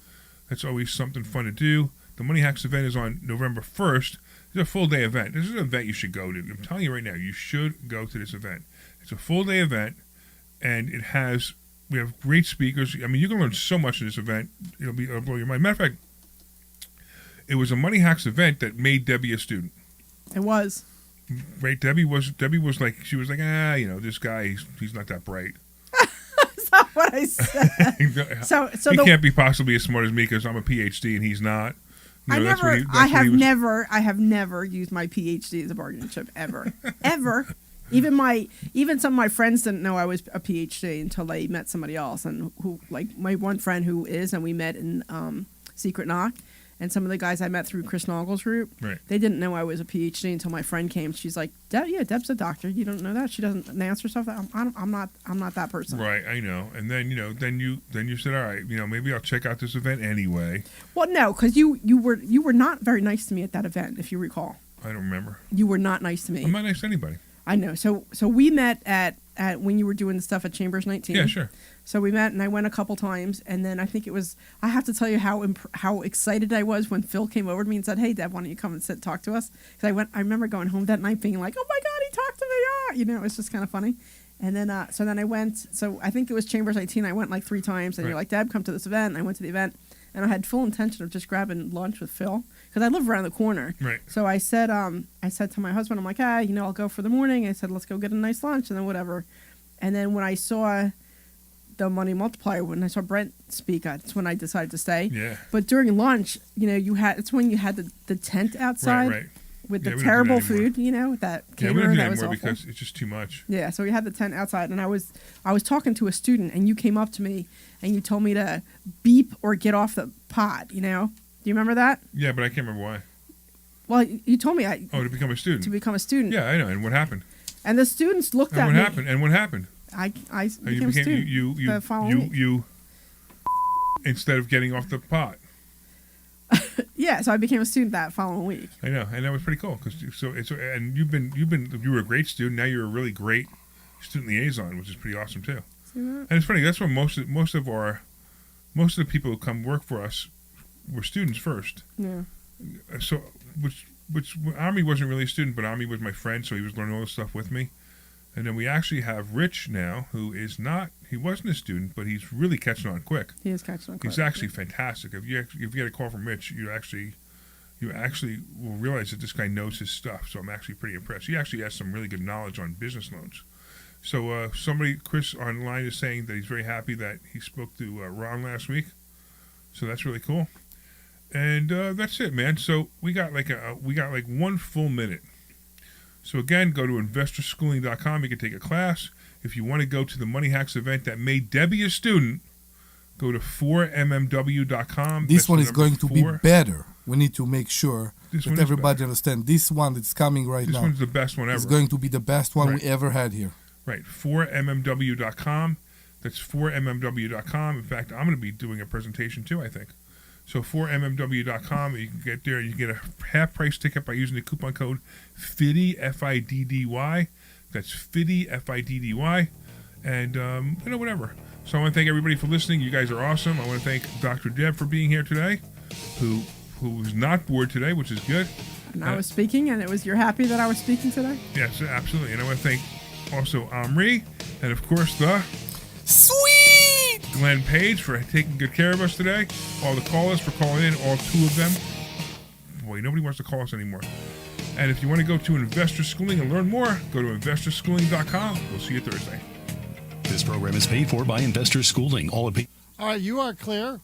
That's always something fun to do. The Money Hacks event is on November 1st. It's a full-day event. This is an event you should go to. I'm telling you right now, you should go to this event. It's a full-day event, and we have great speakers. I mean, you can learn so much in this event. It'll blow your mind. Matter of fact, it was a Money Hacks event that made Debbie a student. It was. Right, Debbie was like, this guy, he's not that bright. That's not what I said. He can't be possibly as smart as me because I'm a PhD and he's not. I have never used my PhD as a bargaining chip ever, ever. Even some of my friends didn't know I was a PhD until they met somebody else, and who, like my one friend who is, and we met in Secret Knock. And some of the guys I met through Chris Nagel's group, right. They didn't know I was a PhD until my friend came. She's like, Deb's a doctor. You don't know that? She doesn't announce herself. I'm not that person. Right, I know. And then then you said, all right, maybe I'll check out this event anyway. Well, no, because you were not very nice to me at that event, if you recall. I don't remember. You were not nice to me. I'm not nice to anybody. I know. So we met at when you were doing the stuff at Chambers 19. Yeah, sure. So we met, and I went a couple times, and then I think it was. I have to tell you how excited I was when Phil came over to me and said, "Hey, Deb, why don't you come and talk to us?" Because I remember going home that night being like, "Oh my God, he talked to me!" It was just kind of funny. And then so then I went. So I think it was Chambers 19. I went like 3 times, and You're like, "Deb, come to this event." And I went to the event, and I had full intention of just grabbing lunch with Phil because I live around the corner. Right. So I said to my husband, I'm like, I'll go for the morning. I said, let's go get a nice lunch, and then whatever. And then when I saw the Money Multiplier, when I saw Brent speak, that's when I decided to stay. Yeah. But during lunch, it's when you had the tent outside right. with the terrible food, with that caterer. We don't do that that was anymore awful. because it's just too much. Yeah, so we had the tent outside, and I was talking to a student, and you came up to me, and you told me to beep or get off the pot, Do you remember that? Yeah, but I can't remember why. Well, you told me to become a student. To become a student. Yeah, I know. And what happened? And the students looked at me. And what happened? I became a student the following week. You instead of getting off the pot. Yeah, so I became a student that following week. I know, and that was pretty cool because you were a great student. Now you're a really great student liaison, which is pretty awesome too. And it's funny. That's where most of the people who come work for us were students first. Yeah. So which Omri wasn't really a student, but Omri was my friend, so he was learning all this stuff with me. And then we actually have Rich now, who is not. He wasn't a student, but he's really catching on quick. He is catching on quick. He's actually fantastic. If you get a call from Rich, you actually will realize that this guy knows his stuff. So I'm actually pretty impressed. He actually has some really good knowledge on business loans. So Chris online is saying that he's very happy that he spoke to Ron last week. So that's really cool. And that's it, man. So we got like 1 full minute. So again, go to investorschooling.com. You can take a class. If you want to go to the Money Hacks event that made Debbie a student, go to 4mmw.com. This one is going to be better. We need to make sure that everybody understands. This one that's coming right now. This one's the best one ever. It's going to be the best one we ever had here. Right, 4mmw.com. That's 4mmw.com. In fact, I'm going to be doing a presentation too, I think. So 4mmw.com, you can get there and you get a half-price ticket by using the coupon code FIDDY, F-I-D-D-Y. That's FIDDY, F-I-D-D-Y. And, whatever. So I want to thank everybody for listening. You guys are awesome. I want to thank Dr. Deb for being here today, who was not bored today, which is good. And I was speaking, and you're happy that I was speaking today? Yes, absolutely. And I want to thank also Omri, and of course the sweet Glenn Page for taking good care of us today. All the callers for calling in, all 2 of them. Boy, nobody wants to call us anymore. And if you want to go to Investor Schooling and learn more, go to investorschooling.com. We'll see you Thursday. This program is paid for by Investor Schooling. All right, you are clear.